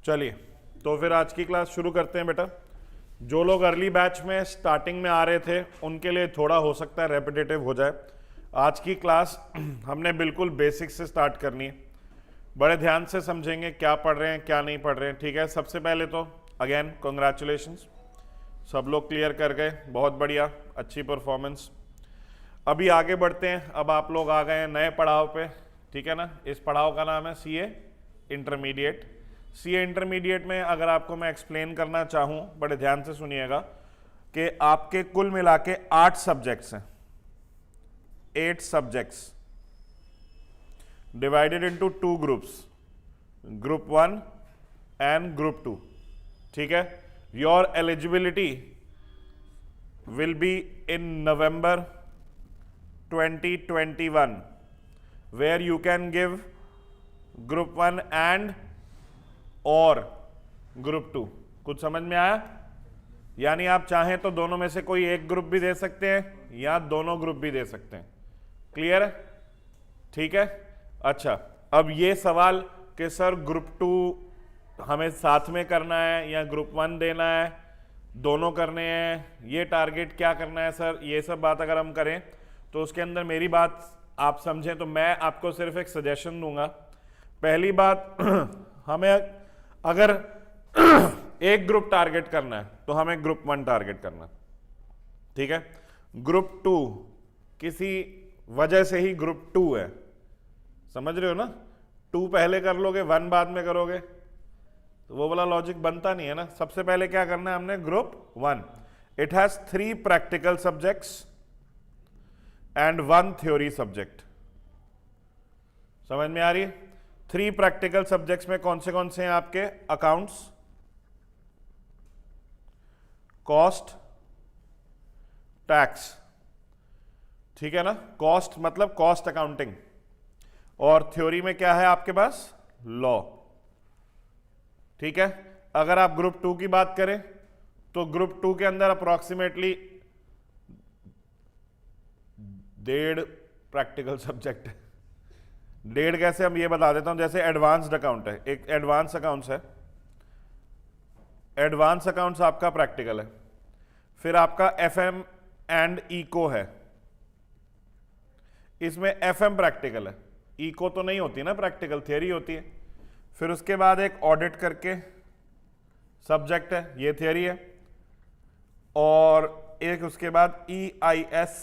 चलिए तो फिर आज की क्लास शुरू करते हैं बेटा। जो लोग अर्ली बैच में स्टार्टिंग में आ रहे थे उनके लिए थोड़ा हो सकता है रेपिटेटिव हो जाए। आज की क्लास हमने बिल्कुल बेसिक से स्टार्ट करनी है, बड़े ध्यान से समझेंगे क्या पढ़ रहे हैं क्या नहीं पढ़ रहे हैं। ठीक है, सबसे पहले तो अगेन कॉन्ग्रेचुलेशंस, सब लोग क्लियर कर गए, बहुत बढ़िया, अच्छी परफॉर्मेंस। अभी आगे बढ़ते हैं, अब आप लोग आ गए हैं नए पड़ाव पे, ठीक है ना। इस पड़ाव का नाम है सीए इंटरमीडिएट। सीए इंटरमीडिएट में अगर आपको मैं एक्सप्लेन करना चाहूँ, बड़े ध्यान से सुनिएगा कि आपके कुल मिला के 8 सब्जेक्ट्स हैं, 8 subjects divided into 2 groups, group 1 and group 2। ठीक है, your eligibility will be in November 2021 where you can give group 1 and और group 2। कुछ समझ में आया? यानी आप चाहें तो दोनों में से कोई एक ग्रुप भी दे सकते हैं या दोनों ग्रुप भी दे सकते हैं। क्लियर है? ठीक है, अच्छा। अब ये सवाल कि सर ग्रुप 2 हमें साथ में करना है या ग्रुप 1 देना है, दोनों करने हैं, ये टारगेट क्या करना है सर, ये सब बात अगर हम करें तो उसके अंदर मेरी बात आप समझें तो मैं आपको सिर्फ एक सजेशन दूंगा। पहली बात हमें अगर एक ग्रुप टारगेट करना है तो हमें ग्रुप 1 टारगेट करना, ठीक है। ग्रुप 2 किसी वजह से ही ग्रुप 2 है, समझ रहे हो ना। 2 पहले कर लोगे 1 बाद में करोगे तो वो वाला लॉजिक बनता नहीं है ना। सबसे पहले क्या करना है हमने, group 1। It has 3 practical subjects and 1 theory subject. समझ में आ रही है? 3 प्रैक्टिकल सब्जेक्ट्स में कौन से हैं आपके? Accounts, cost, tax. ठीक है ना, कॉस्ट मतलब कॉस्ट अकाउंटिंग, और थ्योरी में क्या है आपके पास? लॉ। ठीक है, अगर आप ग्रुप 2 की बात करें तो ग्रुप 2 के अंदर अप्रोक्सीमेटली 1.5 प्रैक्टिकल सब्जेक्ट है। 1.5 कैसे, हम ये बता देता हूं। जैसे एडवांस्ड अकाउंट है, एक एडवांस अकाउंट्स है, एडवांस अकाउंट्स आपका प्रैक्टिकल है। फिर आपका एफएम एंड इको है, इसमें एफएम प्रैक्टिकल है, इको तो नहीं होती ना प्रैक्टिकल, थियरी होती है। फिर उसके बाद एक ऑडिट करके सब्जेक्ट है, ये थियरी है। और एक उसके बाद EIS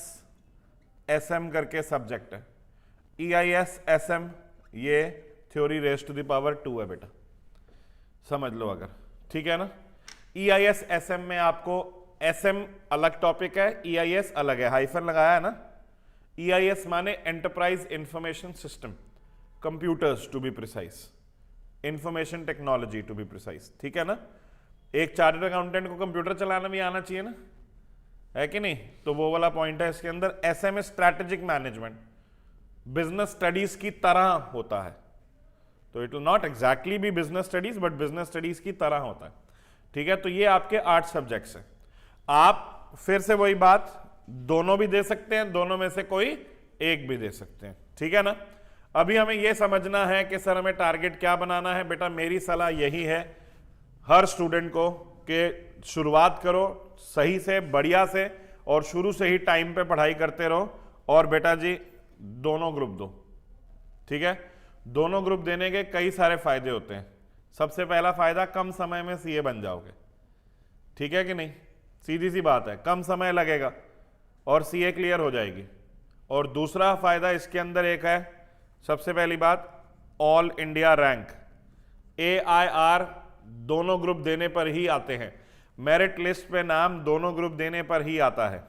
SM करके सब्जेक्ट है। EIS SM ये theory raise to the power 2 है बेटा, समझ लो अगर, ठीक है ना। EIS SM में आपको SM अलग टॉपिक है, EIS अलग है, हाइफन लगाया है ना। EIS माने enterprise information system, computers to be precise, information technology to be precise, ठीक है ना। एक चार्टर्ड अकाउंटेंट को कंप्यूटर चलाना भी आना चाहिए ना, है कि नहीं। तो वो वाला पॉइंट है इसके अंदर। SM strategic management, business studies की तरह होता है, तो it will not exactly be business studies but business studies की तरह होता है, ठीक है। तो ये आपके 8 सब्जेक्ट्स हैं। आप फिर से वही बात, दोनों भी दे सकते हैं, दोनों में से कोई एक भी दे सकते हैं, ठीक है ना। अभी हमें यह समझना है कि सर हमें टारगेट क्या बनाना है। बेटा मेरी सलाह यही है हर स्टूडेंट को कि शुरुआत करो सही से, बढ़िया से, और शुरू से ही टाइम पे पढ़ाई करते रहो। और बेटा जी दोनों ग्रुप दो, ठीक है। दोनों ग्रुप देने के कई सारे फायदे होते हैं। सबसे पहला फायदा, कम समय में सीए बन जाओगे, ठीक है कि नहीं। सीधी सी बात है, कम समय लगेगा और सीए क्लियर हो जाएगी। और दूसरा फायदा इसके अंदर एक है, सबसे पहली बात, ऑल इंडिया रैंक, AIR दोनों ग्रुप देने पर ही आते हैं। मेरिट लिस्ट पे नाम दोनों ग्रुप देने पर ही आता है।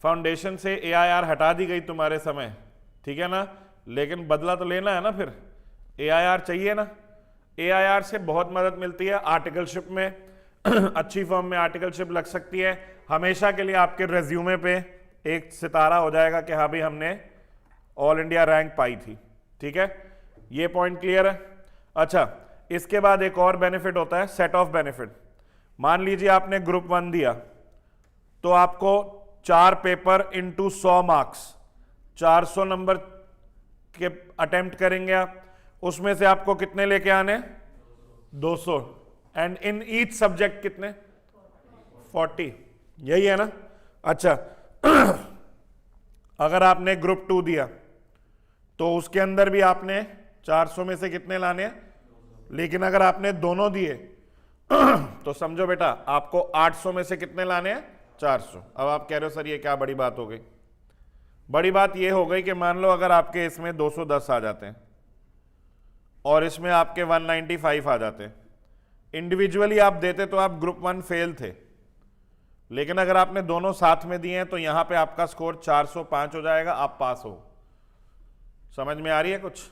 फाउंडेशन से AIR हटा दी गई तुम्हारे समय, ठीक है ना, लेकिन बदला तो लेना है ना, फिर AIR चाहिए ना। AIR से बहुत मदद मिलती है आर्टिकलशिप में अच्छी फॉर्म में आर्टिकलशिप लग सकती है। हमेशा के लिए आपके रेज्यूमे पे एक सितारा हो जाएगा कि हाँ भाई हमने ऑल इंडिया रैंक पाई थी, ठीक है। ये पॉइंट क्लियर है। अच्छा, इसके बाद एक और बेनिफिट होता है, सेट ऑफ बेनिफिट। मान लीजिए आपने ग्रुप 1 दिया तो आपको 4 पेपर इंटू 100 मार्क्स, 400 नंबर के अटेम्प्ट करेंगे आप, उसमें से आपको कितने लेके आने? 200, एंड इन ईच सब्जेक्ट कितने 40, यही है ना। अच्छा अगर आपने ग्रुप 2 दिया तो उसके अंदर भी आपने 400 में से कितने लाने हैं, लेकिन अगर आपने दोनों दिए तो समझो बेटा आपको 800 में से कितने लाने हैं 400। अब आप कह रहे हो सर ये क्या बड़ी बात हो गई। बड़ी बात ये हो गई कि मान लो अगर आपके इसमें 210 आ जाते हैं और इसमें आपके 195 आ जाते हैं, इंडिविजुअली आप देते तो आप ग्रुप 1 फेल थे, लेकिन अगर आपने दोनों साथ में दिए हैं तो यहां पे आपका स्कोर 405 हो जाएगा, आप पास हो। समझ में आ रही है कुछ?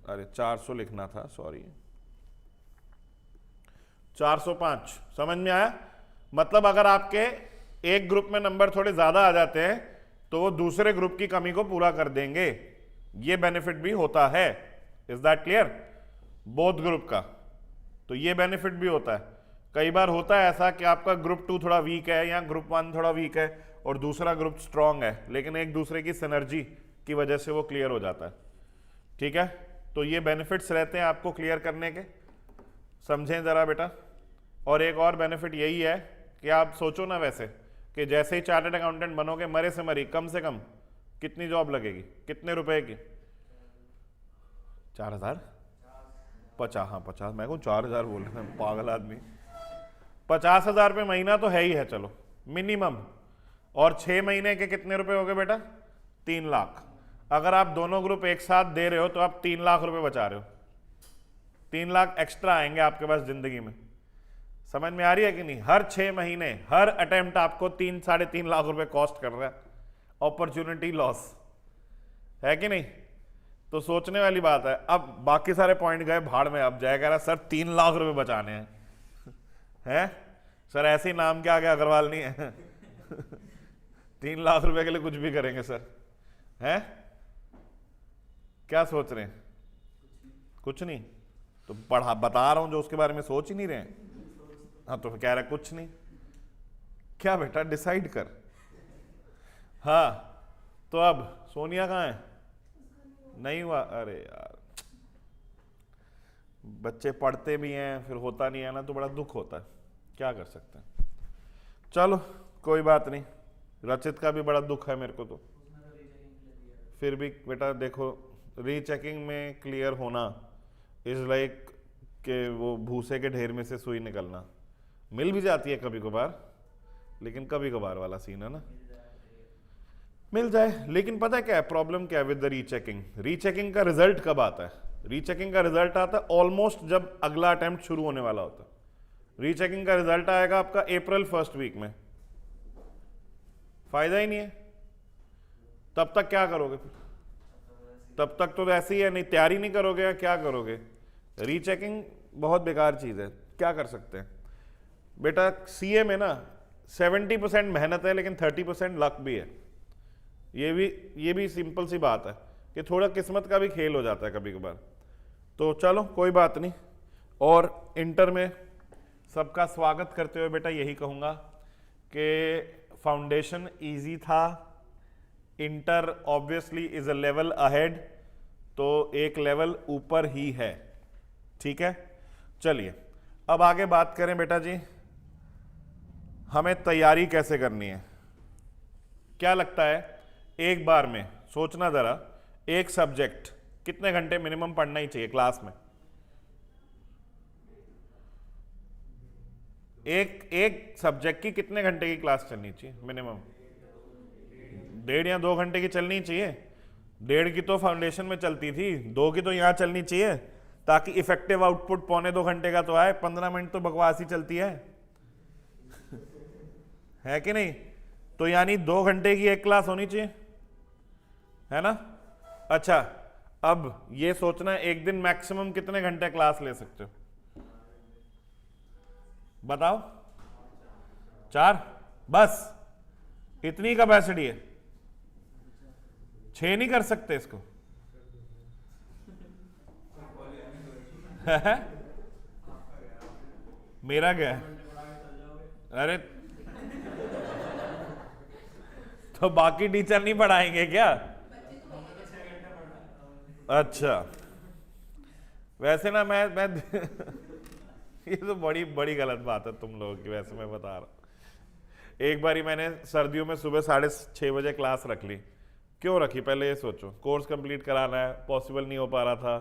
अरे 400 लिखना था, सॉरी 405। समझ में आया? मतलब अगर आपके एक ग्रुप में नंबर थोड़े ज्यादा आ जाते हैं तो वो दूसरे ग्रुप की कमी को पूरा कर देंगे, ये बेनिफिट भी होता है। Is that clear? Both group का तो ये बेनिफिट भी होता है। कई बार होता है ऐसा कि आपका ग्रुप 2 थोड़ा वीक है या ग्रुप 1 थोड़ा वीक है और दूसरा ग्रुप स्ट्रांग है, लेकिन एक दूसरे की सिनर्जी की वजह से वो क्लियर हो जाता है। ठीक है, तो ये बेनिफिट्स रहते हैं आपको क्लियर करने के, समझें जरा बेटा। और एक और बेनिफिट यही है कि आप सोचो ना वैसे कि जैसे ही चार्टर्ड अकाउंटेंट बनोगे मरे से मरी कम से कम कितनी जॉब लगेगी, कितने रुपए की? 4000 50, हाँ 50, मैं कहूँ 4000 बोल रहे हैं, पागल आदमी। 50,000 रुपये महीना तो है ही है, चलो मिनिमम। और 6 महीने के कितने रुपए हो गए बेटा? 3 लाख। अगर आप दोनों ग्रुप एक साथ दे रहे हो तो आप 3 लाख रुपए बचा रहे हो। 3 लाख एक्स्ट्रा आएंगे आपके पास जिंदगी में। समझ में आ रही है कि नहीं? हर 6 महीने हर अटेम्प्ट आपको 3-3.5 लाख रुपए कॉस्ट कर रहा है। अपॉर्चुनिटी लॉस है कि नहीं? तो सोचने वाली बात है। अब बाकी सारे पॉइंट गए भाड़ में, अब जाएगा सर 3 लाख रुपए बचाने हैं हैं सर, ऐसे ही नाम के आगे अग्रवाल नहीं है 3 लाख रुपए के लिए कुछ भी करेंगे सर, हैं? क्या सोच रहे हैं? कुछ नहीं तो पढ़ा बता रहा हूं जो उसके बारे में सोच ही नहीं रहे हैं। हाँ तो कह रहे कुछ नहीं, क्या बेटा डिसाइड कर। हाँ तो अब सोनिया कहाँ है? नहीं हुआ? अरे यार बच्चे पढ़ते भी हैं फिर होता नहीं है ना, तो बड़ा दुख होता है, क्या कर सकते हैं। चलो कोई बात नहीं, रचित का भी बड़ा दुख है मेरे को तो। फिर भी बेटा देखो रीचेकिंग में क्लियर होना इज लाइक कि वो भूसे के ढेर में से सुई निकलना। मिल भी जाती है कभी कभार, लेकिन कभी कभार वाला सीन है ना, मिल जाए। लेकिन पता है क्या है प्रॉब्लम, क्या है विद द रीचेकिंग? रीचेकिंग का रिजल्ट कब आता है? रीचेकिंग का रिजल्ट आता है ऑलमोस्ट जब अगला अटेम्प्ट शुरू होने वाला होता है। रीचेकिंग का रिजल्ट आएगा आपका अप्रैल फर्स्ट वीक में, फायदा ही नहीं है। तब तक क्या करोगे? तब तक तो ऐसे ही है, नहीं तैयारी नहीं करोगे या क्या करोगे? रीचेकिंग बहुत बेकार चीज है, क्या कर सकते हैं बेटा। सीए में ना 70% मेहनत है लेकिन 30% लक भी है। ये भी सिंपल सी बात है कि थोड़ा किस्मत का भी खेल हो जाता है कभी कभार। तो चलो कोई बात नहीं। और इंटर में सबका स्वागत करते हुए बेटा यही कहूँगा कि फाउंडेशन इजी था, inter obviously is a level ahead, तो एक लेवल ऊपर ही है। ठीक है, चलिए अब आगे बात करें बेटा जी, हमें तैयारी कैसे करनी है। क्या लगता है एक बार में सोचना जरा, एक सब्जेक्ट कितने घंटे मिनिमम पढ़ना ही चाहिए क्लास में? एक सब्जेक्ट की कितने घंटे की क्लास चलनी चाहिए मिनिमम? 1.5 या 2 घंटे की चलनी चाहिए। 1.5 की तो फाउंडेशन में चलती थी, 2 की तो यहां चलनी चाहिए, ताकि इफेक्टिव आउटपुट 1.25-2 घंटे का तो आए। 15 मिनट तो बकवास ही चलती है है कि नहीं? तो यानी 2 घंटे की एक क्लास होनी चाहिए, है ना? अच्छा अब ये सोचना है एक दिन मैक्सिमम कितने घंटे क्लास ले सकते हो? बताओ। 4? बस इतनी कैपेसिटी है? 6 नहीं कर सकते इसको? मेरा क्या है? अरे तो बाकी टीचर नहीं पढ़ाएंगे क्या? अच्छा वैसे ना मैं ये तो बड़ी बड़ी गलत बात है तुम लोगों की, वैसे मैं बता रहा हूँ। एक बारी मैंने सर्दियों में सुबह 6:30 बजे क्लास रख ली। क्यों रखी पहले ये सोचो, कोर्स कंप्लीट कराना है, पॉसिबल नहीं हो पा रहा था,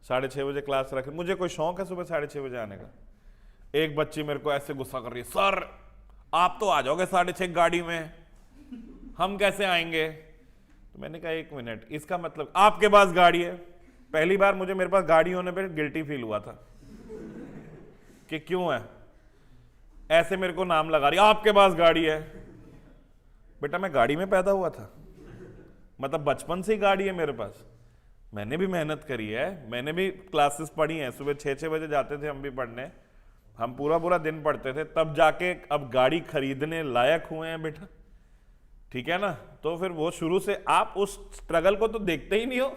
6:30 बजे क्लास रख, मुझे कोई शौक है सुबह 6:30 बजे आने का। एक बच्ची मेरे को ऐसे गुस्सा कर रही है, सर आप तो आ जाओगे 6:30 गाड़ी में, हम कैसे आएंगे? तो मैंने कहा 1 मिनट, इसका मतलब आपके पास गाड़ी है? पहली बार मुझे मेरे पास गाड़ी होने पर गिल्टी फील हुआ था कि क्यों है ऐसे मेरे को नाम लगा रही, आपके पास गाड़ी है। बेटा मैं गाड़ी में पैदा हुआ था, मतलब बचपन से ही गाड़ी है मेरे पास। मैंने भी मेहनत करी है, मैंने भी क्लासेस पढ़ी हैं, सुबह 6 बजे जाते थे हम भी पढ़ने, हम पूरा पूरा दिन पढ़ते थे, तब जाके अब गाड़ी खरीदने लायक हुए हैं बेटा, ठीक है ना। तो फिर वो शुरू से आप उस स्ट्रगल को तो देखते ही नहीं हो,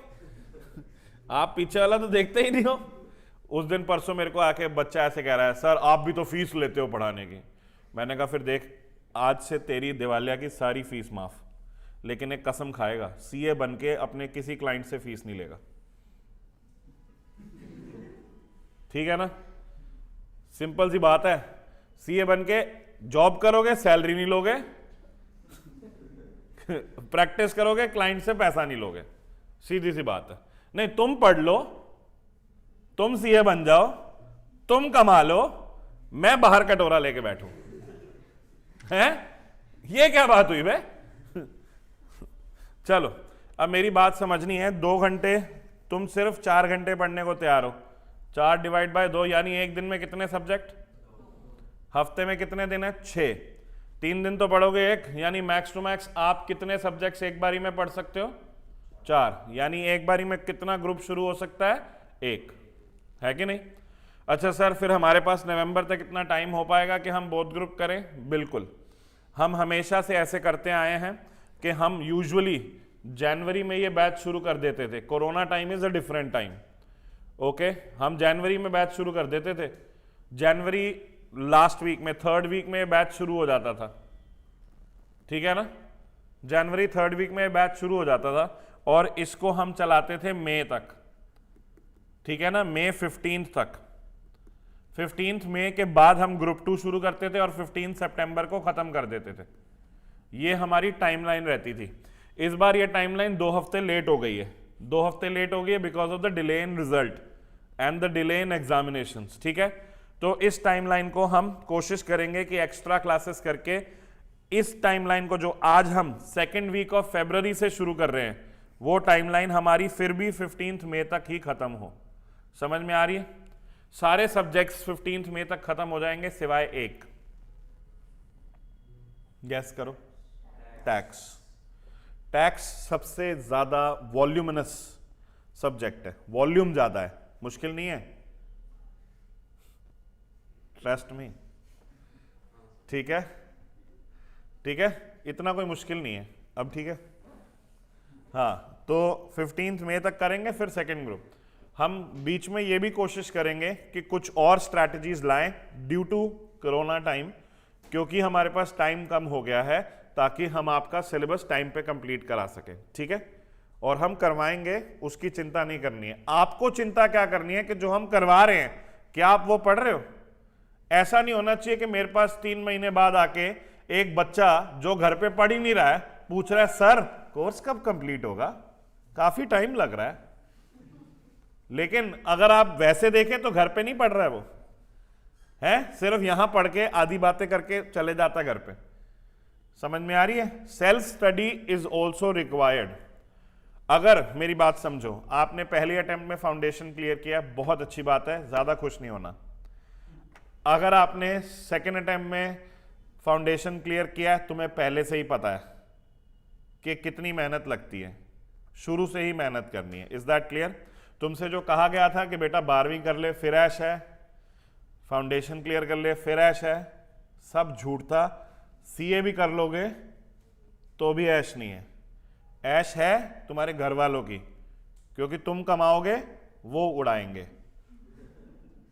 आप पीछे वाला तो देखते ही नहीं हो। उस दिन परसों मेरे को आके बच्चा ऐसे कह रहा है, सर आप भी तो फीस लेते हो पढ़ाने की। मैंने कहा फिर देख, आज से तेरी दिवालिया की सारी फीस माफ, लेकिन एक कसम खाएगा, सीए बन के अपने किसी क्लाइंट से फीस नहीं लेगा, ठीक है ना। सिंपल सी बात है, सीए बन के जॉब करोगे, सैलरी नहीं लोगे, प्रैक्टिस करोगे, क्लाइंट से पैसा नहीं लोगे, सीधी सी बात है। नहीं, तुम पढ़ लो, तुम सीए बन जाओ, तुम कमा लो, मैं बाहर कटोरा लेके बैठूं, हैं? ये क्या बात हुई बे? चलो अब मेरी बात समझनी है। 2 घंटे, तुम सिर्फ 4 घंटे पढ़ने को तैयार हो। 4 डिवाइड बाय 2 यानी एक दिन में कितने सब्जेक्ट? हफ्ते में कितने दिन है? 6। 3 दिन तो पढ़ोगे 1, यानी मैक्स टू मैक्स आप कितने सब्जेक्ट्स एक बारी में पढ़ सकते हो? 4। यानी एक बारी में कितना ग्रुप शुरू हो सकता है? 1, है कि नहीं? अच्छा सर, फिर हमारे पास नवंबर तक कितना टाइम हो पाएगा कि हम बोथ ग्रुप करें? बिल्कुल, हम हमेशा से ऐसे करते आए हैं कि हम यूजुअली जनवरी में ये बैच शुरू कर देते थे। Corona time is a different time, okay. हम जनवरी में बैच शुरू कर देते थे, जनवरी लास्ट वीक में, 3rd वीक में ये बैच शुरू हो जाता था, ठीक है ना। जनवरी 3rd वीक में ये बैच शुरू हो जाता था और इसको हम चलाते थे मई तक, ठीक है ना, मई 15 तक। 15 मई के बाद हम ग्रुप 2 शुरू करते थे और 15 सितंबर को खत्म कर देते थे। ये हमारी टाइमलाइन रहती थी। इस बार ये टाइमलाइन 2 हफ्ते लेट हो गई है। 2 हफ्ते लेट हो गई है because of the delay in result and the delay in examinations, ठीक है। तो इस टाइमलाइन को हम कोशिश करेंगे कि एक्स्ट्रा क्लासेस करके इस टाइमलाइन को, जो आज हम 2nd वीक ऑफ फरवरी से शुरू कर रहे हैं, वो टाइमलाइन हमारी फिर भी 15 मई तक ही खत्म हो। समझ में आ रही है? सारे सब्जेक्ट्स 15 मई तक खत्म हो जाएंगे सिवाय एक। गैस करो। टैक्स। टैक्स सबसे ज्यादा वॉल्यूमिनस सब्जेक्ट है, वॉल्यूम ज्यादा है, मुश्किल नहीं है, ट्रस्ट मी, ठीक है, ठीक है, इतना कोई मुश्किल नहीं है अब, ठीक है। हाँ, तो 15 मई तक करेंगे, फिर 2nd ग्रुप। हम बीच में ये भी कोशिश करेंगे कि कुछ और स्ट्रैटेजीज लाएं ड्यू टू कोरोना टाइम, क्योंकि हमारे पास टाइम कम हो गया है, ताकि हम आपका सिलेबस टाइम पे कंप्लीट करा सकें, ठीक है। और हम करवाएंगे, उसकी चिंता नहीं करनी है। आपको चिंता क्या करनी है कि जो हम करवा रहे हैं, क्या आप वो पढ़ रहे हो? ऐसा नहीं होना चाहिए कि मेरे पास 3 महीने बाद आके एक बच्चा जो घर पे पढ़ ही नहीं रहा है पूछ रहा है, सर कोर्स कब कंप्लीट होगा, काफी टाइम लग रहा है। लेकिन अगर आप वैसे देखें तो घर पे नहीं पढ़ रहा है, वो है सिर्फ यहां पढ़ के आधी बातें करके चले जाता घर पे। समझ में आ रही है? Self study is also required. अगर मेरी बात समझो, आपने पहले अटेम्प्ट में फाउंडेशन क्लियर किया, बहुत अच्छी बात है, ज्यादा खुश नहीं होना। अगर आपने 2nd अटेम्प्ट में फाउंडेशन क्लियर किया, तुम्हें पहले से ही पता है कि कितनी मेहनत लगती है, शुरू से ही मेहनत करनी है। Is that clear? तुमसे जो कहा गया था कि बेटा 12वीं कर ले फिर ऐश है, फाउंडेशन क्लियर कर ले फिर ऐश है, सब झूठ था। सीए भी कर लोगे तो भी ऐश नहीं है, ऐश है तुम्हारे घर वालों की, क्योंकि तुम कमाओगे वो उड़ाएंगे,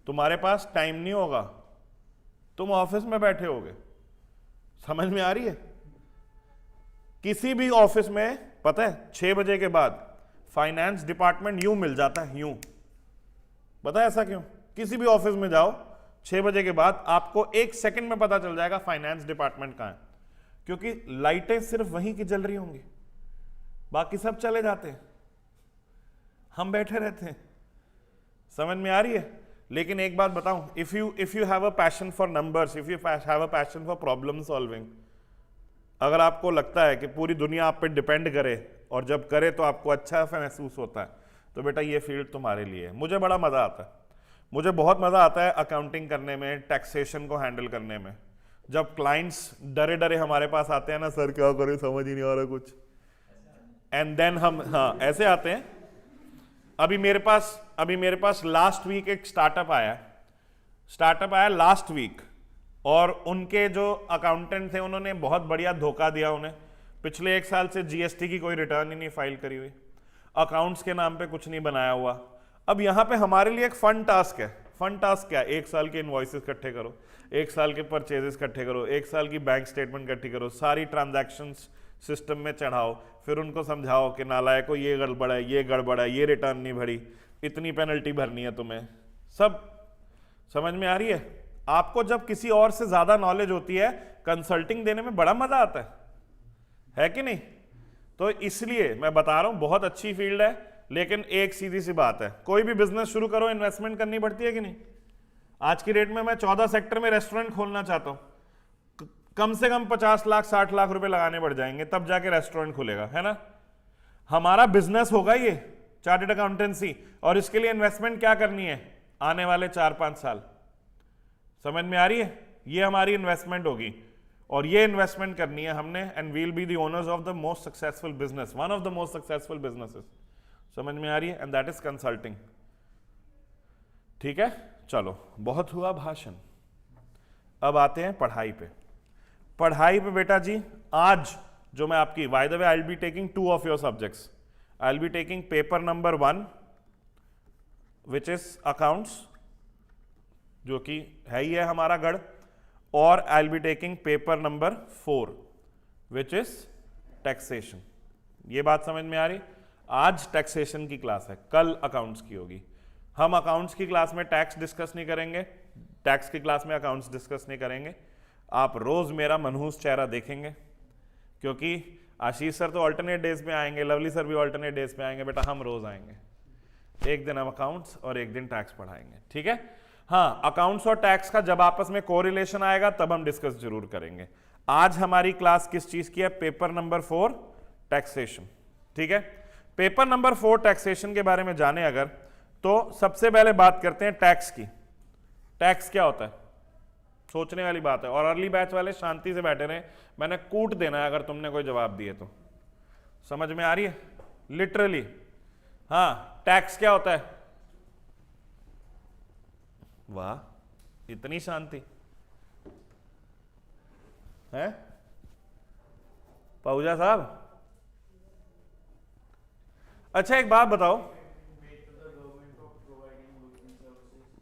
तुम्हारे पास टाइम नहीं होगा, तुम ऑफिस में बैठे होगे। समझ में आ रही है? किसी भी ऑफिस में पता है 6 बजे के बाद फाइनेंस डिपार्टमेंट यूं मिल जाता है, यूं पता है ऐसा क्यों? किसी भी ऑफिस में जाओ 6 बजे के बाद आपको 1 सेकंड में पता चल जाएगा फाइनेंस डिपार्टमेंट कहाँ है, क्योंकि लाइटें सिर्फ वहीं की जल रही होंगी, बाकी सब चले जाते हैं, हम बैठे रहते हैं। समझ में आ रही है? लेकिन एक बात बताऊं, if you have a passion for numbers, if you have a passion for problem solving, अगर आपको लगता है कि पूरी दुनिया आप पे डिपेंड करे और जब करे तो आपको अच्छा महसूस होता है, तो बेटा ये फील्ड तुम्हारे लिए है। मुझे बड़ा मजा आता है, मुझे बहुत मजा आता है अकाउंटिंग करने में, टैक्सेशन को हैंडल करने में। जब क्लाइंट्स डरे डरे हमारे पास आते हैं ना, सर क्या करें समझ ही नहीं आ रहा कुछ, एंड देन हम हाँ ऐसे आते हैं। अभी मेरे पास लास्ट वीक एक स्टार्टअप आया लास्ट वीक, और उनके जो अकाउंटेंट थे उन्होंने बहुत बढ़िया धोखा दिया उन्हें। पिछले 1 साल से जीएसटी की कोई रिटर्न ही नहीं फाइल करी हुई, अकाउंट्स के नाम पे कुछ नहीं बनाया हुआ। अब यहाँ पे हमारे लिए एक फन टास्क है। फन टास्क क्या? 1 साल के इनवॉइसेस इकट्ठे करो, 1 साल के परचेजेस इकट्ठे करो, 1 साल की बैंक स्टेटमेंट इकट्ठी करो, सारी ट्रांजैक्शंस सिस्टम में चढ़ाओ, फिर उनको समझाओ कि नालायको ये गड़बड़ है, ये गड़बड़ है, ये रिटर्न नहीं भरी, इतनी पेनल्टी भरनी है तुम्हें। सब समझ में आ रही है? आपको जब किसी और से ज्यादा नॉलेज होती है, कंसल्टिंग देने में बड़ा मजा आता है कि नहीं? तो इसलिए मैं बता रहा हूं बहुत अच्छी फील्ड है, लेकिन एक सीधी सी बात है, कोई भी बिजनेस शुरू करो इन्वेस्टमेंट करनी पड़ती है कि नहीं? आज की डेट में मैं 14 सेक्टर में रेस्टोरेंट खोलना चाहता हूं, कम से कम 50 लाख 60 लाख रुपए लगाने पड़ जाएंगे, तब जाके रेस्टोरेंट खुलेगा, है ना? हमारा बिजनेस होगा ये चार्टर्ड अकाउंटेंसी, और इसके लिए इन्वेस्टमेंट क्या करनी है आने वाले 4-5 साल। समझ में आ रही है? ये हमारी इन्वेस्टमेंट होगी, और ये इन्वेस्टमेंट करनी है हमने, and we'll be the owners of the most successful business, one of the most successful businesses. समझ में आ रही है? And that is consulting. ठीक है, चलो बहुत हुआ भाषण, अब आते हैं पढ़ाई पे। पढ़ाई पे बेटा जी आज जो मैं आपकी, bye the way I will be taking 2 of your subjects. I will be taking paper number 1 which is accounts, जो कि है ही है हमारा गढ़, और I will be taking paper number 4 which is taxation. ये बात समझ में आ रही? आज टैक्सेशन की क्लास है, कल अकाउंट्स की होगी। हम अकाउंट्स की क्लास में टैक्स डिस्कस नहीं करेंगे, टैक्स की क्लास में अकाउंट्स डिस्कस नहीं करेंगे। आप रोज मेरा मनहूस चेहरा देखेंगे, क्योंकि आशीष सर तो ऑल्टरनेट डेज में आएंगे, लवली सर भी ऑल्टरनेट डेज पे आएंगे, बेटा हम रोज आएंगे। एक दिन हम अकाउंट्स और एक दिन टैक्स पढ़ाएंगे, ठीक है? हाँ, अकाउंट्स और टैक्स का जब आपस में कोरिलेशन आएगा तब हम डिस्कस जरूर करेंगे। आज हमारी क्लास किस चीज की है? पेपर नंबर 4 टैक्सेशन, ठीक है? पेपर नंबर 4 टैक्सेशन के बारे में जाने अगर, तो सबसे पहले बात करते हैं टैक्स की। टैक्स क्या होता है? सोचने वाली बात है, और अर्ली बैच वाले शांति से बैठे रहे, मैंने कूट देना है अगर तुमने कोई जवाब दिए तो। समझ में आ रही है? लिटरली। हाँ, टैक्स क्या होता है? वाह, इतनी शांति है पहुजा साहब। अच्छा एक बात बताओ,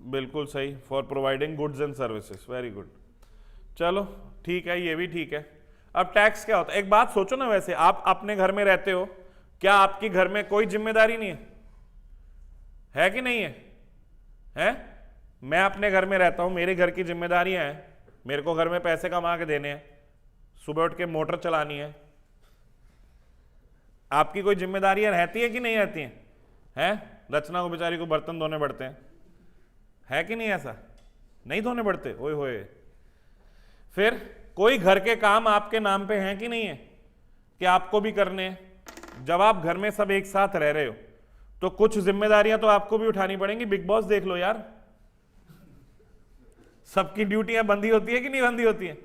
बिल्कुल सही, for providing goods and services, very good. चलो ठीक है, ये भी ठीक है। अब टैक्स क्या होता है? एक बात सोचो ना, वैसे आप अपने घर में रहते हो, क्या आपकी घर में कोई जिम्मेदारी नहीं है कि नहीं है? मैं अपने घर में रहता हूं, मेरे घर की जिम्मेदारियां हैं, मेरे को घर में पैसे कमा के देने हैं, सुबह उठ के मोटर चलानी है। आपकी कोई जिम्मेदारियां रहती है कि नहीं रहती हैं? रचना को बेचारी को बर्तन धोने पड़ते हैं, है कि नहीं? ऐसा नहीं धोने पड़ते? ओए होए। फिर कोई घर के काम आपके नाम पे हैं कि नहीं है कि आपको भी करने हैं? जब आप घर में सब एक साथ रह रहे हो तो कुछ जिम्मेदारियां तो आपको भी उठानी पड़ेंगी। बिग बॉस देख लो यार, सबकी ड्यूटियां बंधी होती है कि नहीं बंधी होती है?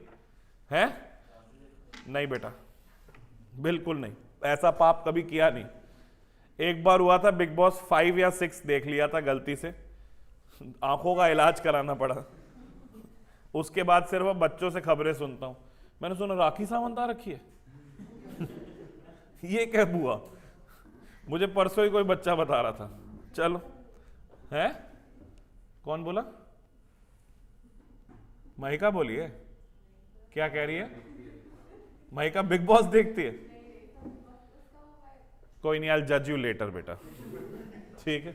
नहीं बेटा, बिल्कुल नहीं, ऐसा पाप कभी किया नहीं। एक बार हुआ था, बिग बॉस 5 या 6 देख लिया था गलती से, आंखों का इलाज कराना पड़ा। उसके बाद सिर्फ बच्चों से खबरें सुनता हूं। मैंने सुना राखी सावंत आ रखी है। ये क्या हुआ? मुझे परसों ही कोई बच्चा बता रहा था। चलो, है कौन बोला? महिका बोली है, क्या कह रही है? महिका बिग बॉस देखती है? कोई नहीं, आई जज यू लेटर बेटा, ठीक है?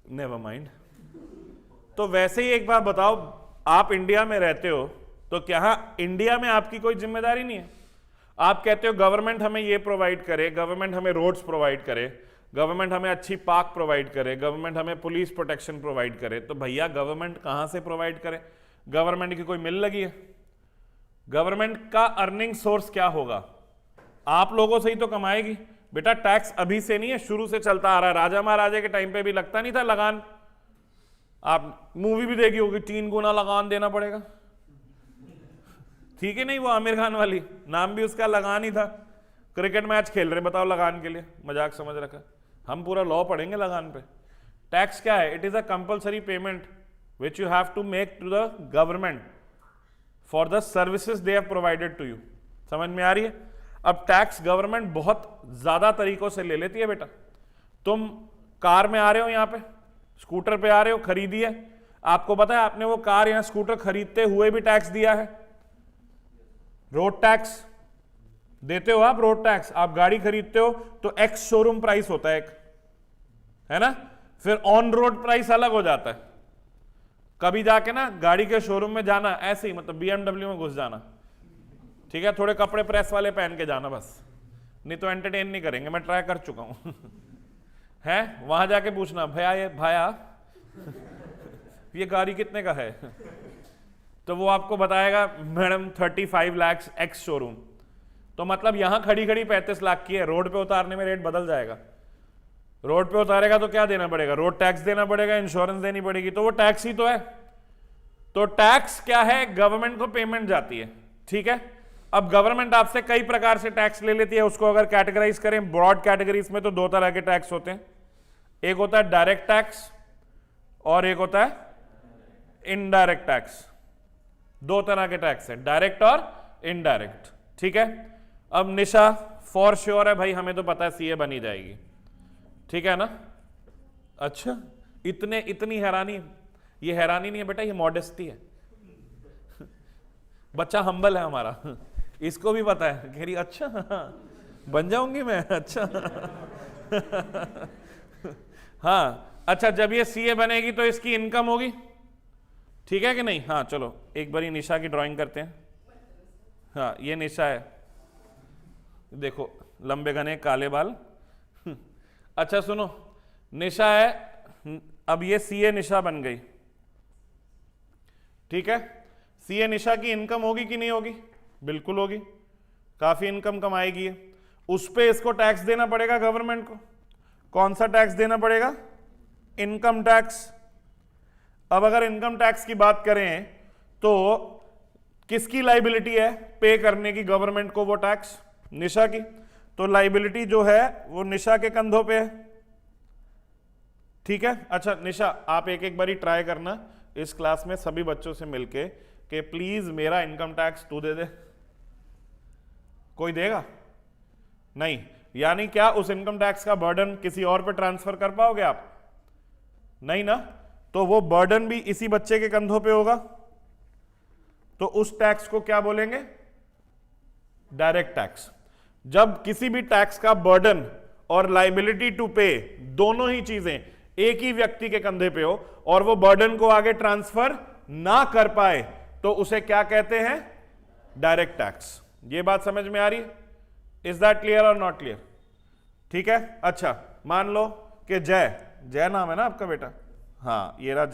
Never mind. तो वैसे ही एक बात बताओ, आप इंडिया में रहते हो तो क्या इंडिया में आपकी कोई जिम्मेदारी नहीं है? आप कहते हो गवर्नमेंट हमें ये प्रोवाइड करे, गवर्नमेंट हमें रोड्स प्रोवाइड करे, गवर्नमेंट हमें अच्छी पार्क प्रोवाइड करे, गवर्नमेंट हमें पुलिस प्रोटेक्शन प्रोवाइड करे। तो भैया गवर्नमेंट कहां से प्रोवाइड करे? गवर्नमेंट की कोई मिल लगी है? गवर्नमेंट का अर्निंग सोर्स क्या होगा? आप लोगों से ही तो कमाएगी। बेटा टैक्स अभी से नहीं है, शुरू से चलता आ रहा है। राजा महाराजा के टाइम पे भी लगता नहीं था लगान? आप मूवी भी देखी होगी, 3 गुना लगान देना पड़ेगा, ठीक है नहीं? वो आमिर खान वाली, नाम भी उसका लगान ही था। क्रिकेट मैच खेल रहे बताओ लगान के लिए, मजाक समझ रखा। हम पूरा लॉ पढ़ेंगे लगान पे। टैक्स क्या है? It is a compulsory payment which you have to make to the government for the services they have provided to you. समझ में आ रही है? अब टैक्स गवर्नमेंट बहुत ज्यादा तरीकों से ले लेती है बेटा। तुम कार में आ रहे हो, यहां पे स्कूटर पे आ रहे हो, खरीदी है, आपको पता है आपने वो कार या स्कूटर खरीदते हुए भी टैक्स दिया है। रोड टैक्स देते हो आप, रोड टैक्स। आप गाड़ी खरीदते हो तो एक्स शोरूम प्राइस होता है एक, है ना? फिर ऑन रोड प्राइस अलग हो जाता है। कभी जाके ना गाड़ी के शोरूम में जाना ऐसे ही, मतलब BMW में घुस जाना, ठीक है? थोड़े कपड़े प्रेस वाले पहन के जाना बस, नहीं तो एंटरटेन नहीं करेंगे। मैं ट्राई कर चुका हूं है? वहां जाके पूछना भैया ये भाया ये गाड़ी कितने का है? तो वो आपको बताएगा मैडम 35 लाख एक्स शोरूम। तो मतलब यहां खड़ी खड़ी 35 लाख की है, रोड पे उतारने में रेट बदल जाएगा। रोड पे उतारेगा तो क्या देना पड़ेगा? रोड टैक्स देना पड़ेगा, इंश्योरेंस देनी पड़ेगी, तो वो टैक्स ही तो है। तो टैक्स क्या है? गवर्नमेंट को पेमेंट जाती है, ठीक है? अब गवर्नमेंट आपसे कई प्रकार से टैक्स ले लेती है। उसको अगर कैटेगराइज करें ब्रॉड कैटेगरीज में तो 2 तरह के टैक्स होते हैं। एक होता है डायरेक्ट टैक्स और एक होता है इनडायरेक्ट टैक्स। 2 तरह के टैक्स है, डायरेक्ट और इनडायरेक्ट, ठीक है? अब निशा फॉर श्योर है भाई, हमें तो पता है सीए बनी जाएगी, ठीक है ना? अच्छा, इतनी हैरानी? ये हैरानी नहीं है बेटा, ये मॉडेस्टी है। बच्चा हम्बल है हमारा, इसको भी पता है। कह रही अच्छा बन जाऊंगी मैं, अच्छा हाँ अच्छा, जब ये सीए बनेगी तो इसकी इनकम होगी, ठीक है कि नहीं? हाँ चलो एक बारी निशा की ड्राइंग करते हैं। हाँ ये निशा है, देखो लंबे घने काले बाल। अच्छा सुनो, निशा है, अब ये सीए निशा बन गई, ठीक है? सीए निशा की इनकम होगी कि नहीं होगी? बिल्कुल होगी, काफी इनकम कमाएगी। उस पे इसको टैक्स देना पड़ेगा गवर्नमेंट को। कौन सा टैक्स देना पड़ेगा? Income tax. अब अगर इनकम टैक्स की बात करें तो किसकी लाइबिलिटी है पे करने की गवर्नमेंट को वो टैक्स? निशा की। तो लाइबिलिटी जो है वो निशा के कंधों पे है, ठीक है? अच्छा निशा, आप एक बारी ट्राई करना इस क्लास में सभी बच्चों से मिलके कि प्लीज मेरा इनकम टैक्स तू दे दे। कोई देगा? नहीं। यानी क्या उस इनकम टैक्स का बर्डन किसी और पे ट्रांसफर कर पाओगे आप? नहीं ना। तो वो बर्डन भी इसी बच्चे के कंधों पे होगा, तो उस टैक्स को क्या बोलेंगे? Direct tax. जब किसी भी टैक्स का बर्डन और लाइबिलिटी टू पे दोनों ही चीजें एक ही व्यक्ति के कंधे पे हो और वो बर्डन को आगे ट्रांसफर ना कर पाए तो उसे क्या कहते हैं? Direct tax. ये बात समझ में आ रही है? इज दैट क्लियर और नॉट क्लियर? ठीक है। अच्छा मान लो कि जय नाम है ना आपका बेटा? हाँ ये रहा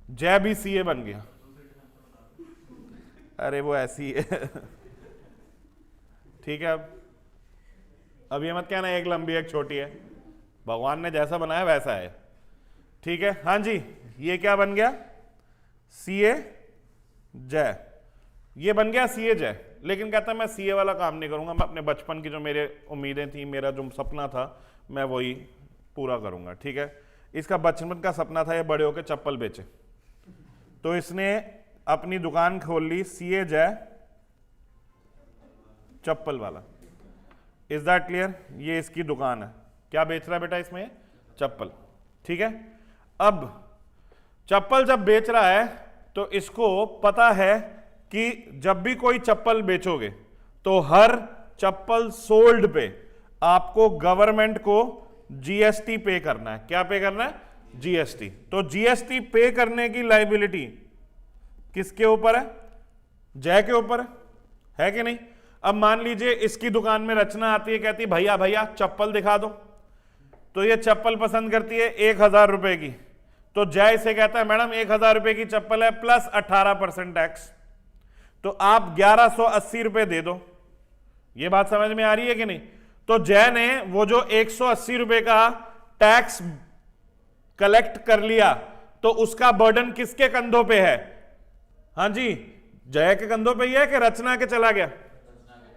जय भी सीए बन गया। अरे वो ऐसी है ठीक है। अब ये मत कहना एक लंबी एक छोटी है, भगवान ने जैसा बनाया वैसा है, ठीक है? हाँ जी, ये क्या बन गया? सीए जय। ये बन गया सीए जय, लेकिन कहता है मैं सीए वाला काम नहीं करूंगा, मैं अपने बचपन की जो मेरे उम्मीदें थी, मेरा जो सपना था, मैं वही पूरा करूंगा, ठीक है? इसका बचपन का सपना था ये बड़े होकर चप्पल बेचे, तो इसने अपनी दुकान खोल ली सीए जय चप्पल वाला। Is that clear? ये इसकी दुकान है। क्या बेच रहा है बेटा इसमें? चप्पल, ठीक है? अब चप्पल जब बेच रहा है तो इसको पता है कि जब भी कोई चप्पल बेचोगे तो हर चप्पल सोल्ड पे आपको गवर्नमेंट को जीएसटी पे करना है। क्या पे करना है? जीएसटी। तो जीएसटी पे करने की लायबिलिटी किसके ऊपर है? जय के ऊपर है कि नहीं? अब मान लीजिए इसकी दुकान में रचना आती है, कहती भैया भैया चप्पल दिखा दो, तो ये चप्पल पसंद करती है 1000 रुपए की, तो जय से कहता है मैडम 1000 रुपए की चप्पल है प्लस 18% टैक्स, तो आप 1180 रुपए दे दो। ये बात समझ में आ रही है कि नहीं? तो जय ने वो जो 180 रुपए का टैक्स कलेक्ट कर लिया, तो उसका बर्डन किसके कंधों पे है? हाँ जी, जय के कंधों पे ही है कि रचना के चला गया?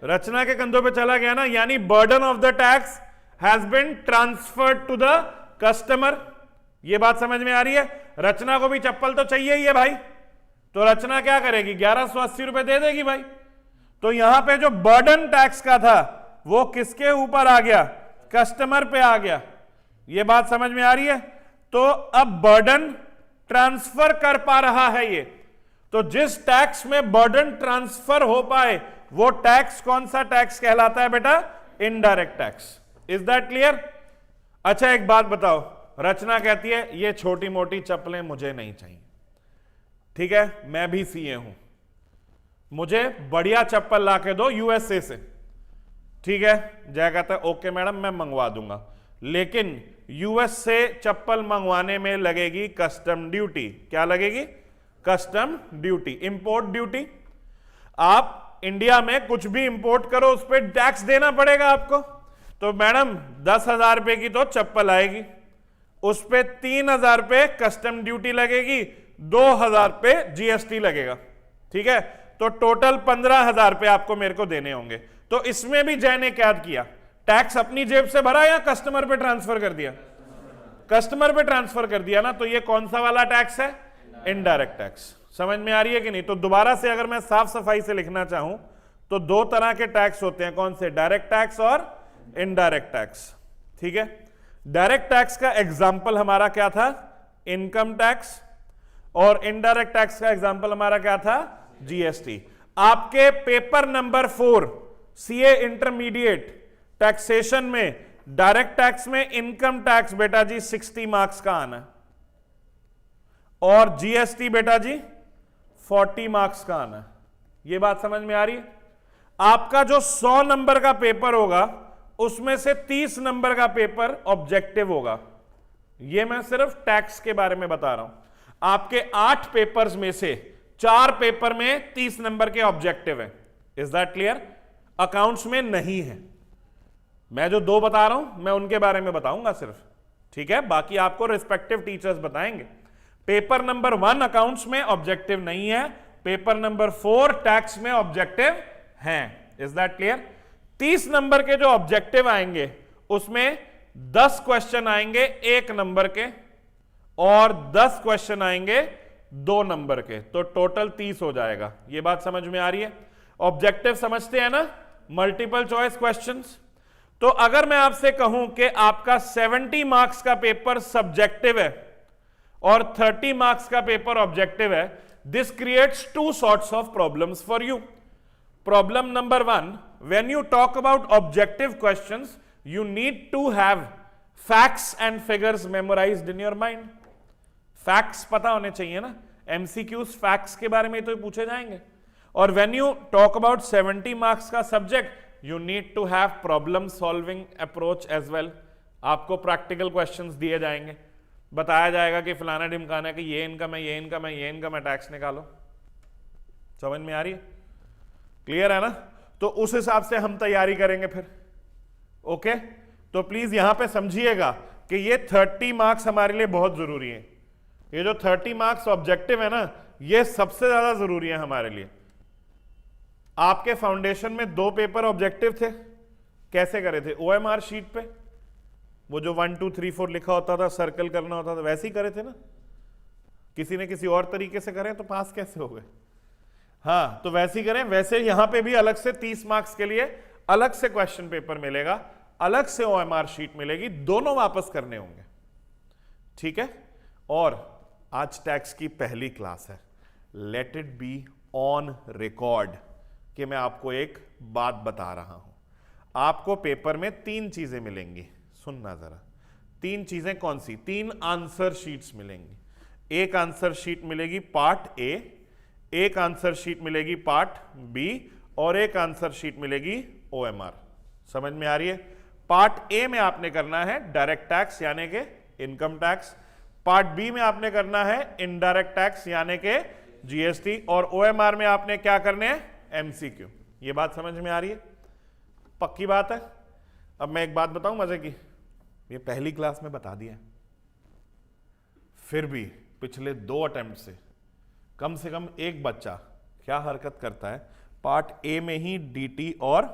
रचना के कंधों पे चला गया ना, यानी burden of the tax has been transferred to the customer. ये बात समझ में आ रही है? रचना को भी चप्पल तो चाहिए ही है भाई, तो रचना क्या करेगी? 1180 रुपए दे देगी भाई। तो यहां पे जो बर्डन टैक्स का था वो किसके ऊपर आ गया? कस्टमर पे आ गया। ये बात समझ में आ रही है? तो अब बर्डन ट्रांसफर कर पा रहा है ये, तो जिस टैक्स में बर्डन ट्रांसफर हो पाए वो टैक्स कौन सा टैक्स कहलाता है बेटा? Indirect tax. Is that clear? अच्छा एक बात बताओ, रचना कहती है ये छोटी मोटी चप्पलें मुझे नहीं चाहिए, ठीक है, मैं भी सीए हूं, मुझे बढ़िया चप्पल ला के दो यूएसए से, ठीक है। जय कहता है ओके मैडम मैं मंगवा दूंगा, लेकिन यूएस से चप्पल मंगवाने में लगेगी कस्टम ड्यूटी। क्या लगेगी? Custom duty, import duty. आप इंडिया में कुछ भी इंपोर्ट करो उस पर टैक्स देना पड़ेगा आपको। तो मैडम 10,000 रुपए की तो चप्पल आएगी, उस पे 3,000 रुपए कस्टम ड्यूटी लगेगी, 2,000 पे जीएसटी लगेगा, ठीक है। तो टोटल 15,000 रुपए आपको मेरे को देने होंगे। तो इसमें भी जय ने क्या किया? टैक्स अपनी जेब से भरा या कस्टमर पे ट्रांसफर कर दिया? कस्टमर पे ट्रांसफर कर दिया ना। तो ये कौन सा वाला टैक्स है? Indirect tax. समझ में आ रही है कि नहीं? तो दोबारा से अगर मैं साफ सफाई से लिखना चाहूं तो दो तरह के टैक्स होते हैं। कौन से? डायरेक्ट टैक्स और इनडायरेक्ट टैक्स, ठीक है। डायरेक्ट टैक्स का एग्जाम्पल हमारा क्या था? Income tax. और इनडायरेक्ट टैक्स का एग्जाम्पल हमारा क्या था? जीएसटी। आपके paper number 4 CA intermediate taxation में डायरेक्ट टैक्स में इनकम टैक्स बेटा जी 60 मार्क्स का आना है, और जीएसटी बेटा जी 40 मार्क्स का आना है। यह बात समझ में आ रही है? आपका जो 100 नंबर का पेपर होगा उसमें से 30 नंबर का पेपर ऑब्जेक्टिव होगा। यह मैं सिर्फ टैक्स के बारे में बता रहा हूं। आपके 8 पेपर्स में से 4 पेपर में 30 नंबर के ऑब्जेक्टिव है। Is that clear? अकाउंट्स में नहीं है। मैं जो 2 बता रहा हूं मैं उनके बारे में बताऊंगा सिर्फ, ठीक है। बाकी आपको रिस्पेक्टिव टीचर्स बताएंगे। पेपर नंबर 1 अकाउंट्स में ऑब्जेक्टिव नहीं है, पेपर नंबर 4 टैक्स में ऑब्जेक्टिव हैं। Is that clear? 30 नंबर के जो ऑब्जेक्टिव आएंगे उसमें 10 क्वेश्चन आएंगे 1 नंबर के और 10 क्वेश्चन आएंगे 2 नंबर के, तो टोटल 30 हो जाएगा। यह बात समझ में आ रही है? ऑब्जेक्टिव समझते हैं ना? Multiple choice questions. तो अगर मैं आपसे कहूं कि आपका 70 मार्क्स का पेपर सब्जेक्टिव है और 30 मार्क्स का पेपर ऑब्जेक्टिव है, this creates 2 sorts of problems for you. Problem number 1, when you talk about objective questions you need to have facts and figures memorized in your mind. facts पता होने चाहिए ना, MCQs facts के बारे में तो पूछे जाएंगे। और when you talk about 70 marks का subject you need to have problem solving approach as well. आपको प्रैक्टिकल क्वेश्चंस दिए जाएंगे, बताया जाएगा कि फलाना ढिमकाना कि ये इनकम है, ये इनकम है, ये इनकम है, टैक्स निकालो। समझ में आ रही है? क्लियर है ना? तो उस हिसाब से हम तैयारी करेंगे फिर। ओके, तो प्लीज यहां पे समझिएगा कि ये 30 मार्क्स हमारे लिए बहुत जरूरी है। ये जो 30 मार्क्स ऑब्जेक्टिव है ना, ये सबसे ज्यादा जरूरी है हमारे लिए। आपके फाउंडेशन में 2 पेपर ऑब्जेक्टिव थे, कैसे करे थे? OMR शीट पे वो जो 1 2 3 4 लिखा होता था, सर्कल करना होता था, वैसे ही करे थे ना? किसी ने किसी और तरीके से करें तो पास कैसे हो गए? हाँ, तो वैसे ही करें। वैसे यहां पे भी अलग से 30 मार्क्स के लिए अलग से क्वेश्चन पेपर मिलेगा, अलग से OMR शीट मिलेगी, दोनों वापस करने होंगे, ठीक है। और आज टैक्स की पहली क्लास है, let it be on record कि मैं आपको एक बात बता रहा हूं। आपको पेपर में 3 चीजें मिलेंगी, सुनना जरा। तीन चीजें कौन सी, तीन आंसर शीट्स मिलेंगी। एक आंसर शीट मिलेगी पार्ट ए, एक आंसर शीट मिलेगी पार्ट बी, और एक आंसर शीट मिलेगी ओएमआर। समझ में आ रही है? पार्ट ए में आपने करना है डायरेक्ट टैक्स यानी के इनकम टैक्स, पार्ट बी में आपने करना है इनडायरेक्ट टैक्स यानी के जीएसटी, और ओएमआर में आपने क्या करने हैं, एमसीक्यू। ये बात समझ में आ रही है? पक्की बात है। अब मैं एक बात बताऊं मजे की, ये पहली क्लास में बता दिया, फिर भी पिछले 2 अटेम्प्ट से कम एक बच्चा क्या हरकत करता है, पार्ट ए में ही डीटी और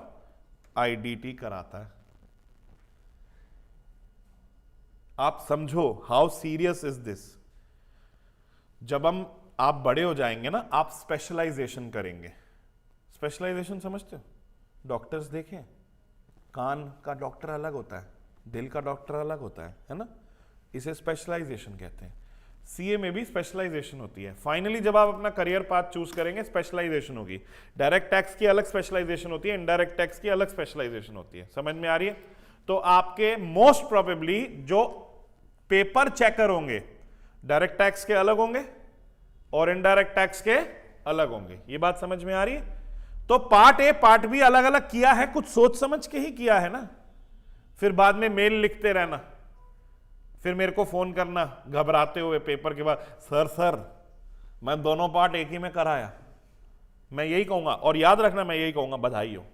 आईडीटी कराता है। आप समझो हाउ सीरियस इज दिस। जब आप बड़े हो जाएंगे ना, आप स्पेशलाइजेशन करेंगे। स्पेशलाइजेशन समझते हो? डॉक्टर्स देखें, कान का डॉक्टर अलग होता है, दिल का डॉक्टर अलग होता है ना? इसे स्पेशलाइजेशन कहते हैं। सीए में भी स्पेशलाइजेशन होती है। फाइनली जब आप अपना करियर पाथ चूज करेंगे, स्पेशलाइजेशन होगी। डायरेक्ट टैक्स की अलग स्पेशलाइजेशन होती है, इनडायरेक्ट टैक्स की अलग स्पेशलाइजेशन होती है। समझ में आ रही है? तो आपके मोस्ट प्रोबेबली जो पेपर चेकर होंगे, डायरेक्ट टैक्स के अलग होंगे और इनडायरेक्ट टैक्स के अलग होंगे। ये बात समझ में आ रही है? तो पार्ट ए पार्ट बी अलग अलग किया है, कुछ सोच समझ के ही किया है ना। फिर बाद में मेल लिखते रहना, फिर मेरे को फोन करना घबराते हुए पेपर के बाद, सर मैं दोनों पार्ट एक ही में कराया। मैं यही कहूंगा, और याद रखना मैं यही कहूंगा, बधाई हो।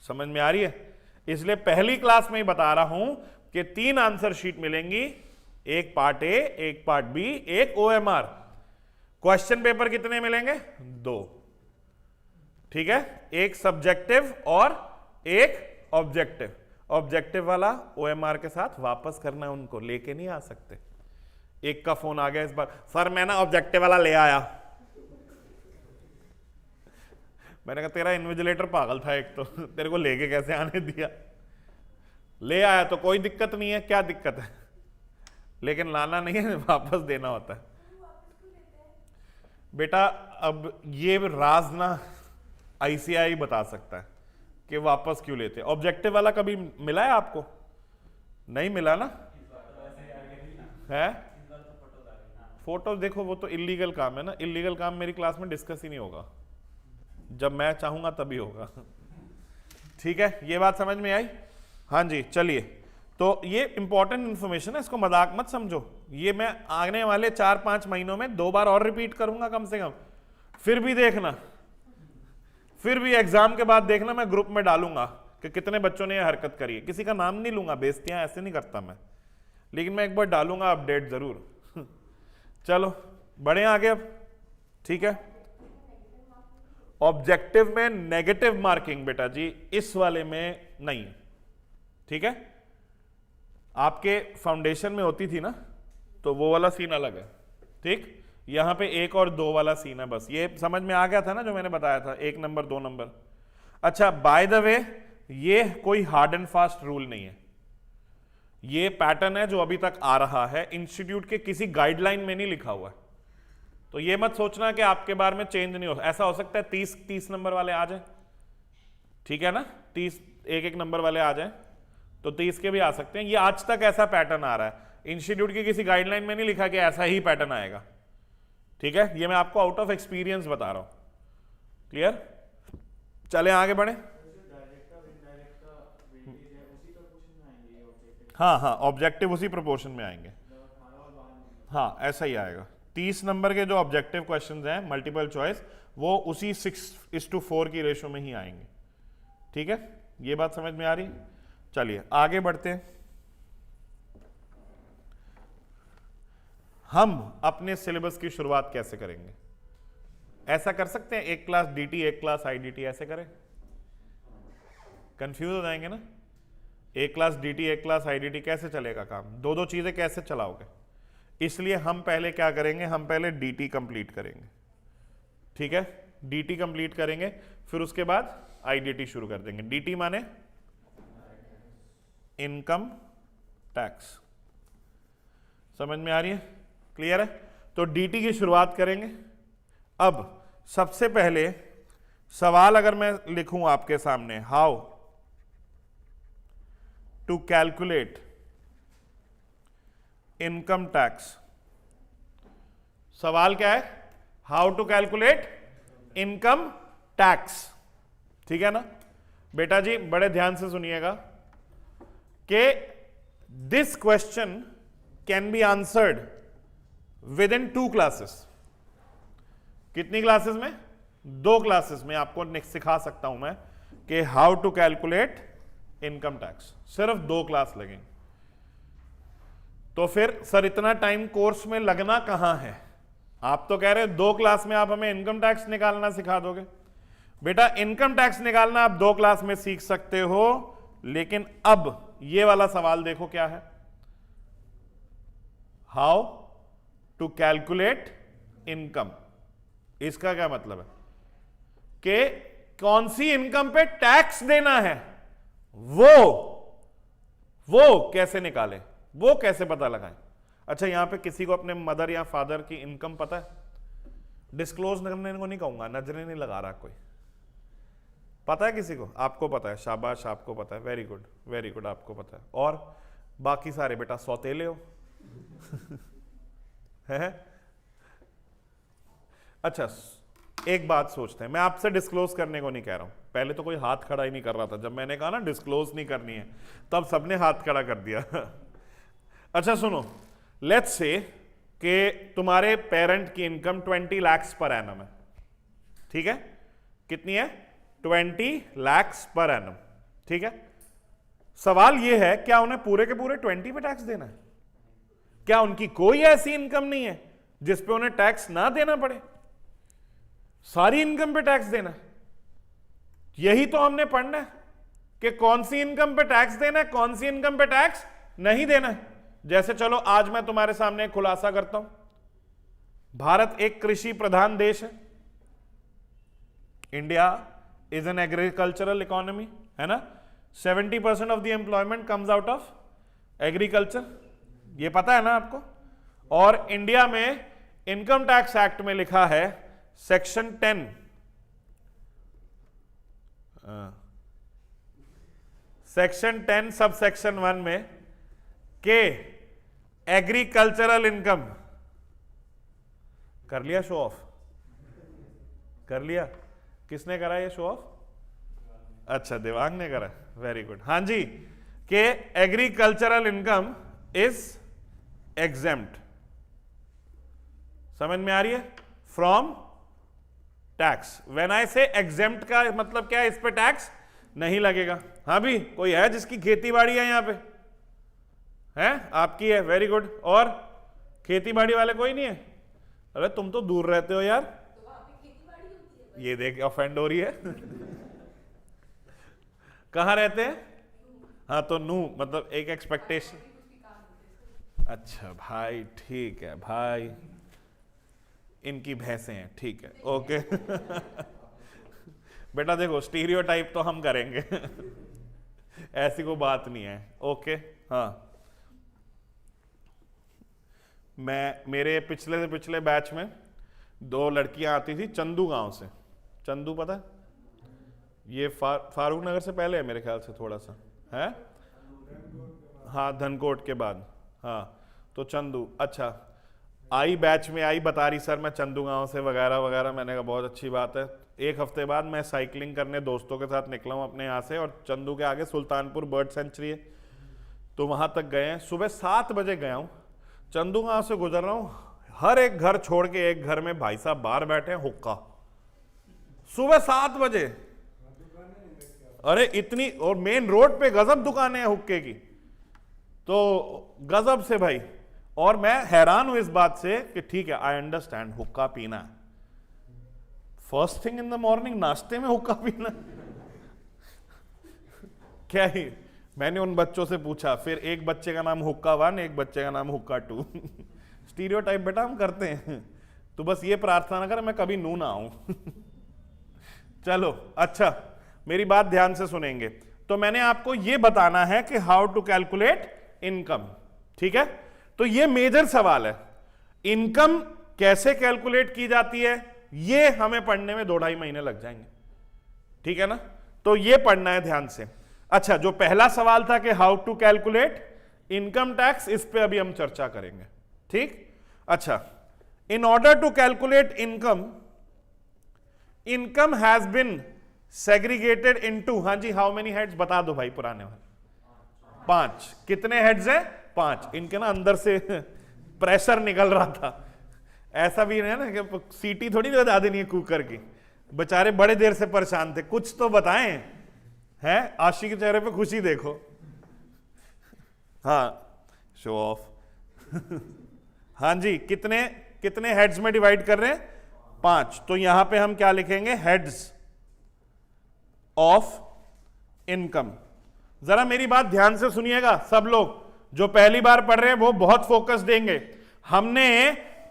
समझ में आ रही है? इसलिए पहली क्लास में ही बता रहा हूं कि 3 आंसर शीट मिलेंगी, एक पार्ट ए, एक पार्ट बी, एक ओएमआर। क्वेश्चन पेपर कितने मिलेंगे? 2। ठीक है, एक सब्जेक्टिव और एक ऑब्जेक्टिव। ऑब्जेक्टिव वाला ओएमआर के साथ वापस करना, उनको लेके नहीं आ सकते। एक का फोन आ गया इस बार, सर मैं ना ऑब्जेक्टिव वाला ले आया। मैंने कहा तेरा इन्विजिलेटर पागल था एक तो, तेरे को लेके कैसे आने दिया? ले आया तो कोई दिक्कत नहीं है, क्या दिक्कत है? लेकिन लाना नहीं है, वापस देना होता है। बेटा अब ये राज ना आईसीआई बता सकता है कि वापस क्यों लेते। ऑब्जेक्टिव वाला कभी मिला है आपको? नहीं मिला ना? है फोटो देखो, वो तो इलीगल काम है ना। इलीगल काम मेरी क्लास में डिस्कस ही नहीं होगा, जब मैं चाहूंगा तभी होगा। ठीक है, ये बात समझ में आई? हाँ जी, चलिए। तो ये इंपॉर्टेंट इंफॉर्मेशन है, इसको मजाक मत समझो। ये मैं आने वाले 4-5 महीनों में 2 बार और रिपीट करूंगा कम से कम। फिर भी देखना, फिर भी एग्जाम के बाद देखना, मैं ग्रुप में डालूंगा कि कितने बच्चों ने यह हरकत करी है। किसी का नाम नहीं लूंगा, बेइज्जतियां ऐसे नहीं करता मैं, लेकिन मैं एक बार डालूंगा अपडेट जरूर। चलो बढ़े आगे अब। ठीक है, ऑब्जेक्टिव में नेगेटिव मार्किंग बेटा जी इस वाले में नहीं। ठीक है, आपके फाउंडेशन में होती थी ना, तो वो वाला सीन अलग है। ठीक, यहां पे 1 और 2 वाला सीन है, बस ये समझ में आ गया था ना जो मैंने बताया था, 1 नंबर 2 नंबर। अच्छा, बाय द वे ये कोई हार्ड एंड फास्ट रूल नहीं है, ये पैटर्न है जो अभी तक आ रहा है, इंस्टीट्यूट के किसी गाइडलाइन में नहीं लिखा हुआ है। तो ये मत सोचना कि आपके बारे में चेंज नहीं हो। ऐसा हो सकता है 30 नंबर वाले आ जाए, ठीक है ना, 30 1 नंबर वाले आ जाए तो 30 के भी आ सकते हैं। ये आज तक ऐसा पैटर्न आ रहा है, इंस्टीट्यूट की किसी गाइडलाइन में नहीं लिखा कि ऐसा ही पैटर्न आएगा। ठीक है, ये मैं आपको आउट ऑफ एक्सपीरियंस बता रहा हूं। क्लियर? चले आगे बढ़े। हाँ हाँ, ऑब्जेक्टिव उसी प्रोपोर्शन में आएंगे। हाँ ऐसा ही आएगा। 30 नंबर के जो ऑब्जेक्टिव क्वेश्चंस हैं मल्टीपल चॉइस, वो उसी 6:4 की रेशो में ही आएंगे। ठीक है, ये बात समझ में आ रही? चलिए आगे बढ़ते हैं। हम अपने सिलेबस की शुरुआत कैसे करेंगे? ऐसा कर सकते हैं, एक क्लास डीटी एक क्लास आईडीटी, ऐसे करें? कंफ्यूज हो जाएंगे ना। एक क्लास डीटी एक क्लास आईडीटी, कैसे चलेगा काम? 2-2 चीजें कैसे चलाओगे? इसलिए हम पहले क्या करेंगे, हम पहले डीटी कंप्लीट करेंगे। ठीक है, डीटी कंप्लीट करेंगे, फिर उसके बाद आईडीटी शुरू कर देंगे। डीटी माने इनकम टैक्स। समझ में आ रही है? क्लियर है? तो डीटी की शुरुआत करेंगे। अब सबसे पहले सवाल अगर मैं लिखूं आपके सामने, how to calculate income tax. सवाल क्या है? How to calculate income tax. ठीक है ना बेटा जी, बड़े ध्यान से सुनिएगा कि this question can be answered with in 2 classes. कितनी क्लासेस में? 2 क्लासेस में आपको सिखा सकता हूं मैं कि how to calculate income tax. सिर्फ 2 क्लास लगेंगे। तो फिर सर इतना टाइम कोर्स में लगना कहां है? आप तो कह रहे हो 2 क्लास में आप हमें इनकम टैक्स निकालना सिखा दोगे। बेटा इनकम टैक्स निकालना आप 2 क्लास में सीख सकते हो, लेकिन अब ये वाला सवाल देखो क्या है, हाउ टू कैलकुलेट इनकम। इसका क्या मतलब है कि कौन सी इनकम पे टैक्स देना है, वो कैसे निकाले, वो कैसे पता लगाएं। अच्छा यहां पे किसी को अपने मदर या फादर की इनकम पता है? डिस्क्लोज करने को नहीं कहूंगा, नजरें नहीं लगा रहा कोई। पता है किसी को? आपको पता है, शाबाश आपको पता है, वेरी गुड वेरी गुड, आपको पता है। और बाकी सारे बेटा सौतेले हो है? अच्छा एक बात सोचते हैं, मैं आपसे डिस्क्लोज करने को नहीं कह रहा हूं। पहले तो कोई हाथ खड़ा ही नहीं कर रहा था, जब मैंने कहा ना डिस्क्लोज नहीं करनी है तब सबने हाथ खड़ा कर दिया अच्छा सुनो, लेट्स से कि तुम्हारे पेरेंट की इनकम 20 लाख पर एनम है। ठीक है, कितनी है? 20 लाख पर एनम। ठीक है, सवाल यह है क्या उन्हें पूरे के पूरे 20 पे टैक्स देना है? क्या उनकी कोई ऐसी इनकम नहीं है जिस पे उन्हें टैक्स ना देना पड़े? सारी इनकम पे टैक्स देना है? यही तो हमने पढ़ना है कि कौन सी इनकम पे टैक्स देना है, कौन सी इनकम पे टैक्स नहीं देना है। जैसे चलो आज मैं तुम्हारे सामने एक खुलासा करता हूं, भारत एक कृषि प्रधान देश है, India is an agricultural economy, है ना। 70% of the employment comes out of agriculture, ये पता है ना आपको। और इंडिया में इनकम टैक्स एक्ट में लिखा है सेक्शन 10 सेक्शन 10 सब सेक्शन 1 में के एग्रीकल्चरल इनकम, कर लिया शो ऑफ? कर लिया? किसने करा ये शो ऑफ? अच्छा देवांग ने करा, वेरी गुड। हाँ जी, के एग्रीकल्चरल इनकम इज एग्जेम्प्ट, समझ में आ रही है, फ्रॉम टैक्स। व्हेन आई से एग्जेम्प्ट का मतलब क्या है? इस पे टैक्स नहीं लगेगा। हाँ भी, कोई है जिसकी खेती बाड़ी है यहां पे? है? आपकी है, वेरी गुड। और खेती बाड़ी वाले कोई नहीं है? अरे तुम तो दूर रहते हो यार, ये देख ऑफेंड हो रही है कहां रहते हैं? हाँ तो नू मतलब एक एक्सपेक्टेशन। अच्छा भाई, ठीक है भाई, इनकी भैंसें हैं, ठीक है, ओके बेटा देखो स्टीरियोटाइप तो हम करेंगे ऐसी कोई बात नहीं है, ओके। हाँ मेरे पिछले से पिछले बैच में 2 लड़कियां आती थी चंदू गांव से। चंदू पता है? ये फारूक नगर से पहले है मेरे ख्याल से, थोड़ा सा है। हाँ धनकोट के बाद, हाँ तो चंदू। अच्छा आई बैच में आई, बता रही सर मैं चंदू गांव से वगैरह वगैरह। मैंने कहा बहुत अच्छी बात है। 1 हफ्ते बाद मैं साइकिलिंग करने दोस्तों के साथ निकला हूँ अपने यहाँ से, और चंदू के आगे सुल्तानपुर बर्ड सेंचुरी है, तो वहां तक गए हैं। सुबह 7 बजे गया हूँ, चंदू गांव से गुजर रहा हूँ, हर एक घर छोड़ के एक घर में भाई साहब बाहर बैठे हैं हुक्का, सुबह 7 बजे। अरे इतनी, और मेन रोड पे गजब दुकानें हैं हुक्के की, तो गजब से भाई। और मैं हैरान हूं इस बात से कि ठीक है आई अंडरस्टैंड हुक्का पीना है, first thing in the morning नाश्ते में हुक्का पीना क्या ही। मैंने उन बच्चों से पूछा, फिर एक बच्चे का नाम हुक्का 1, एक बच्चे का नाम हुक्का 2 स्टीरियोटाइप बेटा हम करते हैं, तो बस ये प्रार्थना ना कर मैं कभी नू ना आऊं चलो अच्छा, मेरी बात ध्यान से सुनेंगे। तो मैंने आपको ये बताना है कि हाउ टू कैलकुलेट इनकम, ठीक है। तो ये मेजर सवाल है, इनकम कैसे कैलकुलेट की जाती है, ये हमें पढ़ने में 2-2.5 महीने लग जाएंगे, ठीक है ना। तो ये पढ़ना है ध्यान से। अच्छा, जो पहला सवाल था कि how to calculate income tax, इस पे अभी हम चर्चा करेंगे, ठीक। अच्छा, in order to calculate income, income has been segregated into, हाँ जी, हाउ मेनी हेड्स बता दो भाई पुराने वाले, 5। कितने हेड्स हैं? 5। इनके ना अंदर से प्रेशर निकल रहा था, ऐसा भी है ना कि सीटी थोड़ी बता देनी है कुकर की, बेचारे बड़े देर से परेशान थे, कुछ तो बताएं, हैं? आशी के चेहरे पे खुशी देखो, हाँ, शो ऑफ। हाँ जी, कितने कितने हेड्स में डिवाइड कर रहे हैं? 5। तो यहां पे हम क्या लिखेंगे? Heads of income. जरा मेरी बात ध्यान से सुनिएगा सब लोग, जो पहली बार पढ़ रहे हैं वो बहुत फोकस देंगे। हमने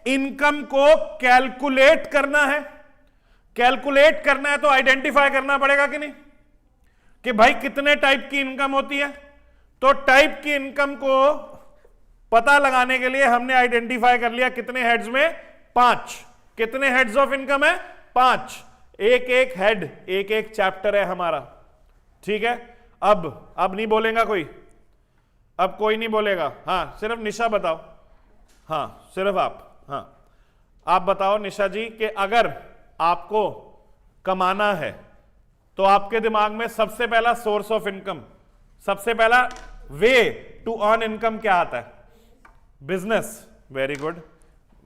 इनकम को कैलकुलेट करना है, कैलकुलेट करना है तो आइडेंटिफाई करना पड़ेगा कि नहीं, कि भाई कितने टाइप की इनकम होती है। तो टाइप की इनकम को पता लगाने के लिए हमने आइडेंटिफाई कर लिया कितने हेड्स में? 5। कितने हेड्स ऑफ इनकम है? 5। एक एक हेड, एक एक चैप्टर है हमारा, ठीक है। अब नहीं बोलेगा कोई, अब कोई नहीं बोलेगा, हाँ सिर्फ निशा बताओ, हाँ सिर्फ आप, हाँ आप बताओ निशा जी कि अगर आपको कमाना है तो आपके दिमाग में सबसे पहला सोर्स ऑफ इनकम, सबसे पहला वे टू अर्न इनकम क्या आता है? Business. Very good,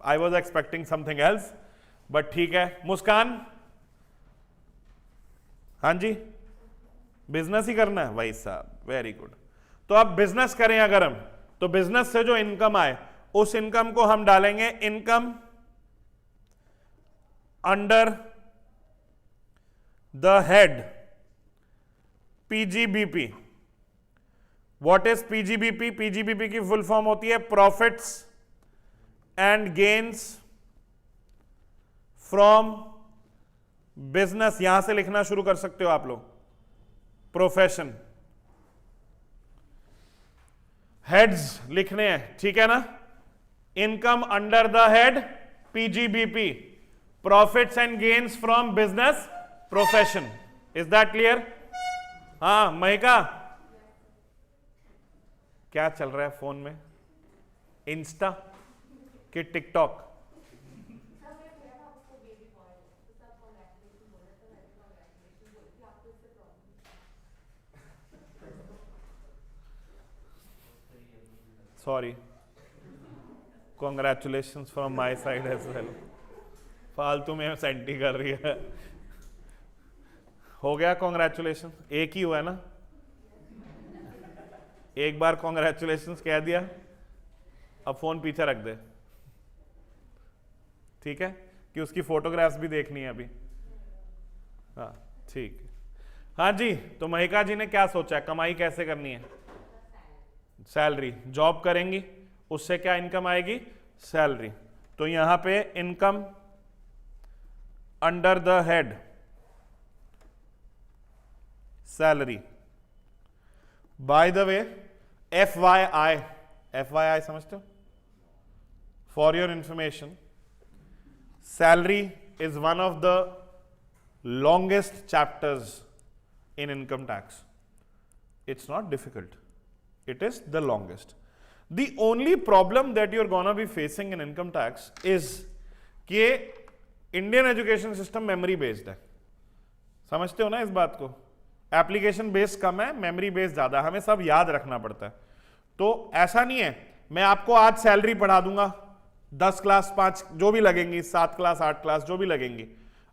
I was expecting something else, but ठीक है। मुस्कान, हाँ जी, बिजनेस ही करना है भाई साहब, वेरी गुड। तो अब बिजनेस करें अगर हम, तो बिजनेस से जो इनकम आए उस इनकम को हम डालेंगे income under the head PGBP. What is PGBP? PGBP की फुल फॉर्म होती है profits and gains from business. यहां से लिखना शुरू कर सकते हो आप लोग, प्रोफेशन। हेड्स लिखने हैं, ठीक है ना। Income under the head PGBP, profits and gains from business profession. Is that clear? हाँ महिका, क्या चल रहा है फोन में? इंस्टा कि TikTok? Sorry, congratulation from my side as well. फालतू में सेंटी कर रही है। हो गया कॉन्ग्रेचुलेशन, एक ही हुआ है ना, एक बार कॉन्ग्रेचुलेशन कह दिया, अब फोन पीछे रख दे, ठीक है, कि उसकी फोटोग्राफ्स भी देखनी है अभी। हाँ ठीक है। हाँ जी, तो महिका जी ने क्या सोचा है, कमाई कैसे करनी है? सैलरी। जॉब करेंगी, उससे क्या इनकम आएगी? सैलरी। तो यहां पे income under the head salary. Bye the way FYI, FYI समझते हो? For your information, salary is one of the longest chapters in income tax. It's not difficult, it is the longest. The only problem that you're gonna be facing in income tax is कि Indian education system memory based है, समझते हो ना इस बात को। Application based कम है, memory based ज्यादा, हमें सब याद रखना पड़ता है। तो ऐसा नहीं है मैं आपको आज सैलरी पढ़ा दूंगा, 10 क्लास 5 जो भी लगेंगी, 7 क्लास 8 क्लास जो भी लगेंगी,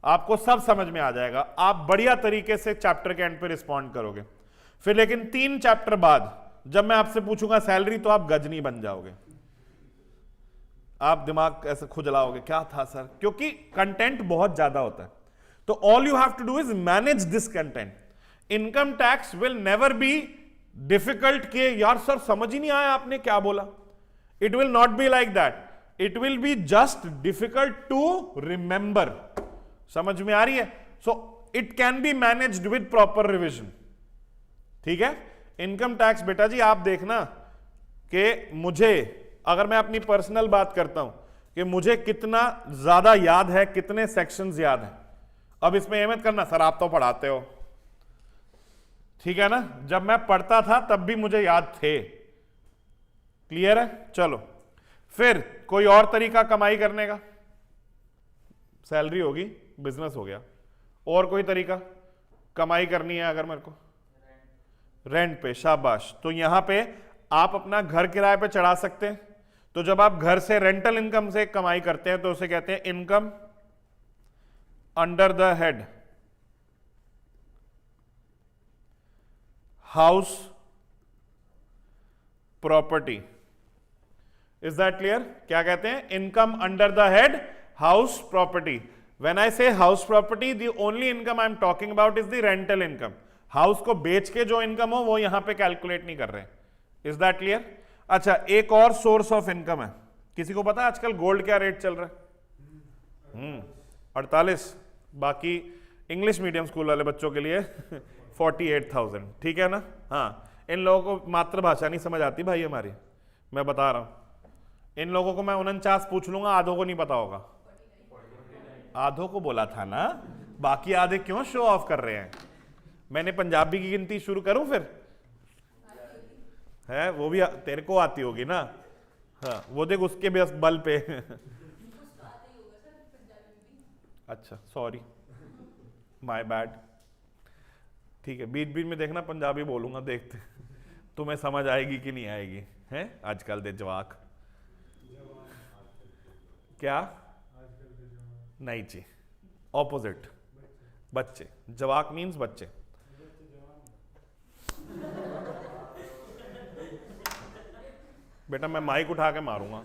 आपको सब समझ में आ जाएगा, आप बढ़िया तरीके से चैप्टर के एंड पे रिस्पॉन्ड करोगे। फिर लेकिन 3 चैप्टर बाद जब मैं आपसे पूछूंगा सैलरी, तो आप गजनी बन जाओगे, आप दिमाग ऐसे खुजलाओगे, क्या था सर, क्योंकि कंटेंट बहुत ज्यादा होता है। तो all you have to do is manage this content. Income tax will never be difficult के यार सर समझ ही नहीं आया आपने क्या बोला। It will not be like that, it will be just difficult to remember. समझ में आ रही है? So it can be managed with proper revision, ठीक है। इनकम टैक्स बेटा जी आप देखना कि मुझे, अगर मैं अपनी पर्सनल बात करता हूं कि मुझे कितना ज्यादा याद है, कितने सेक्शंस याद है। अब इसमें अहमद करना सर आप तो पढ़ाते हो, ठीक है ना, जब मैं पढ़ता था तब भी मुझे याद थे, क्लियर है? चलो फिर कोई और तरीका कमाई करने का, सैलरी होगी, बिजनेस हो गया, और कोई तरीका कमाई करनी है अगर मेरे को, रेंट पे, शाबाश। तो यहां पे आप अपना घर किराए पे चढ़ा सकते हैं। तो जब आप घर से रेंटल इनकम से कमाई करते हैं तो उसे कहते हैं income under the head house property. Is that clear? क्या कहते हैं? Income under the head house property. When I say house property, the only income I am talking about is the rental income. House को बेच के जो income हो वो यहां पे कैलकुलेट नहीं कर रहे। Is that clear? अच्छा, एक और सोर्स ऑफ इनकम है। किसी को पता है आजकल गोल्ड क्या रेट चल रहा है? 48। बाकी इंग्लिश मीडियम स्कूल वाले बच्चों के लिए 48,000। ठीक है ना? हाँ, इन लोगों को मातृभाषा नहीं समझ आती भाई हमारी, मैं बता रहा हूं। इन लोगों को मैं 49 पूछ लूंगा, आधों को नहीं पता होगा। आधों को बोला था ना, बाकी आधे क्यों शो ऑफ कर रहे हैं? मैंने पंजाबी की गिनती शुरू करूं फिर? है वो भी तेरे को आती होगी ना? हाँ, वो देख उसके भी बल पे अच्छा, सॉरी, माय बैड। ठीक है, बीच बीच में देखना पंजाबी बोलूंगा, देखते तुम्हें समझ आएगी कि नहीं आएगी। हैं आजकल दे जवाक क्या? नहीं जी, ऑपोजिट, बच्चे। जवाक मीन्स बच्चे। बेटा मैं माइक उठा के मारूंगा।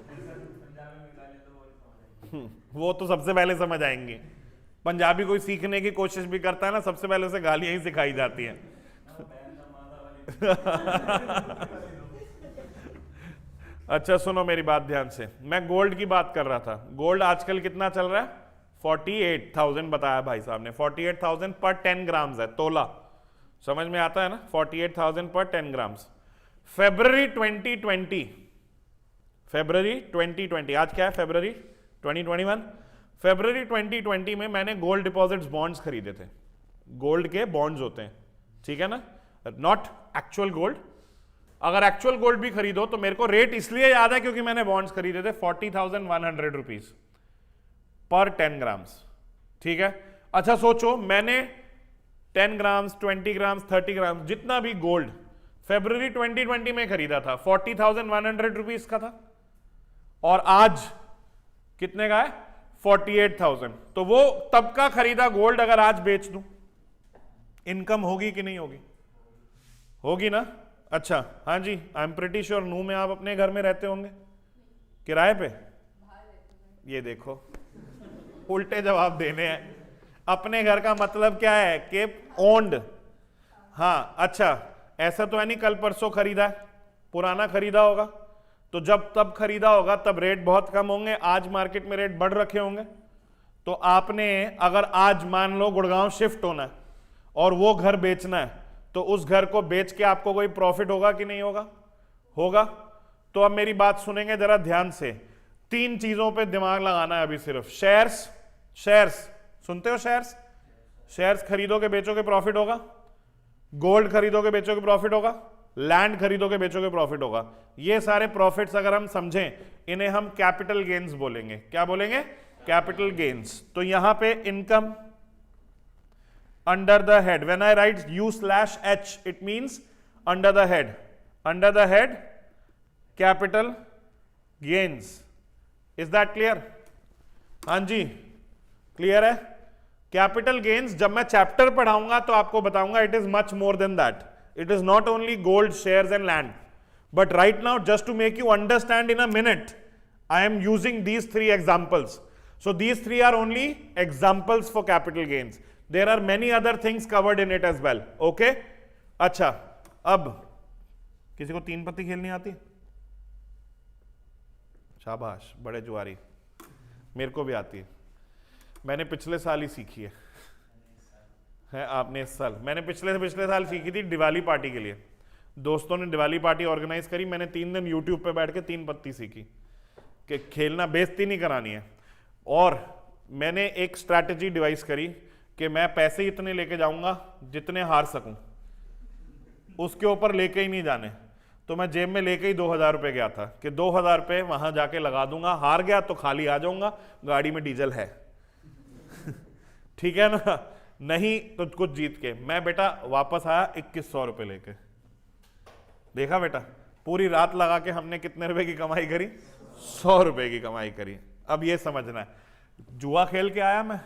वो तो सबसे पहले समझ आएंगे। पंजाबी कोई सीखने की कोशिश भी करता है ना, सबसे पहले उसे गालियां ही सिखाई जाती हैं। अच्छा सुनो मेरी बात ध्यान से, मैं गोल्ड की बात कर रहा था। गोल्ड आजकल कितना चल रहा है? 48,000 बताया भाई साहब ने। 48,000 पर 10 ग्राम्स है, तोला। समझ में आता है ना? 48,000 पर 10 ग्राम्स। फरवरी 2020, फरवरी 2020, आज क्या है? फरवरी 2021। फरवरी 2020 में मैंने गोल्ड डिपॉजिट्स बॉन्ड्स खरीदे थे। गोल्ड के बॉन्ड्स होते हैं, ठीक है ना? Not actual gold. अगर एक्चुअल गोल्ड भी खरीदो तो मेरे को रेट इसलिए याद है क्योंकि मैंने बॉन्ड्स खरीदे थे 40,100 रुपीज पर 10 ग्राम्स। ठीक है? अच्छा सोचो, मैंने 10 ग्राम्स, 20 ग्राम्स, 30 ग्राम्स, जितना भी गोल्ड फरवरी 2020 में खरीदा था 40,100 रुपीज का था, और आज कितने का है? 48,000। तो वो तब का खरीदा गोल्ड अगर आज बेच दूं, इनकम होगी कि नहीं होगी? होगी ना? अच्छा, हाँ जी, आई एम प्रिटी श्योर नू में आप अपने घर में रहते होंगे, किराए पे? ये देखो, उल्टे जवाब देने हैं। अपने घर का मतलब क्या है? कि ओन्ड। हाँ, अच्छा, ऐसा तो है नहीं कल परसों खरीदा है, पुराना खरीदा होगा, तो जब तब खरीदा होगा तब रेट बहुत कम होंगे, आज मार्केट में रेट बढ़ रखे होंगे। तो आपने अगर आज मान लो गुड़गांव शिफ्ट होना है और वो घर बेचना है, तो उस घर को बेच के आपको कोई प्रॉफिट होगा कि नहीं होगा? होगा। तो अब मेरी बात सुनेंगे जरा ध्यान से। 3 चीजों पे दिमाग लगाना है अभी सिर्फ। शेयर्स, शेयर्स सुनते हो? शेयर्स, शेयर्स खरीदोगे बेचोगे प्रॉफिट होगा। गोल्ड खरीदोगे बेचोगे प्रॉफिट होगा। लैंड खरीदोगे बेचोगे प्रॉफिट होगा। ये सारे प्रॉफिट्स अगर हम समझें, इन्हें हम कैपिटल गेन्स बोलेंगे। क्या बोलेंगे? Capital gains. तो यहां पे income under the head, when I write U/H it means under the head, under the head capital gains. Is that clear? हाँ जी, क्लियर है? कैपिटल गेन्स जब मैं चैप्टर पढ़ाऊंगा तो आपको बताऊंगा it is much more than that. It is not only gold, shares and land. But right now, just to make you understand in a minute, I am using these 3 examples. So these 3 are only examples for capital gains. There are many other things covered in it as well. Okay? अच्छा, अब किसी को 3 पत्ती खेलनी आती? शाबाश, बड़े जुआरी. मेरे को भी आती है. मैंने पिछले साल ही सीखी है आपने इस साल. मैंने पिछले साल सीखी थी दिवाली पार्टी के लिए. दोस्तों ने दिवाली पार्टी ऑर्गेनाइज करी. मैंने 3 दिन यूट्यूब पे बैठ के 3 पत्ती सीखी कि खेलना, बेइज्जती नहीं करानी है. और मैंने एक स्ट्रैटेजी डिवाइस करी कि मैं पैसे इतने लेके जाऊंगा जितने हार सकूं, उसके ऊपर लेके ही नहीं जाने. तो मैं जेब में लेके ही 2000 रुपये गया था कि 2000 रुपये वहां जाके लगा दूंगा, हार गया तो खाली आ जाऊंगा, गाड़ी में डीजल है। ठीक है ना, नहीं तो कुछ जीत के। मैं बेटा वापस आया 2100 रुपये लेके। देखा बेटा, पूरी रात लगा के हमने कितने रुपए की कमाई करी? 100 रुपए की कमाई करी। अब ये समझना है, जुआ खेल के आया मैं,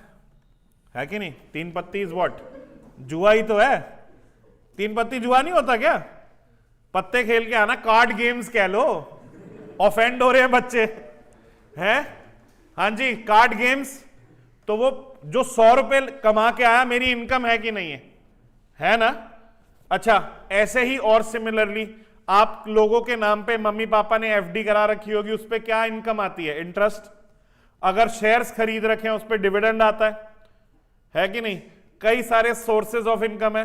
है कि नहीं? 3 पत्ती इज व्हाट? जुआ ही तो है। 3 पत्ती जुआ नहीं होता क्या? पत्ते खेल के आना, कार्ड गेम्स कह लो। ऑफेंड हो रहे हैं बच्चे हैं। हाँ जी, कार्ड गेम्स। तो वो जो 100 रुपए कमा के आया, मेरी इनकम है कि नहीं है ना? अच्छा, ऐसे ही और सिमिलरली आप लोगों के नाम पे मम्मी पापा ने एफडी करा रखी होगी, उस पर क्या इनकम आती है? इंटरेस्ट। अगर शेयर्स खरीद रखे हैं उस पर डिविडेंड आता है कि नहीं? कई सारे सोर्सेज ऑफ इनकम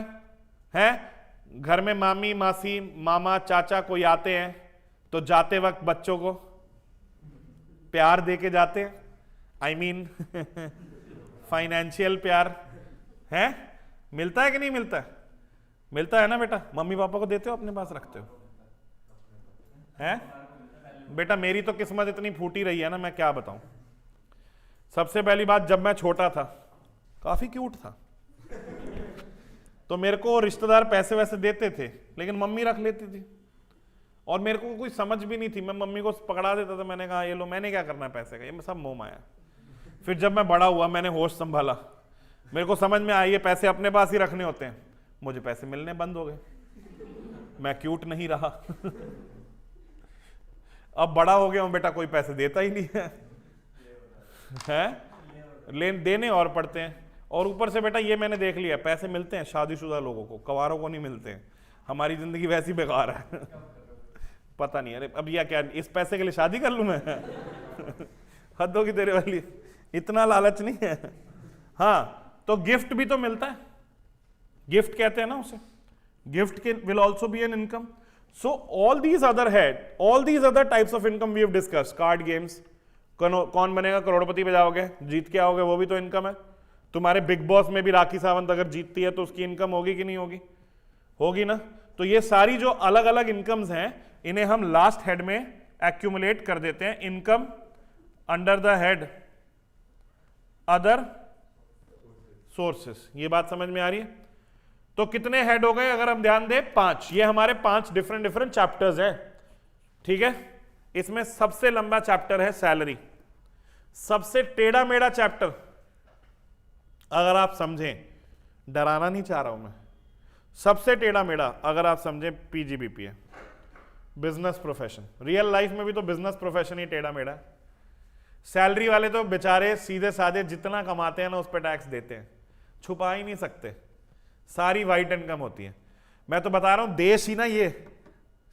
है। घर में मामी मासी मामा चाचा कोई आते हैं तो जाते वक्त बच्चों को प्यार दे के जाते हैं। आई मीन फाइनेंशियल प्यार है, मिलता है कि नहीं मिलता है? मिलता है ना बेटा? मम्मी पापा को देते हो, अपने पास रखते हो? है बेटा, मेरी तो किस्मत इतनी फूटी रही है ना, मैं क्या बताऊं। सबसे पहली बात, जब मैं छोटा था, काफी क्यूट था, तो मेरे को रिश्तेदार पैसे वैसे देते थे, लेकिन मम्मी रख लेती थी और मेरे को कोई समझ भी नहीं थी। मैं मम्मी को पकड़ा देता था, मैंने कहा ये लो, मैंने क्या करना है पैसे का, ये सब मोह माया। फिर जब मैं बड़ा हुआ, मैंने होश संभाला, मेरे को समझ में आया ये पैसे अपने पास ही रखने होते हैं। मुझे पैसे मिलने बंद हो गए, मैं क्यूट नहीं रहा। अब बड़ा हो गया हूं बेटा, कोई पैसे देता ही नहीं है, लेन देने और पड़ते हैं। और ऊपर से बेटा ये मैंने देख लिया, पैसे मिलते हैं शादीशुदा लोगों को, कवारों को नहीं मिलते हैं। हमारी जिंदगी वैसी बेकार है। पता नहीं, अरे अब यह क्या, इस पैसे के लिए शादी कर लूं मैं? हद होगी तेरे वाली, इतना लालच नहीं है। हाँ, तो गिफ्ट भी तो मिलता है, गिफ्ट कहते हैं ना उसे। गिफ्ट के will also be an income. So all these other types of income we have discussed. Card games, Kaun Banega करोड़पति पे जाओगे, जीत के आओगे, वो भी तो इनकम है। तुम्हारे बिग बॉस में भी राखी सावंत अगर जीतती है तो उसकी इनकम होगी कि नहीं होगी? होगी ना। तो ये सारी जो अलग अलग इनकम्स हैं, इन्हें हम लास्ट हेड में एक्यूमुलेट कर देते हैं। Income under the head other sources. ये बात समझ में आ रही है? तो कितने हेड हो गए अगर हम ध्यान दें? 5। ये हमारे 5 डिफरेंट चैप्टर्स हैं। ठीक है, इसमें सबसे लंबा चैप्टर है सैलरी। सबसे टेढ़ा मेढ़ा चैप्टर, अगर आप समझें, डराना नहीं चाह रहा हूं मैं, सबसे टेढ़ा मेढ़ा अगर आप समझें, पीजीबीपी है, बिजनेस प्रोफेशन। रियल लाइफ में भी तो बिजनेस प्रोफेशन ही टेढ़ा मेढ़ा है। सैलरी वाले तो बेचारे सीधे साधे जितना कमाते हैं ना उस पर टैक्स देते हैं, छुपा ही नहीं सकते, सारी वाइट इनकम होती है। मैं तो बता रहा हूं, देश ही ना ये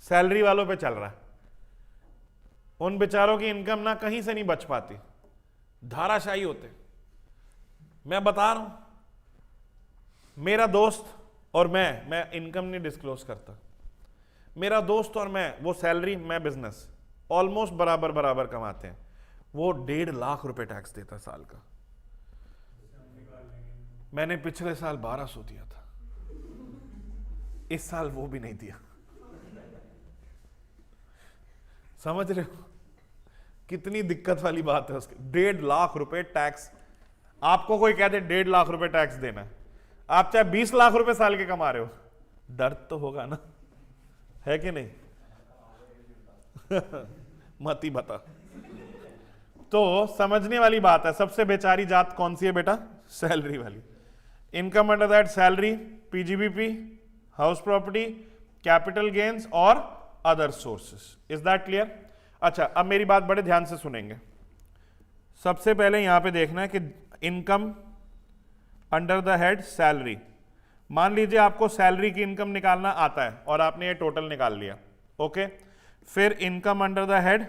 सैलरी वालों पे चल रहा है। उन बेचारों की इनकम ना कहीं से नहीं बच पाती, धाराशाही होते। मैं बता रहा हूं, मेरा दोस्त और मैं इनकम नहीं डिस्क्लोज करता, मेरा दोस्त और मैं, वो सैलरी मैं बिजनेस, ऑलमोस्ट बराबर बराबर कमाते हैं। वो 1.5 लाख रुपए टैक्स देता साल का। मैंने पिछले साल 1200 दिया था, इस साल वो भी नहीं दिया। समझ रहे हो कितनी दिक्कत वाली बात है उसके? 1.5 लाख रुपए टैक्स। आपको कोई कह दे 1.5 लाख रुपए टैक्स देना है, आप चाहे 20 लाख रुपए साल के कमा रहे हो, दर्द तो होगा ना, है कि नहीं? मत ही बता। तो समझने वाली बात है। सबसे बेचारी जात कौन सी है बेटा? सैलरी वाली। Income under that salary, PGBP, house property, capital gains और other sources. Is that clear? अच्छा, अब मेरी बात बड़े ध्यान से सुनेंगे। सबसे पहले यहां पे देखना है कि income under the head salary. मान लीजिए आपको सैलरी की इनकम निकालना आता है और आपने ये टोटल निकाल लिया, ओके। फिर income under the head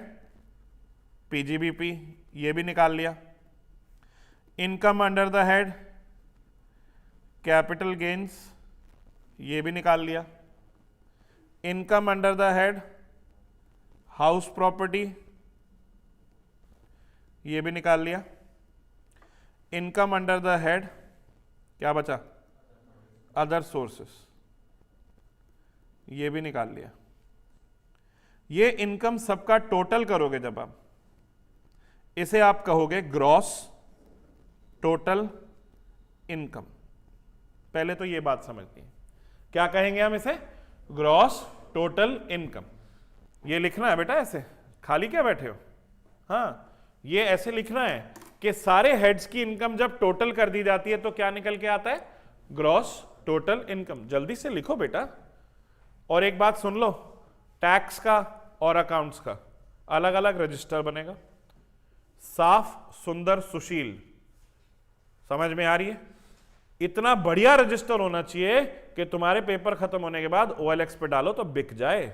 PGBP, ये भी निकाल लिया। Income under the head capital gains, ये भी निकाल लिया। Income under the head house property, ये भी निकाल लिया। इनकम अंडर द हेड क्या बचा? अदर सोर्सेस, ये भी निकाल लिया। ये इनकम सबका टोटल करोगे जब आप, इसे आप कहोगे ग्रॉस टोटल इनकम। पहले तो ये बात समझनी है, क्या कहेंगे हम इसे? Gross total income. ये लिखना है बेटा ऐसे, खाली क्या बैठे हो? हाँ, ये ऐसे लिखना है कि सारे हेड्स की इनकम जब टोटल कर दी जाती है तो क्या निकल के आता है? Gross total income. जल्दी से लिखो बेटा। और एक बात सुन लो, टैक्स का और अकाउंट्स का अलग अलग रजिस्टर बनेगा। साफ, सुंदर, सुशील, समझ में आ रही है? इतना बढ़िया रजिस्टर होना चाहिए कि तुम्हारे पेपर खत्म होने के बाद OLX पे डालो तो बिक जाए।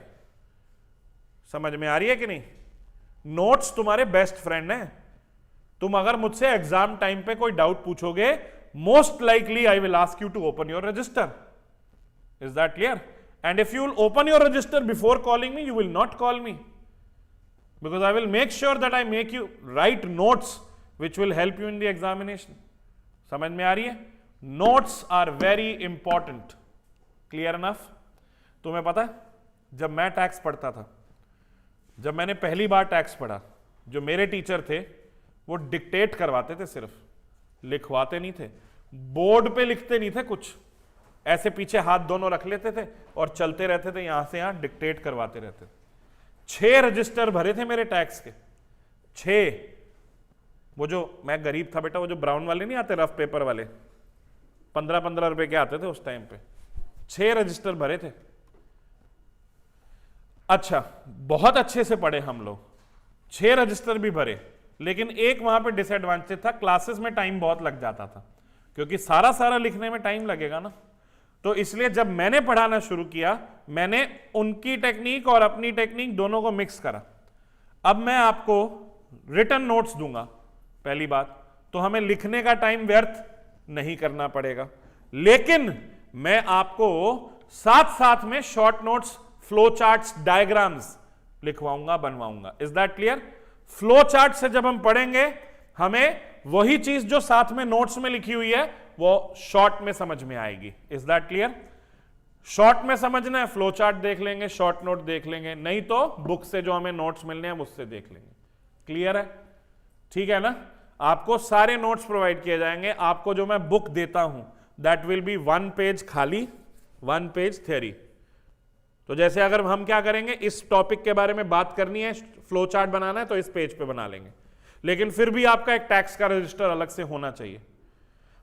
समझ में आ रही है कि नहीं? नोट्स तुम्हारे बेस्ट फ्रेंड हैं। तुम अगर मुझसे एग्जाम टाइम पे कोई डाउट पूछोगे, most likely I will ask you to open your register. Is that clear? And if you will open your register before calling me, you will not call me, because I will make sure that I make you write notes which will help you in the examination. समझ में आ रही है? Notes are very important. Clear enough? तुम्हें पता है, जब मैं टैक्स पढ़ता था, जब मैंने पहली बार टैक्स पढ़ा, जो मेरे टीचर थे वो डिक्टेट करवाते थे, सिर्फ लिखवाते नहीं थे, बोर्ड पे लिखते नहीं थे कुछ, ऐसे पीछे हाथ दोनों रख लेते थे और चलते रहते थे, यहां से यहां डिक्टेट करवाते रहते थे। 6 रजिस्टर भरे थे मेरे टैक्स के, 6। वो जो, मैं गरीब था बेटा, वो जो ब्राउन वाले नहीं आते रफ पेपर वाले, 15-15 रुपए के आते थे उस टाइम पे, 6 रजिस्टर भरे थे। अच्छा, बहुत अच्छे से पढ़े हम लोग, 6 रजिस्टर भी भरे, लेकिन एक वहां पे डिसएडवांटेज था, क्लासेस में टाइम बहुत लग जाता था, क्योंकि सारा लिखने में टाइम लगेगा ना। तो इसलिए जब मैंने पढ़ाना शुरू किया, मैंने उनकी टेक्निक और अपनी टेक्निक दोनों को मिक्स करा। अब मैं आपको रिटन नोट्स दूंगा, पहली बात तो हमें लिखने का टाइम व्यर्थ नहीं करना पड़ेगा, लेकिन मैं आपको साथ साथ में short notes, flow charts, diagrams लिखवाऊंगा, बनवाऊंगा। Is that clear? Flow chart से जब हम पढ़ेंगे, हमें वही चीज जो साथ में नोट्स में लिखी हुई है वो शॉर्ट में समझ में आएगी। Is that clear? शॉर्ट में समझना है, फ्लो चार्ट देख लेंगे, शॉर्ट नोट देख लेंगे, नहीं तो बुक से जो हमें नोट्स मिलने हैं उससे देख लेंगे। क्लियर है? ठीक है ना? आपको सारे नोट्स प्रोवाइड किए जाएंगे। आपको जो मैं बुक देता हूं दैट विल बी 1 पेज खाली, 1 पेज थ्योरी। तो जैसे अगर हम क्या करेंगे, इस टॉपिक के बारे में बात करनी है, फ्लो चार्ट बनाना है, तो इस पेज पे बना लेंगे, लेकिन फिर भी आपका एक टैक्स का रजिस्टर अलग से होना चाहिए।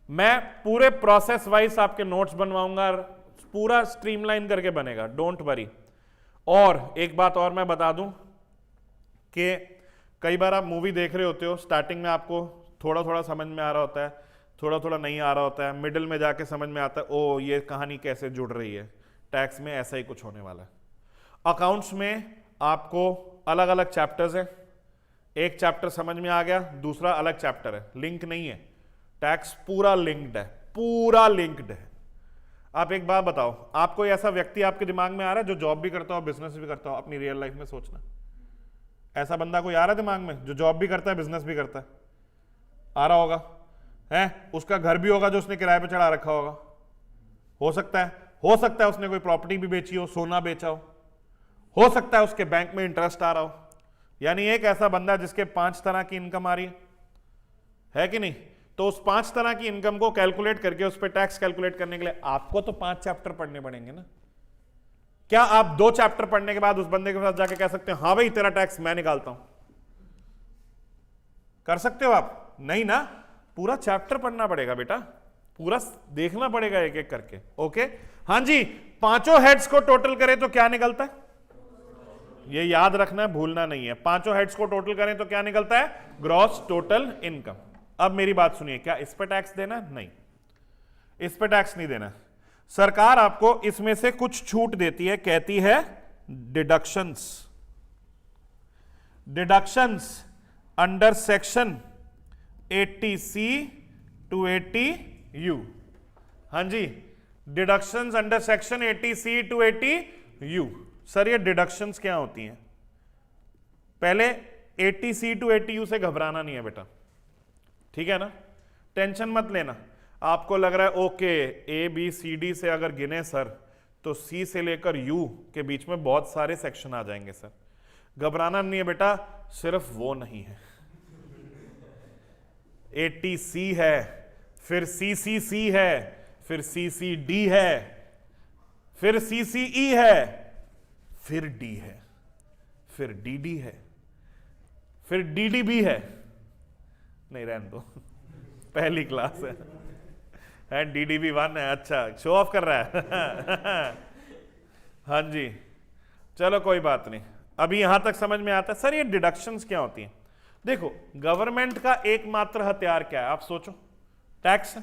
मैं पूरे प्रोसेस वाइज आपके नोट्स बनवाऊंगा, पूरा स्ट्रीमलाइन करके बनेगा, डोंट वरी। और एक बात और मैं बता दूं कि कई बार आप मूवी देख रहे होते हो, स्टार्टिंग में आपको थोड़ा थोड़ा समझ में आ रहा होता है, थोड़ा थोड़ा नहीं आ रहा होता है, मिडिल में जाके समझ में आता है, ओ ये कहानी कैसे जुड़ रही है। टैक्स में ऐसा ही कुछ होने वाला है। अकाउंट्स में आपको अलग अलग चैप्टर्स हैं, एक चैप्टर समझ में आ गया, दूसरा अलग चैप्टर है, लिंक नहीं है। टैक्स पूरा लिंक्ड है, पूरा लिंक्ड है। आप एक बात बताओ, आपको ऐसा व्यक्ति आपके दिमाग में आ रहा है जो जॉब भी करता हो, बिजनेस भी करता हो? अपनी रियल लाइफ में सोचना, ऐसा बंदा कोई आ रहा है दिमाग में जो जॉब भी करता है, बिजनेस भी करता है? आ रहा होगा, है? उसका घर भी होगा जो उसने किराए पे चढ़ा रखा होगा, हो सकता है उसने कोई प्रॉपर्टी भी बेची हो, सोना बेचा हो सकता है उसके बैंक में इंटरेस्ट आ रहा हो। यानी एक ऐसा बंदा जिसके 5 तरह की इनकम आ रही है कि नहीं? तो उस 5 तरह की इनकम को कैलकुलेट करके उस पर टैक्स कैलकुलेट करने के लिए आपको तो 5 चैप्टर पढ़ने पड़ेंगे ना। क्या आप 2 चैप्टर पढ़ने के बाद उस बंदे के साथ जाके कह सकते हो हाँ भाई तेरा टैक्स मैं निकालता हूं? कर सकते हो आप? नहीं ना, पूरा चैप्टर पढ़ना पड़ेगा बेटा, पूरा देखना पड़ेगा एक एक करके। ओके, हाँ जी, 5 हेड्स को टोटल करें तो क्या निकलता है? ये याद रखना है, भूलना नहीं है। 5 हेड्स को टोटल करें तो क्या निकलता है? Gross total income. अब मेरी बात सुनिए, क्या इस पे टैक्स देना? नहीं, इस पे टैक्स नहीं देना। सरकार आपको इसमें से कुछ छूट देती है, कहती है deductions. Deductions under section 80C to 80U। हाँ जी, deductions under section 80C to 80U। Sir ये डिडक्शंस क्या होती हैं? पहले 80C to 80U से घबराना नहीं है बेटा, ठीक है ना? टेंशन मत लेना। आपको लग रहा है ओके ABCD से अगर गिने सर तो C से लेकर U के बीच में बहुत सारे सेक्शन आ जाएंगे सर। घबराना नहीं है बेटा, सिर्फ वो नहीं है, 80C है, फिर CCC है, फिर CCD है, फिर CCE है, फिर D है, फिर DD है, फिर DDB है। नहीं रहने दो, पहली क्लास है DDB 1 है। अच्छा, शो ऑफ कर रहा है हाँ जी, चलो कोई बात नहीं, अभी यहां तक समझ में आता है। सर ये डिडक्शंस क्या होती हैं? देखो, गवर्नमेंट का एकमात्र हथियार क्या है, आप सोचो, टैक्स।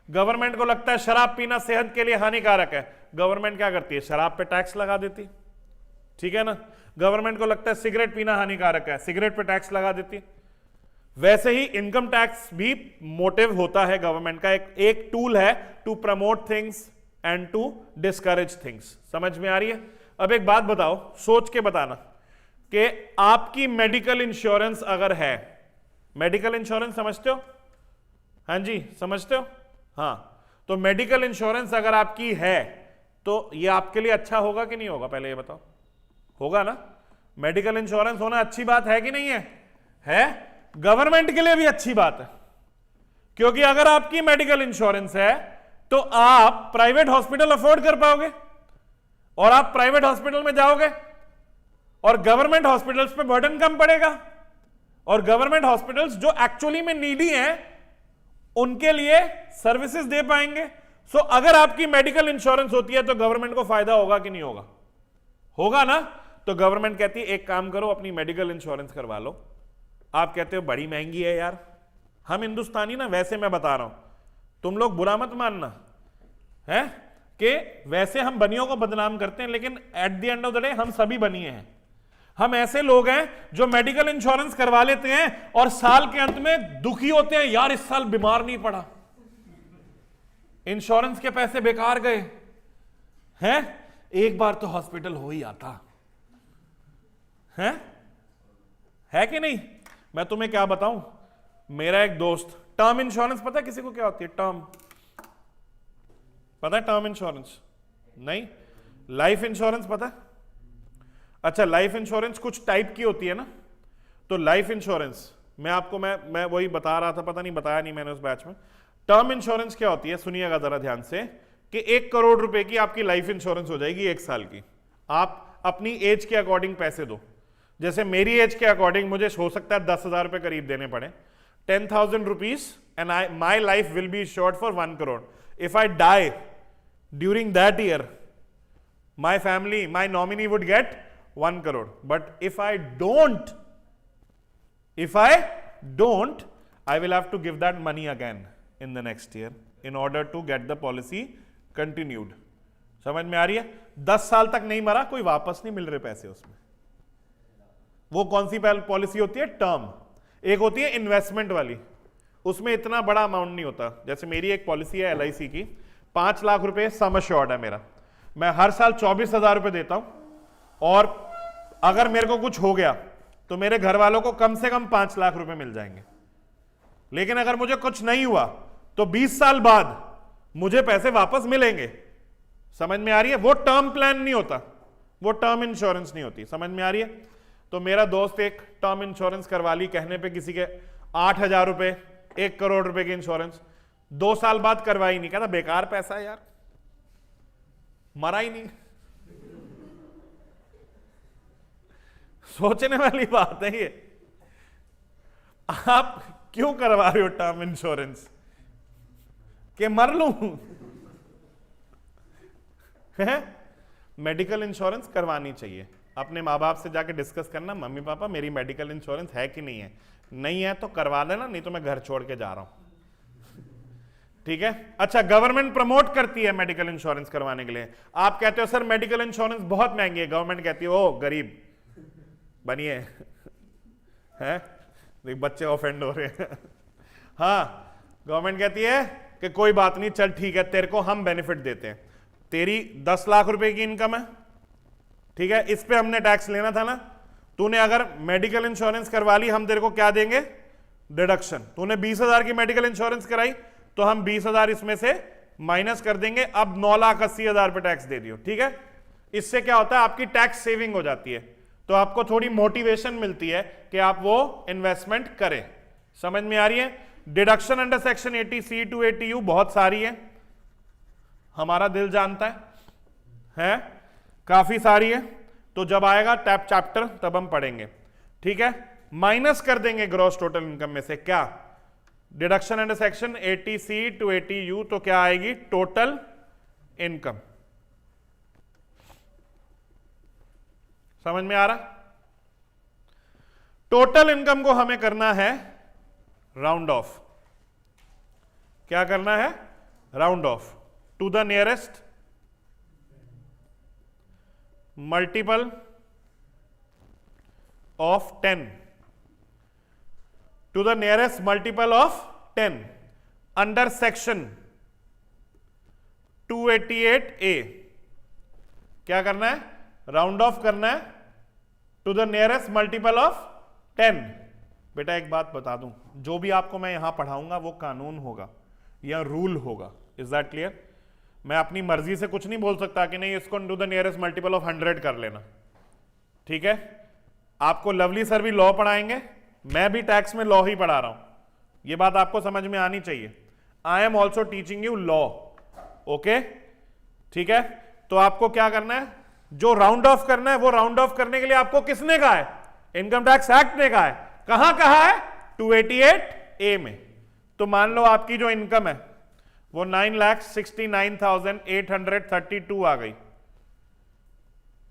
गवर्नमेंट को लगता है शराब पीना सेहत के लिए हानिकारक है, गवर्नमेंट क्या करती है, शराब पे टैक्स लगा देती, ठीक है ना। गवर्नमेंट को लगता है सिगरेट पीना हानिकारक है, सिगरेट पे टैक्स लगा देती। वैसे ही इनकम टैक्स भी मोटिव होता है गवर्नमेंट का, एक टूल है to promote things and to discourage things. समझ में आ रही है? अब एक बात बताओ, सोच के बताना कि आपकी मेडिकल इंश्योरेंस अगर है, मेडिकल इंश्योरेंस समझते हो? हाँ जी, समझते हो? हाँ, तो मेडिकल इंश्योरेंस अगर आपकी है तो ये आपके लिए अच्छा होगा कि नहीं होगा, पहले ये बताओ। होगा ना? मेडिकल इंश्योरेंस होना अच्छी बात है कि नहीं है? है। गवर्नमेंट के लिए भी अच्छी बात है, क्योंकि अगर आपकी मेडिकल इंश्योरेंस है तो आप प्राइवेट हॉस्पिटल अफोर्ड कर पाओगे, और आप प्राइवेट हॉस्पिटल में जाओगे और गवर्नमेंट हॉस्पिटल्स पे बर्डन कम पड़ेगा, और गवर्नमेंट हॉस्पिटल्स जो एक्चुअली में नीडी हैं उनके लिए सर्विसेज दे पाएंगे। सो अगर आपकी मेडिकल इंश्योरेंस होती है तो गवर्नमेंट को फायदा होगा कि नहीं होगा? होगा ना। तो गवर्नमेंट कहती है एक काम करो, अपनी मेडिकल इंश्योरेंस करवा लो। आप कहते हो बड़ी महंगी है यार, हम हिंदुस्तानी ना, वैसे मैं बता रहा हूं, तुम लोग बुरा मत मानना है कि वैसे हम बनियों को बदनाम करते हैं, लेकिन at the end of the day हम सभी बनिए हैं। हम ऐसे लोग हैं जो मेडिकल इंश्योरेंस करवा लेते हैं और साल के अंत में दुखी होते हैं, यार इस साल बीमार नहीं पड़ा, इंश्योरेंस के पैसे बेकार गए हैं, एक बार तो हॉस्पिटल हो ही आता है कि नहीं? मैं तुम्हें क्या बताऊं, मेरा एक दोस्त, टर्म इंश्योरेंस पता है किसी को क्या होती है? टर्म पता है? टर्म इंश्योरेंस नहीं, लाइफ इंश्योरेंस पता है? अच्छा, लाइफ इंश्योरेंस कुछ टाइप की होती है ना, तो लाइफ इंश्योरेंस मैं आपको मैं वही बता रहा था, पता नहीं बताया नहीं मैंने उस बैच में। टर्म इंश्योरेंस क्या होती है, सुनिएगा जरा ध्यान से, कि 1 करोड़ रुपए की आपकी लाइफ इंश्योरेंस हो जाएगी 1 साल की। आप अपनी एज के अकॉर्डिंग पैसे दो, जैसे मेरी एज के अकॉर्डिंग मुझे हो सकता है 10,000 रुपए करीब देने पड़े, 10,000 rupees, and my life will be insured for 1 crore. If I die during that year, my family, my nominee would get 1 crore. But if I don't, I will have to give that money again in the next year in order to get the policy continued. समझ में आ रही है? 10 साल तक नहीं मरा, कोई वापस नहीं मिल रहे पैसे उसमें। वो कौन सी पॉलिसी होती है? टर्म। एक होती है इन्वेस्टमेंट वाली, उसमें इतना बड़ा अमाउंट नहीं होता। जैसे मेरी एक पॉलिसी है LIC की, 5 लाख रुपए सम अश्योर्ड है मेरा, मैं हर साल 24,000 रुपए देता हूं, और अगर मेरे को कुछ हो गया तो मेरे घर वालों को कम से कम 5 लाख रुपए मिल जाएंगे। लेकिन अगर मुझे कुछ नहीं हुआ तो 20 साल बाद मुझे पैसे वापस मिलेंगे। समझ में आ रही है? वो टर्म प्लान नहीं होता, वो टर्म इंश्योरेंस नहीं होती। समझ में आ रही है? तो मेरा दोस्त एक टर्म इंश्योरेंस करवा ली, कहने पे किसी के 8,000 रुपए, 1 करोड़ रुपए की इंश्योरेंस, 2 साल बाद करवाई नहीं, कहता बेकार पैसा है यार, मरा ही नहीं। सोचने वाली बात है ये, आप क्यों करवा रहे हो टर्म इंश्योरेंस? कि मर लूं? है? मेडिकल इंश्योरेंस करवानी चाहिए। अपने माँ बाप से जाके डिस्कस करना, मम्मी पापा मेरी मेडिकल इंश्योरेंस है कि नहीं है, नहीं है तो करवा देना, नहीं तो मैं घर छोड़ के जा रहा हूं। ठीक है? अच्छा, गवर्नमेंट प्रमोट करती है मेडिकल इंश्योरेंस करवाने के लिए। आप कहते हो सर मेडिकल इंश्योरेंस बहुत महंगी है, गवर्नमेंट कहती है ओ गरीब बनिए हैं, बच्चे ऑफेंड हो रहे हैं हाँ, गवर्नमेंट कहती है कि कोई बात नहीं, चल ठीक है, तेरे को हम बेनिफिट देते हैं, तेरी 10 लाख रुपए की इनकम है, ठीक है, इस पे हमने टैक्स लेना था ना, तूने अगर मेडिकल इंश्योरेंस करवा ली, हम तेरे को क्या देंगे? डिडक्शन। तूने 20,000 की मेडिकल इंश्योरेंस कराई तो हम 20,000 इसमें से माइनस कर देंगे, अब 9,80,000 पे टैक्स दे दियो। ठीक है? इससे क्या होता है? आपकी टैक्स सेविंग हो जाती है। तो आपको थोड़ी मोटिवेशन मिलती है कि आप वो इन्वेस्टमेंट करें। समझ में आ रही है? Deduction under section 80C to 80U बहुत सारी है, हमारा दिल जानता है काफी सारी है। तो जब आएगा टैप चैप्टर तब हम पढ़ेंगे, ठीक है। माइनस कर देंगे ग्रॉस टोटल इनकम में से क्या, deduction under section 80C to 80U, तो क्या आएगी? Total income. समझ में आ रहा? टोटल इनकम को हमें करना है राउंड ऑफ। क्या करना है? Round off to the nearest multiple of 10, to the nearest multiple of 10 under section 288A। क्या करना है? राउंड ऑफ करना है to the nearest multiple of 10। बेटा एक बात बता दूं, जो भी आपको मैं यहां पढ़ाऊंगा वो कानून होगा या रूल होगा। Is that clear? मैं अपनी मर्जी से कुछ नहीं बोल सकता कि नहीं इसको to the nearest multiple of 100 कर लेना, ठीक है। आपको लवली सर भी लॉ पढ़ाएंगे, मैं भी टैक्स में लॉ ही पढ़ा रहा हूं, ये बात आपको समझ में आनी चाहिए। I am also teaching you law, okay, ठीक है। तो आपको क्या करना है? जो राउंड ऑफ करना है वो राउंड ऑफ करने के लिए आपको किसने कहा है? इनकम टैक्स एक्ट ने कहा है। कहां कहा है? 288A में। तो मान लो आपकी जो इनकम है वो 9,69,832 आ गई,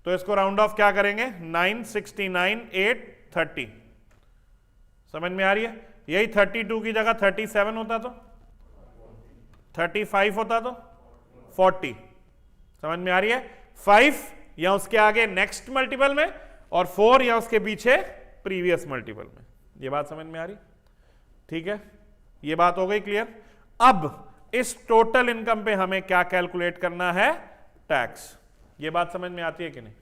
तो इसको राउंड ऑफ क्या करेंगे? 969,830। समझ में आ रही है? यही 32 की जगह 37 होता तो, 35 होता तो 40। समझ में आ रही है? 5 या उसके आगे नेक्स्ट मल्टीपल में और 4 या उसके पीछे प्रीवियस मल्टीपल में। ये बात समझ में आ रही? ठीक है, ये बात हो गई क्लियर। अब इस टोटल इनकम पे हमें क्या कैलकुलेट करना है? टैक्स। ये बात समझ में आती है कि नहीं?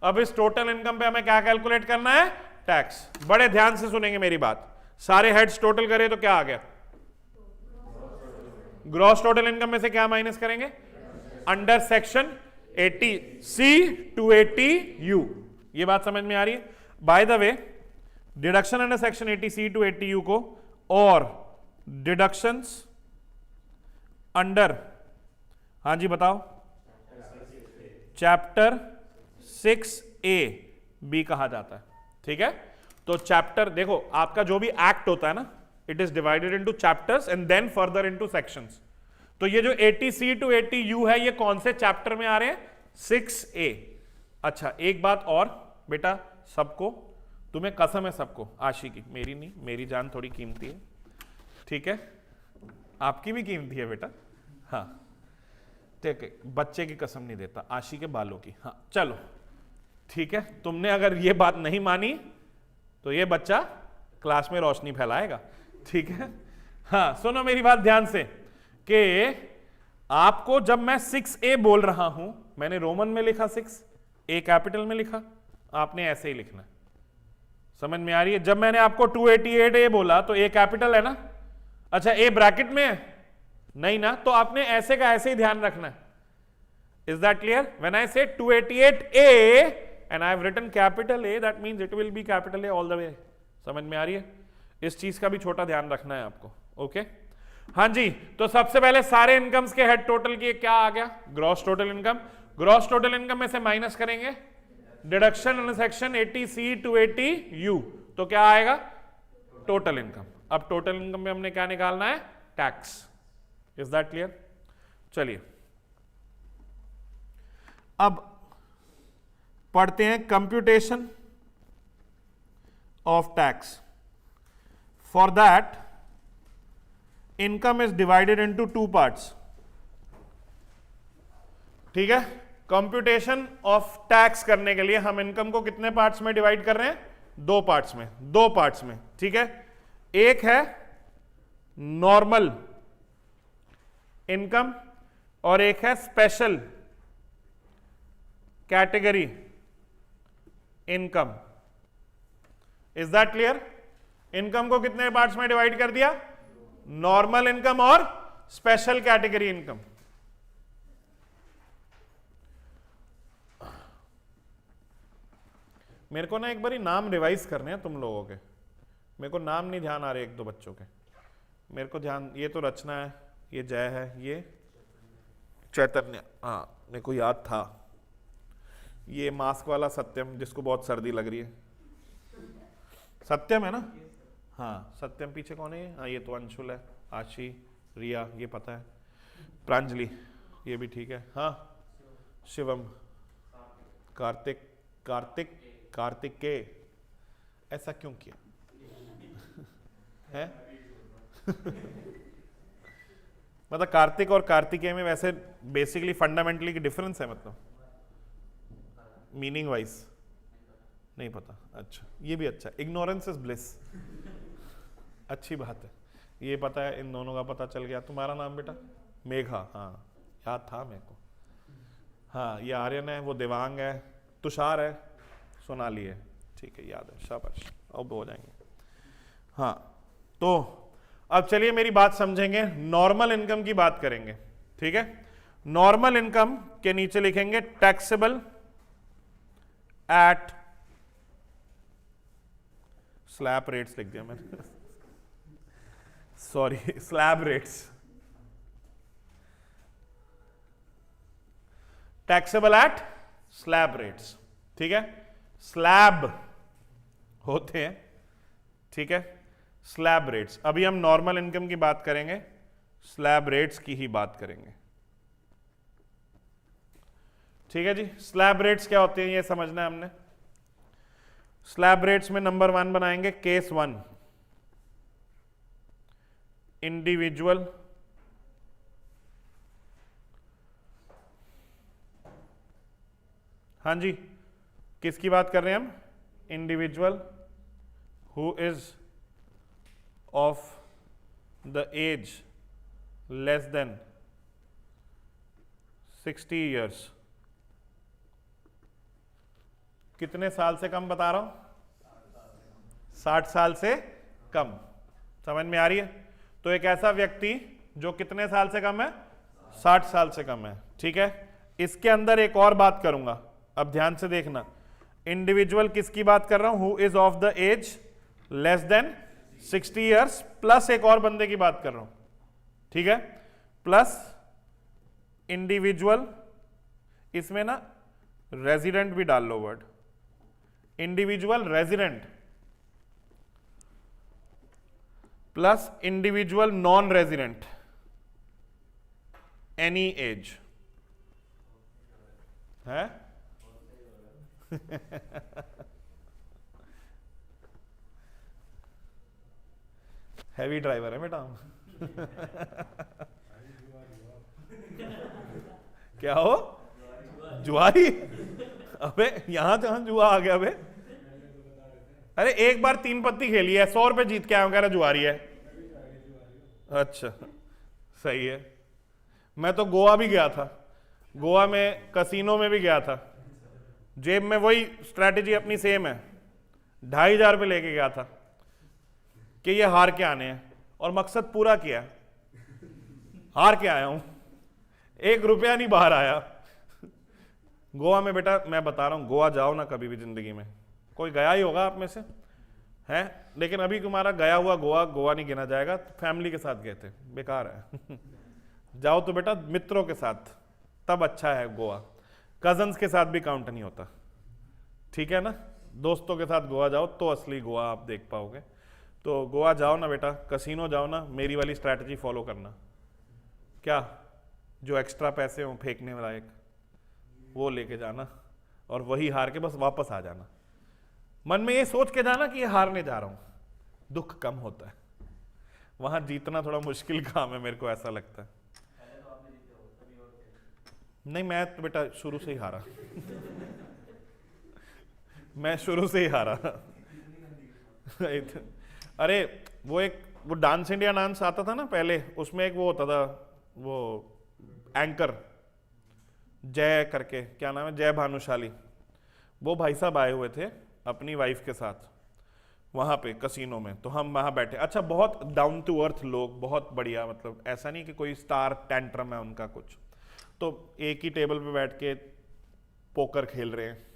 अब इस टोटल इनकम पे हमें क्या कैलकुलेट करना है? टैक्स। बड़े ध्यान से सुनेंगे मेरी बात। सारे हेड्स टोटल करें तो क्या आ गया? ग्रॉस टोटल इनकम में से क्या माइनस करेंगे? Under section 80C to 80U। ये बात समझ में आ रही है? By the way, deduction under section 80C to 80U को और डिडक्शंस अंडर, हाँ जी बताओ, चैप्टर 6A B कहा जाता है, ठीक है। तो चैप्टर देखो, आपका जो भी एक्ट होता है ना, it is divided into chapters and then further into sections. तो ये जो 80C टू 80U है, ये कौन से चैप्टर में आ रहे हैं? 6A। अच्छा एक बात और बेटा, सबको, तुम्हें कसम है सबको, आशी की, मेरी नहीं, मेरी जान थोड़ी कीमती है, ठीक है, आपकी भी कीमती है बेटा, हाँ ठीक है, बच्चे की कसम नहीं देता, आशी के बालों की। हाँ चलो ठीक है, तुमने अगर ये बात नहीं मानी तो ये बच्चा क्लास में रोशनी फैलाएगा, ठीक है। हाँ सुनो मेरी बात ध्यान से, कि आपको जब मैं 6A बोल रहा हूं, मैंने रोमन में लिखा 6, A कैपिटल में लिखा, आपने ऐसे ही लिखना है। समझ में आ रही है? जब मैंने आपको 288A बोला तो A कैपिटल है ना, अच्छा A ब्रैकेट में है नहीं ना, तो आपने ऐसे का ऐसे ही ध्यान रखना है। Is that clear? When I से 288A and I have written capital A, that means it will be capital A all the way। समझ में आ रही है? इस चीज का भी छोटा ध्यान रखना है आपको, ओके। हाँ जी, तो सबसे पहले सारे इनकम्स के हेड टोटल की क्या आ गया? Gross total income. Gross total income में से माइनस करेंगे deduction under section 80C to 80U, तो क्या आएगा? Total income. अब टोटल इनकम में हमने क्या निकालना है? टैक्स। Is that clear? चलिए अब पढ़ते हैं computation of tax. For that income is divided into 2 parts, ठीक है। कंप्यूटेशन ऑफ टैक्स करने के लिए हम इनकम को कितने पार्ट्स में डिवाइड कर रहे हैं? 2 पार्ट्स में, 2 पार्ट्स में, ठीक है। एक है नॉर्मल इनकम और एक है special category income. Is that clear? Income को कितने पार्ट्स में डिवाइड कर दिया? नॉर्मल इनकम और स्पेशल कैटेगरी इनकम। मेरे को ना एक बारी नाम रिवाइज करने हैं तुम लोगों के, मेरे को नाम नहीं ध्यान आ रहे एक दो बच्चों के, मेरे को ध्यान, ये तो रचना है, ये जय है, ये चैतन्य, हाँ मेरे को याद था, ये मास्क वाला सत्यम जिसको बहुत सर्दी लग रही है, सत्यम है ना, हाँ सत्यम, पीछे कौन है ये, हाँ ये तो अंशुल है, आशी, रिया ये पता है, प्रांजलि ये भी ठीक है, हाँ शिवम, कार्तिक, कार्तिक, कार्तिक के, ऐसा क्यों किया है मतलब कार्तिक और कार्तिकेय में वैसे बेसिकली फंडामेंटली की डिफरेंस है, मतलब मीनिंग वाइज नहीं पता, अच्छा ये भी अच्छा, इग्नोरेंस इज ब्लिस, अच्छी बात है, ये पता है, इन दोनों का पता चल गया। तुम्हारा नाम बेटा मेघा, हाँ याद था मेरे को, हाँ ये आर्यन है, वो देवांग है, तुषार है, सोनाली है, ठीक है याद है, शाबाश, अब हो जाएंगे। हाँ तो अब चलिए मेरी बात समझेंगे, नॉर्मल इनकम की बात करेंगे, ठीक है। नॉर्मल इनकम के नीचे लिखेंगे टैक्सेबल एट, स्लैब रेट्स लिख दिया मैंने sorry, slab rates, taxable at slab rates, ठीक है, स्लैब होते हैं, ठीक है, स्लैब रेट्स। अभी हम नॉर्मल इनकम की बात करेंगे, स्लैब रेट्स की ही बात करेंगे, ठीक है जी। स्लैब रेट्स क्या होते हैं ये समझना है हमने। स्लैब रेट्स में नंबर 1 बनाएंगे, केस 1 इंडिविजुअल हाँ जी किसकी बात कर रहे हैं हम, individual who is of the age less than 60 years, कितने साल से कम बता रहा हूं, 60 साल से कम, समझ में आ रही है। तो एक ऐसा व्यक्ति जो कितने साल से कम है, 60 साल से कम है, ठीक है। इसके अंदर एक और बात करूंगा, अब ध्यान से देखना, इंडिविजुअल किसकी बात कर रहा हूं, who is of the age less than 60 years, plus एक और बंदे की बात कर रहा हूं, ठीक है, प्लस इंडिविजुअल, इसमें ना रेजिडेंट भी डाल लो word, individual resident plus individual non resident any age है हैवी ड्राइवर है बेटा क्या हो, जुआरी, अबे यहां जहां जुआ आ गया बे, अरे एक बार 3 पत्ती खेली है, 100 रुपए जीत के आया हूं, कह रहा जुआरी है, अच्छा सही है। मैं तो गोवा भी गया था, गोवा में कसिनो में भी गया था, जेब में वही स्ट्रैटेजी अपनी सेम है, 2500 रुपये लेके गया था कि ये हार के आने हैं, और मकसद पूरा किया, हार के आया हूं, 1 रुपया नहीं बाहर आया। गोवा में बेटा मैं बता रहा हूं, गोवा जाओ ना कभी भी जिंदगी में, कोई गया ही होगा आप में से है, लेकिन अभी तुम्हारा गया हुआ गोवा गोवा नहीं गिना जाएगा, फैमिली के साथ गए थे, बेकार है जाओ तो बेटा मित्रों के साथ, तब अच्छा है गोवा, कजन्स के साथ भी काउंट नहीं होता, ठीक है ना, दोस्तों के साथ गोवा जाओ तो असली गोवा आप देख पाओगे। तो गोवा जाओ ना बेटा, कसिनो जाओ ना, मेरी वाली स्ट्रैटेजी फॉलो करना, क्या जो एक्स्ट्रा पैसे हों फेंकने लायक वो लेके जाना, और वही हार के बस वापस आ जाना, मन में ये सोच के जाना कि ये हारने जा रहा हूं, दुख कम होता है, वहां जीतना थोड़ा मुश्किल काम है, मेरे को ऐसा लगता है। नहीं मैं तो बेटा शुरू से ही हारा मैं शुरू से ही हारा अरे वो डांस इंडिया डांस आता था ना पहले, उसमें एक वो होता था, वो एंकर जय करके, क्या नाम है, जय भानुशाली, वो भाई साहब आए हुए थे अपनी वाइफ के साथ वहां पे कसिनो में, तो हम वहां बैठे, अच्छा बहुत डाउन टू अर्थ लोग, बहुत बढ़िया, मतलब ऐसा नहीं कि कोई स्टार टेंट्रम है उनका कुछ, तो एक ही टेबल पे बैठ के पोकर खेल रहे हैं,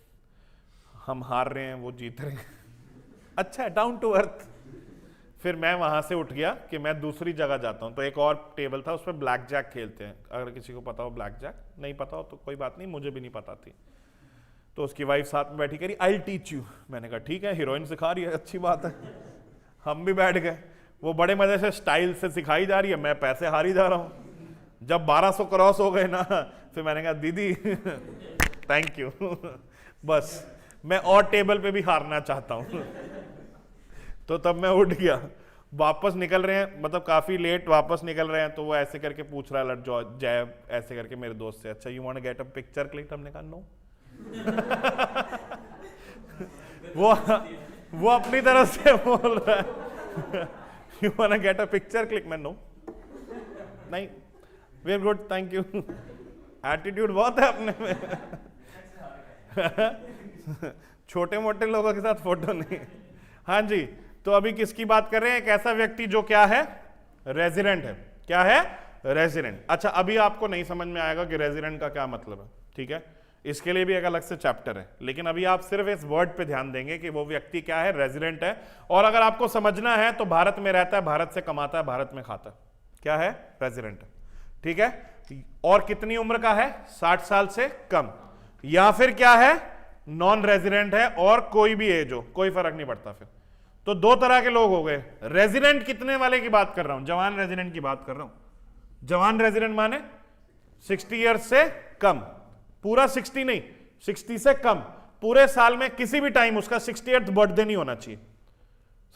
हम हार रहे हैं, वो जीत रहे हैं। अच्छा, डाउन टू अर्थ। फिर मैं वहां से उठ गया कि मैं दूसरी जगह जाता हूं। तो एक और टेबल था, उस पर ब्लैक जैक खेलते हैं, अगर किसी को पता हो ब्लैक जैक, नहीं पता हो तो कोई बात नहीं, मुझे भी नहीं पता थी। तो उसकी वाइफ साथ में बैठी, करी आई टीच यू। मैंने कहा ठीक है, हीरोइन सिखा रही है, अच्छी बात है। हम भी बैठ गए, वो बड़े मजे से स्टाइल से सिखाई जा रही है, मैं पैसे हारी जा रहा हूं। जब 1200 क्रॉस हो गए ना, फिर मैंने कहा दीदी थैंक यू, बस मैं और टेबल पे भी हारना चाहता हूं। तो तब मैं उठ गया, वापस निकल रहे हैं, मतलब काफी लेट वापस निकल रहे हैं। तो वो ऐसे करके पूछ रहा है जय ऐसे करके मेरे दोस्त से, अच्छा you want to get a picture click? हमने कहा नो। वो अपनी तरफ से बोल रहा है you want to get a picture click? मैं नो, नहीं, very good thank you. Attitude बहुत है अपने में। छोटे मोटे लोगों के साथ फोटो नहीं। हाँ जी, तो अभी किसकी बात कर रहे हैं? एक ऐसा व्यक्ति जो क्या है? रेजिडेंट है। क्या है? रेजिडेंट। अच्छा, अभी आपको नहीं समझ में आएगा कि रेजिडेंट का क्या मतलब है, ठीक है, इसके लिए भी एक अलग से चैप्टर है, लेकिन अभी आप सिर्फ इस वर्ड पे ध्यान देंगे कि वो व्यक्ति क्या है? रेजिडेंट है। और अगर आपको समझना है तो भारत में रहता है, भारत से कमाता है, भारत में खाता है, क्या है? रेजिडेंट है, ठीक है। और कितनी उम्र का है? 60 साल से कम, या फिर क्या है? नॉन रेजिडेंट है, और कोई भी एज हो, कोई फर्क नहीं पड़ता। फिर तो दो तरह के लोग हो गए। रेजिडेंट कितने वाले की बात कर रहा हूं? जवान रेजिडेंट की बात कर रहा हूं। जवान रेजिडेंट माने 60 ईयर्स से कम, पूरा 60 नहीं, 60 से कम, पूरे साल में किसी भी टाइम उसका 60th बर्थडे नहीं होना चाहिए।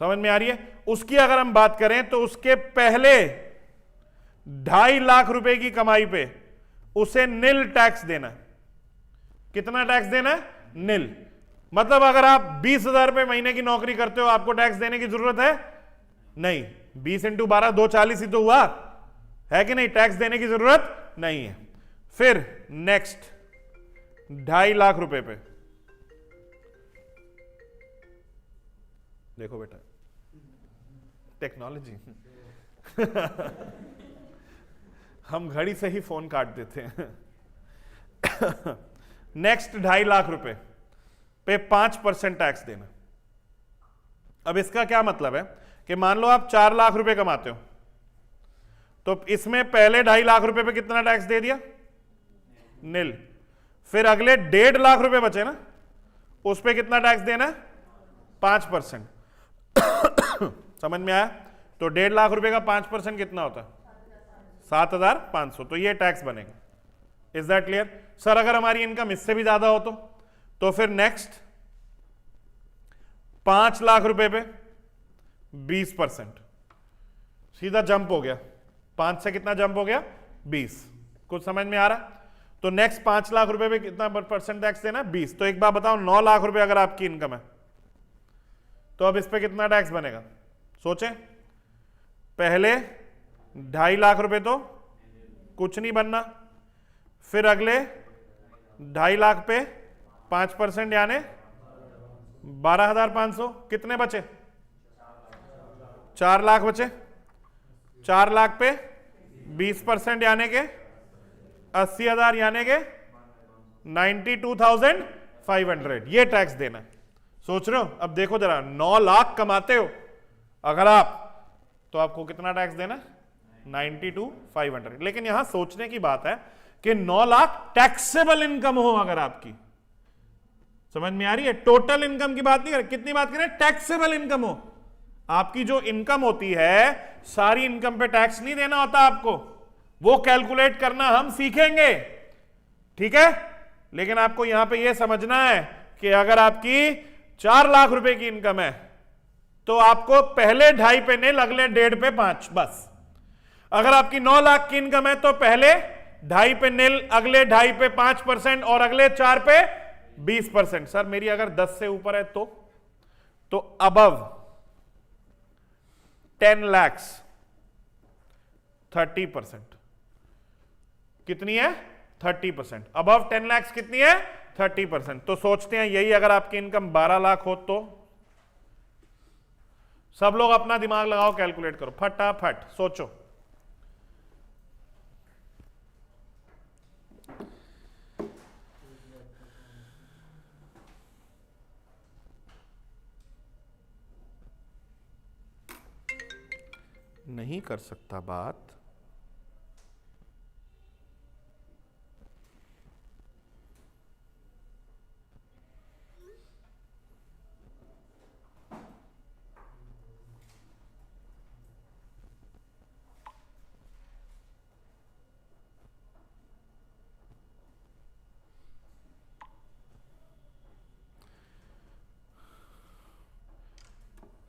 समझ में आ रही है? उसकी अगर हम बात करें तो उसके पहले 2.5 लाख रुपए की कमाई पे उसे निल टैक्स देना है। कितना टैक्स देना है? निल। मतलब अगर आप 20,000 रुपए महीने की नौकरी करते हो, आपको टैक्स देने की जरूरत है नहीं। 20 × 12 240 ही तो हुआ है कि नहीं? टैक्स देने की जरूरत नहीं है। फिर नेक्स्ट 2.5 लाख रुपए पे देखो बेटा, टेक्नोलॉजी। हम घड़ी से ही फोन काट देते हैं। नेक्स्ट 2.5 लाख रुपए पे 5% टैक्स देना। अब इसका क्या मतलब है कि मान लो आप 4 लाख रुपए कमाते हो, तो इसमें पहले 2.5 लाख रुपए पे कितना टैक्स दे दिया? निल। फिर अगले 1.5 लाख रुपए बचे ना, उस पे कितना टैक्स देना है? 5%। समझ में आया? तो 1.5 लाख रुपए का 5% कितना होता है? 7,500। तो ये टैक्स बनेगा। Is that clear? सर अगर हमारी इनकम इससे भी ज्यादा हो तो फिर नेक्स्ट 5 लाख रुपए पे 20%, सीधा जंप हो गया। 5 से कितना जंप हो गया? 20। कुछ समझ में आ रहा? तो नेक्स्ट 5 लाख रुपए पे कितना % टैक्स देना? 20। तो एक बात बताओ, 9 लाख रुपए अगर आपकी इनकम है तो अब इस पे कितना टैक्स बनेगा? सोचें। पहले 2.5 लाख रुपए तो कुछ नहीं बनना, फिर अगले 2.5 लाख पे 5% यानी 12,500। कितने बचे? 4 लाख बचे। 4 लाख पे 20% यानी के 80,000 यानी के 92,500। ये टैक्स देना है। सोच रहे हो? अब देखो जरा, 9 लाख कमाते हो अगर आप, तो आपको कितना टैक्स देना? 92,500। लेकिन यहां सोचने की बात है कि 9 लाख टैक्सेबल इनकम हो अगर आपकी। समझ में आ रही है? टोटल इनकम की बात नहीं कर, कितनी बात करें? टैक्सेबल इनकम हो। आपकी जो इनकम होती है, सारी इनकम पे टैक्स नहीं देना होता आपको, वो कैलकुलेट करना हम सीखेंगे, ठीक है। लेकिन आपको यहां पे ये समझना है कि अगर आपकी 4 लाख रुपए की इनकम है तो आपको पहले 2.5 पे निल, अगले 1.5 पे 5, बस। अगर आपकी 9 लाख की इनकम है तो पहले 2.5 पे निल, अगले 2.5 पे 5% और अगले 4 पे 20%। सर मेरी अगर 10 से ऊपर है तो अबव 10 lakhs 30%। कितनी है? 30%। अबव 10 lakhs कितनी है? 30%। तो सोचते हैं यही अगर आपकी इनकम 12 लाख हो तो? सब लोग अपना दिमाग लगाओ, कैलकुलेट करो फटाफट, सोचो। नहीं कर सकता बात,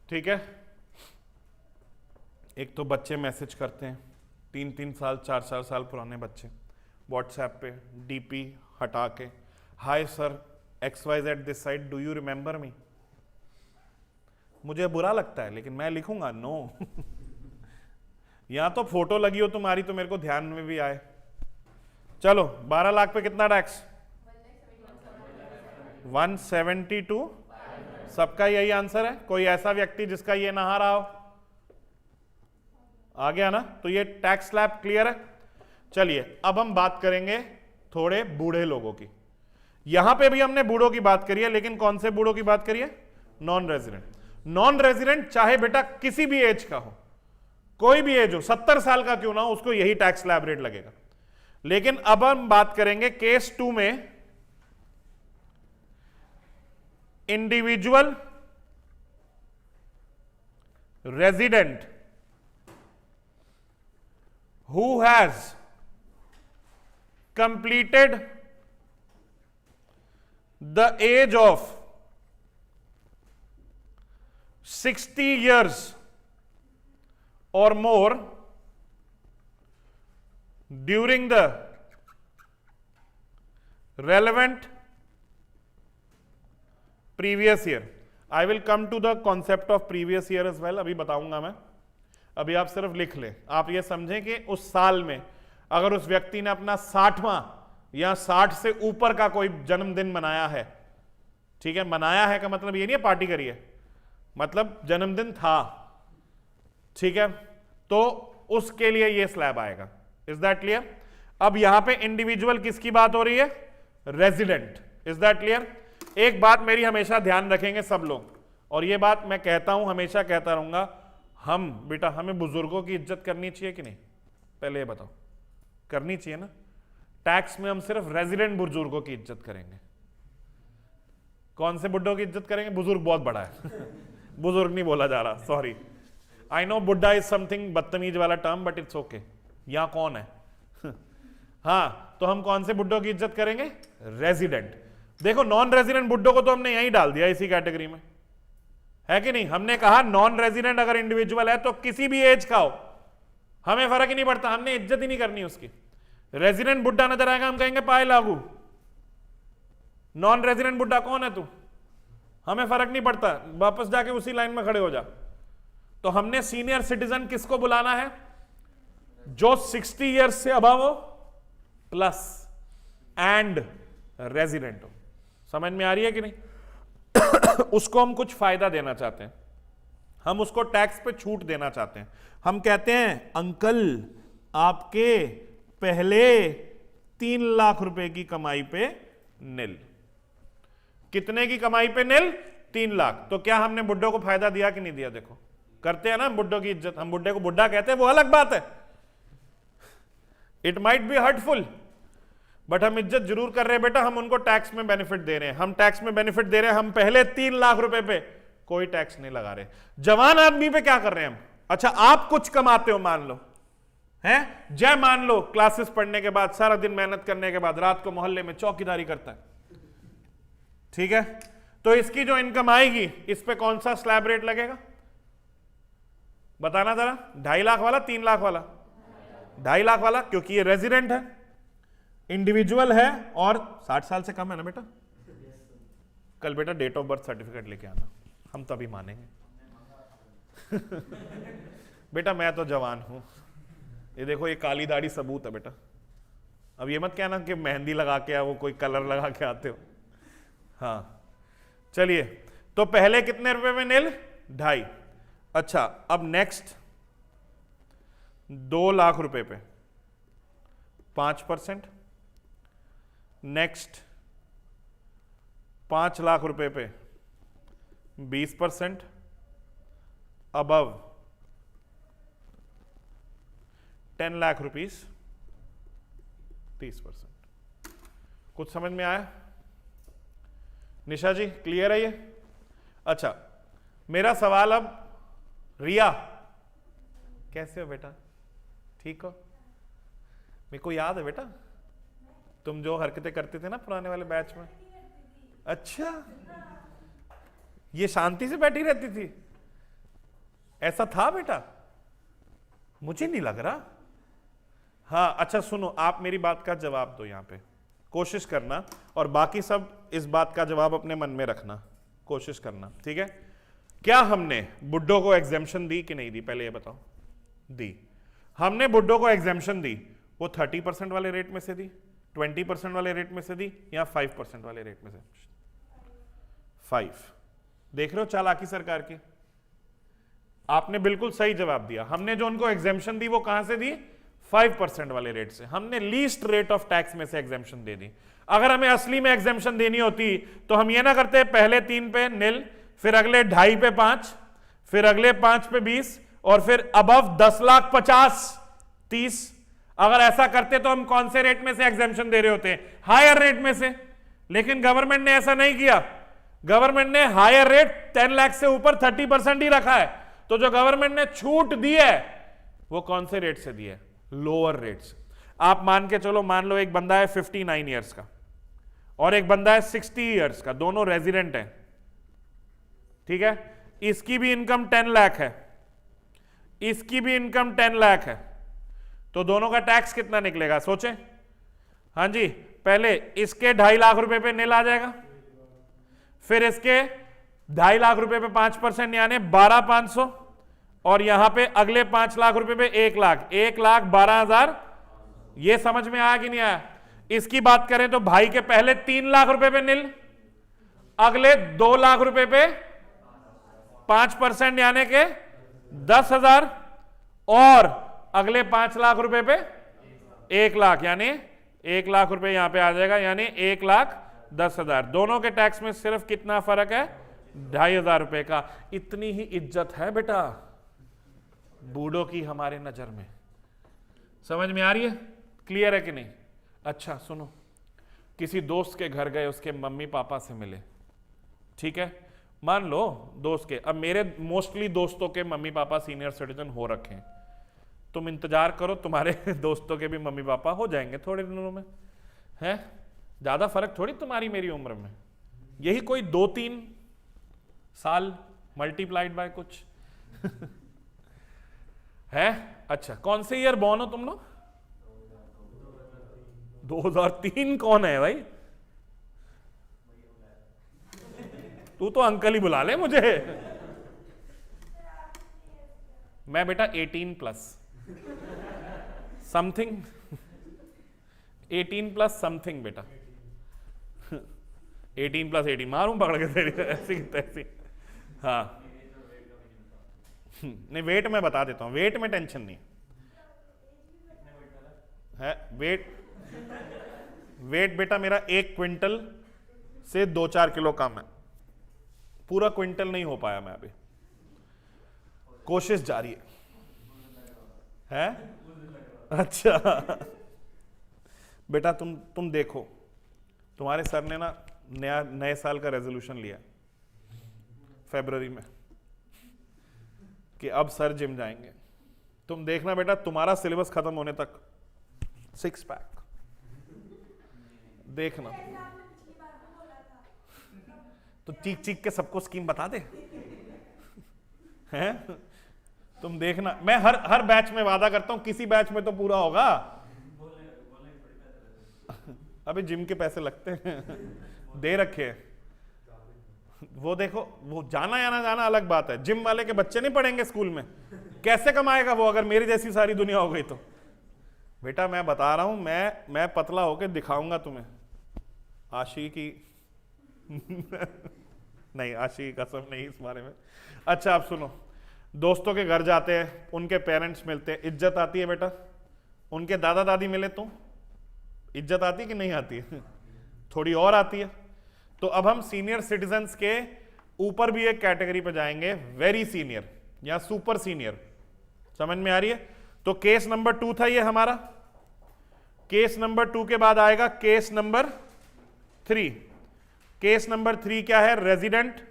ठीक है। एक तो बच्चे मैसेज करते हैं, 3-3 साल 4-4 साल पुराने बच्चे व्हाट्सएप पे डीपी हटा के, hi sir XYZ this side, do you remember मी। मुझे बुरा लगता है लेकिन मैं लिखूंगा नो। यहां तो फोटो लगी हो तुम्हारी तो मेरे को ध्यान में भी आए। चलो 12 लाख पे कितना टैक्स? 172। सबका यही आंसर है? कोई ऐसा व्यक्ति जिसका ये ना आ रहा हो? आ गया ना? तो ये टैक्स स्लैब क्लियर है। चलिए अब हम बात करेंगे थोड़े बूढ़े लोगों की। यहां पे भी हमने बूढ़ों की बात करी है, लेकिन कौन से बूढ़ों की बात करी है? Non resident. नॉन रेजिडेंट चाहे बेटा किसी भी एज का हो, कोई भी एज हो, 70 साल का क्यों ना हो, उसको यही टैक्स स्लैब रेट लगेगा। लेकिन अब हम बात करेंगे केस 2 में individual resident who has completed the age of 60 years or more during the relevant previous year. I will come to the concept of previous year as well, अभी बताऊंगा मैं। अभी आप सिर्फ लिख लें, आप ये समझें कि उस साल में अगर उस व्यक्ति ने अपना 60वां या 60 से ऊपर का कोई जन्मदिन मनाया है, ठीक है, मनाया है का मतलब ये नहीं है पार्टी करी है, मतलब जन्मदिन था, ठीक है, तो उसके लिए ये स्लैब आएगा। Is that clear? अब यहां पे इंडिविजुअल किसकी बात हो रही है? रेजिडेंट। Is that clear? एक बात मेरी हमेशा ध्यान रखेंगे सब लोग, और ये बात मैं कहता हूं, हमेशा कहता रहूंगा, हम बेटा हमें बुजुर्गों की इज्जत करनी चाहिए कि नहीं? पहले ये बताओ, करनी चाहिए ना? टैक्स में हम सिर्फ रेजिडेंट बुजुर्गों की इज्जत करेंगे। कौन से बुड्ढों की इज्जत करेंगे? बुजुर्ग बहुत बड़ा है। बुजुर्ग नहीं बोला जा रहा, सॉरी। आई नो बुड्ढा इज समथिंग बदतमीज वाला टर्म, बट इट्स ओके। यहां कौन है? हाँ, तो हम कौन से बुड्ढों की इज्जत करेंगे? रेजिडेंट। देखो नॉन रेजिडेंट बुड्ढों को तो हमने यही डाल दिया इसी कैटेगरी में, है कि नहीं? हमने कहा नॉन रेजिडेंट अगर इंडिविजुअल है तो किसी भी एज का हो, हमें फर्क ही नहीं पड़ता, हमने इज्जत ही नहीं करनी उसकी। रेजिडेंट बुड्ढा नजर आएगा, हम कहेंगे पाए लागू। नॉन रेजिडेंट बुड्ढा कौन है तू? हमें फर्क नहीं पड़ता, वापस जाके उसी लाइन में खड़े हो जा। तो हमने सीनियर सिटीजन किसको बुलाना है? जो 60 ईयर्स से अबव हो प्लस एंड रेजिडेंट हो। समझ में आ रही है कि नहीं? उसको हम कुछ फायदा देना चाहते हैं, हम उसको टैक्स पे छूट देना चाहते हैं। हम कहते हैं अंकल आपके पहले 3 लाख रुपए की कमाई पे निल। कितने की कमाई पे निल? 3 लाख। तो क्या हमने बुड्ढों को फायदा दिया कि नहीं दिया? देखो करते हैं ना बुड्ढों की इज्जत, हम बुड्ढे को बुड्ढा कहते हैं, वो अलग बात है, it might be hurtful, but हम इज्जत जरूर कर रहे हैं बेटा, हम उनको टैक्स में बेनिफिट दे रहे हैं। हम टैक्स में बेनिफिट दे रहे हैं, हम पहले 3 लाख रुपए पे कोई टैक्स नहीं लगा रहे। जवान आदमी पे क्या कर रहे हैं हम? अच्छा आप कुछ कमाते हो मान लो, हैं जय, मान लो क्लासेस पढ़ने के बाद, सारा दिन मेहनत करने के बाद रात को मोहल्ले में चौकीदारी करता है, ठीक है, तो इसकी जो इनकम आएगी इस पे कौन सा स्लैब रेट लगेगा? बताना जरा। 2.5 लाख वाला, 3 लाख वाला? 2.5 लाख वाला, क्योंकि ये रेजिडेंट है, इंडिविजुअल है और 60 साल से कम है ना बेटा। कल बेटा डेट ऑफ बर्थ सर्टिफिकेट लेके आना, हम तभी मानेंगे। बेटा मैं तो जवान हूं, ये देखो ये काली दाढ़ी सबूत है बेटा। अब ये मत कहना कि मेहंदी लगा के या वो कोई कलर लगा के आते हो। हाँ चलिए, तो पहले कितने रुपए में निल? 2.5। अच्छा अब नेक्स्ट 2 लाख रुपए पे 5%, नेक्स्ट 5 लाख रुपए पे 20%, अबव 10 लाख रुपीस 30%। कुछ समझ में आया निशा जी? क्लियर है ये? अच्छा, मेरा सवाल अब, रिया कैसे हो बेटा? ठीक हो? मेरे को याद है बेटा तुम जो हरकतें करते थे ना पुराने वाले बैच में। अच्छा, ये शांति से बैठी रहती थी, ऐसा था बेटा? मुझे नहीं लग रहा। हाँ अच्छा सुनो, आप मेरी बात का जवाब दो यहां पे, कोशिश करना, और बाकी सब इस बात का जवाब अपने मन में रखना, कोशिश करना, ठीक है? क्या हमने बुड्ढों को एग्जेम्पशन दी कि नहीं दी? पहले ये बताओ। दी। हमने बुड्ढों को एग्जेम्पशन दी, वो 30% वाले रेट में से दी, 20% वाले रेट में से दी, या 5% वाले रेट में से? 5। देख रहे हो चालाकी सरकार की? आपने बिल्कुल सही जवाब दिया। हमने जो उनको एग्जेम्पशन दी वो कहां से दी? 5% वाले रेट से। हमने लीस्ट रेट ऑफ टैक्स में से एग्जेम्पशन दे दी। अगर हमें असली में एग्जेम्पशन देनी होती तो हम ये ना करते, पहले 3 पे निल, फिर अगले 2.5 पे 5, फिर अगले 5 पे 20, और फिर अबव 10,50,000 30। अगर ऐसा करते तो हम कौन से रेट में से एग्जेम्पशन दे रहे होते? हायर रेट में से। लेकिन गवर्नमेंट ने ऐसा नहीं किया। गवर्नमेंट ने हायर रेट 10 लाख से ऊपर 30% ही रखा है। तो जो गवर्नमेंट ने छूट दी है वो कौन से रेट से दी है? Lower rates. आप मान के चलो, मान लो एक बंदा है 59 ईयर्स का और एक बंदा है 60 ईयर्स का, दोनों रेजिडेंट हैं, ठीक है? इसकी भी इनकम 10 लाख है, इसकी भी इनकम 10 लाख है, तो दोनों का टैक्स कितना निकलेगा सोचें? हाँ जी, पहले इसके 2.5 लाख रुपए पे निल आ जाएगा, फिर इसके 2.5 लाख रुपए पे 5% यानी 12,500, और यहां पे अगले 5 लाख रुपए पे 1 लाख, 1,12,000। ये समझ में आया कि नहीं आया? इसकी बात करें तो भाई के पहले 3 लाख रुपए पे निल, अगले 2 लाख रुपए पे 5% यानी के 10,000, और अगले 5 लाख रुपए पे 1 लाख, यानी 1 लाख रुपए यहां पे आ जाएगा, यानी 1,10,000। दोनों के टैक्स में सिर्फ कितना फर्क है? 2,500 रुपए का। इतनी ही इज्जत है बेटा बूढ़ों की हमारे नजर में। समझ में आ रही है? क्लियर है कि नहीं? अच्छा सुनो, किसी दोस्त के घर गए, उसके मम्मी पापा से मिले, ठीक है? मान लो दोस्त के, अब मेरे मोस्टली दोस्तों के मम्मी पापा सीनियर सिटीजन हो रखे हैं, तुम इंतजार करो, तुम्हारे दोस्तों के भी मम्मी पापा हो जाएंगे थोड़े दिनों में, हैं? ज्यादा फर्क थोड़ी तुम्हारी मेरी उम्र में, यही कोई 2-3 साल मल्टीप्लाइड बाय कुछ है। अच्छा, कौन से ईयर बॉर्न हो तुम लोग? 2003 कौन है भाई? तू तो अंकल ही बुला ले मुझे। मैं बेटा 18+ समथिंग, 18+ समथिंग बेटा, 18+18 मारूं पकड़ के तेरी ऐसी तैसी। हाँ नहीं, वेट मैं बता देता हूं, वेट में टेंशन नहीं है। वेट बेटा मेरा 1 क्विंटल से 2-4 किलो कम है, पूरा क्विंटल नहीं हो पाया मैं अभी, कोशिश जारी है? अच्छा बेटा तुम देखो, तुम्हारे सर ने ना नए साल का रेजोल्यूशन लिया फरवरी में कि अब सर जिम जाएंगे। तुम देखना बेटा, तुम्हारा सिलेबस खत्म होने तक 6 पैक देखना। तो चीख चीख के सबको स्कीम बता दे हैं? तुम देखना, मैं हर बैच में वादा करता हूं, किसी बैच में तो पूरा होगा। अबे जिम के पैसे लगते हैं, दे रखे। वो देखो, वो जाना या ना जाना अलग बात है, जिम वाले के बच्चे नहीं पढ़ेंगे स्कूल में, कैसे कमाएगा वो अगर मेरी जैसी सारी दुनिया हो गई तो? बेटा मैं बता रहा हूं, मैं पतला होके दिखाऊंगा तुम्हें। आशी की नहीं, आशी की कसम नहीं इस बारे में। अच्छा आप सुनो, दोस्तों के घर जाते हैं, उनके पेरेंट्स मिलते हैं, इज्जत आती है बेटा? उनके दादा दादी मिले तो इज्जत आती है कि नहीं आती है? थोड़ी और आती है। तो अब हम सीनियर सिटीजन्स के ऊपर भी एक कैटेगरी पे जाएंगे, वेरी सीनियर या सुपर सीनियर। समझ में आ रही है? तो केस नंबर 2 था ये हमारा। केस नंबर 2 के बाद आएगा केस नंबर 3। केस नंबर 3 क्या है? Resident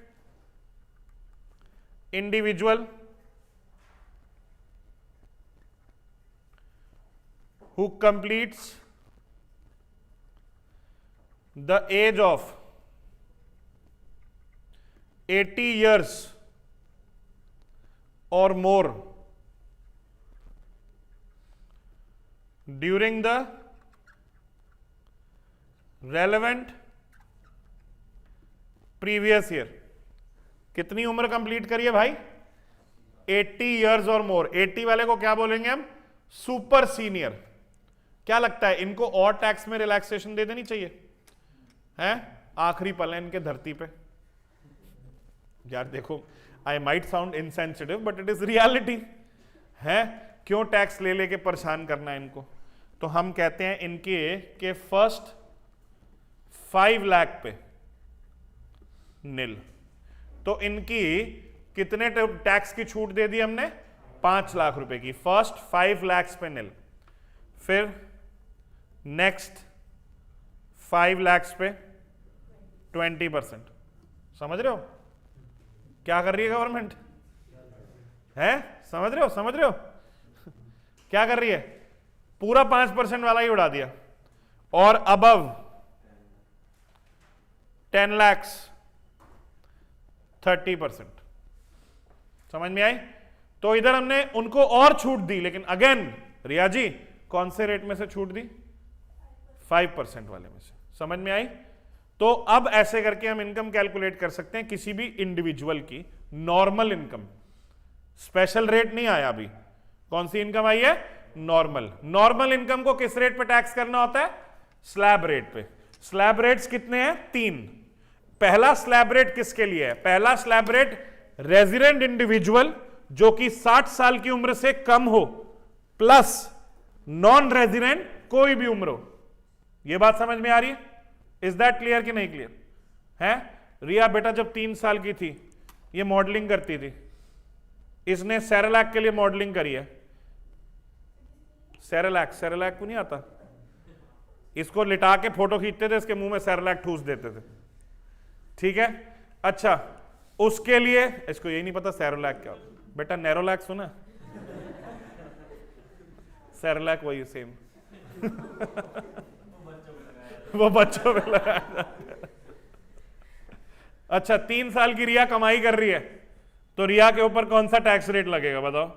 individual who completes the age of 80 years or more during the relevant previous year। कितनी उम्र कंप्लीट करिए भाई? 80 इयर्स और मोर। 80 वाले को क्या बोलेंगे हम? Super senior. क्या लगता है इनको और टैक्स में रिलैक्सेशन दे देनी चाहिए? हैं? आखिरी पल है इनके धरती पे। यार देखो, I might sound insensitive but it is reality है। क्यों टैक्स ले लेके परेशान करना है इनको? तो हम कहते हैं इनके के फर्स्ट 5 लाख पे नील। तो इनकी कितने टैक्स की छूट दे दी हमने? 5 लाख रुपए की। फर्स्ट 5 लाख पे नील। फिर नेक्स्ट 5 लाख पे 20%। समझ रहे हो क्या कर रही है गवर्नमेंट? है? समझ रहे हो? समझ रहे हो क्या कर रही है? पूरा 5% वाला ही उड़ा दिया। और अबव 10 लाख 30%। समझ में आई? तो इधर हमने उनको और छूट दी, लेकिन अगेन रिया जी कौन से रेट में से छूट दी? 5% वाले में से। समझ में आई? तो अब ऐसे करके हम इनकम कैलकुलेट कर सकते हैं किसी भी इंडिविजुअल की। नॉर्मल इनकम, स्पेशल रेट नहीं आया अभी। कौन सी इनकम आई है? नॉर्मल। नॉर्मल इनकम को किस रेट पे टैक्स करना होता है? स्लैब रेट पे। स्लैब रेट्स कितने हैं? 3। पहला स्लैब रेट किसके लिए है? पहला स्लैब रेट रेजिडेंट इंडिविजुअल जो कि 60 साल की उम्र से कम हो, प्लस नॉन रेजिडेंट कोई भी उम्र हो। यह बात समझ में आ रही है? इज दैट क्लियर कि नहीं क्लियर है? रिया बेटा जब 3 साल की थी ये मॉडलिंग करती थी। इसने सेरेलैक के लिए मॉडलिंग करी है। सेरेलैक, सेरेलैक को नहीं आता? इसको लिटा के फोटो खींचते थे, इसके मुंह में सेरेलैक ठूस देते थे। ठीक है, अच्छा उसके लिए इसको यही नहीं पता सेरेलैक क्या होता। बेटा नैरोलैक सुना? सेरेलैक वही सेम वो बच्चों में लगाया। अच्छा 3 साल की रिया कमाई कर रही है, तो रिया के ऊपर कौन सा टैक्स रेट लगेगा बताओ?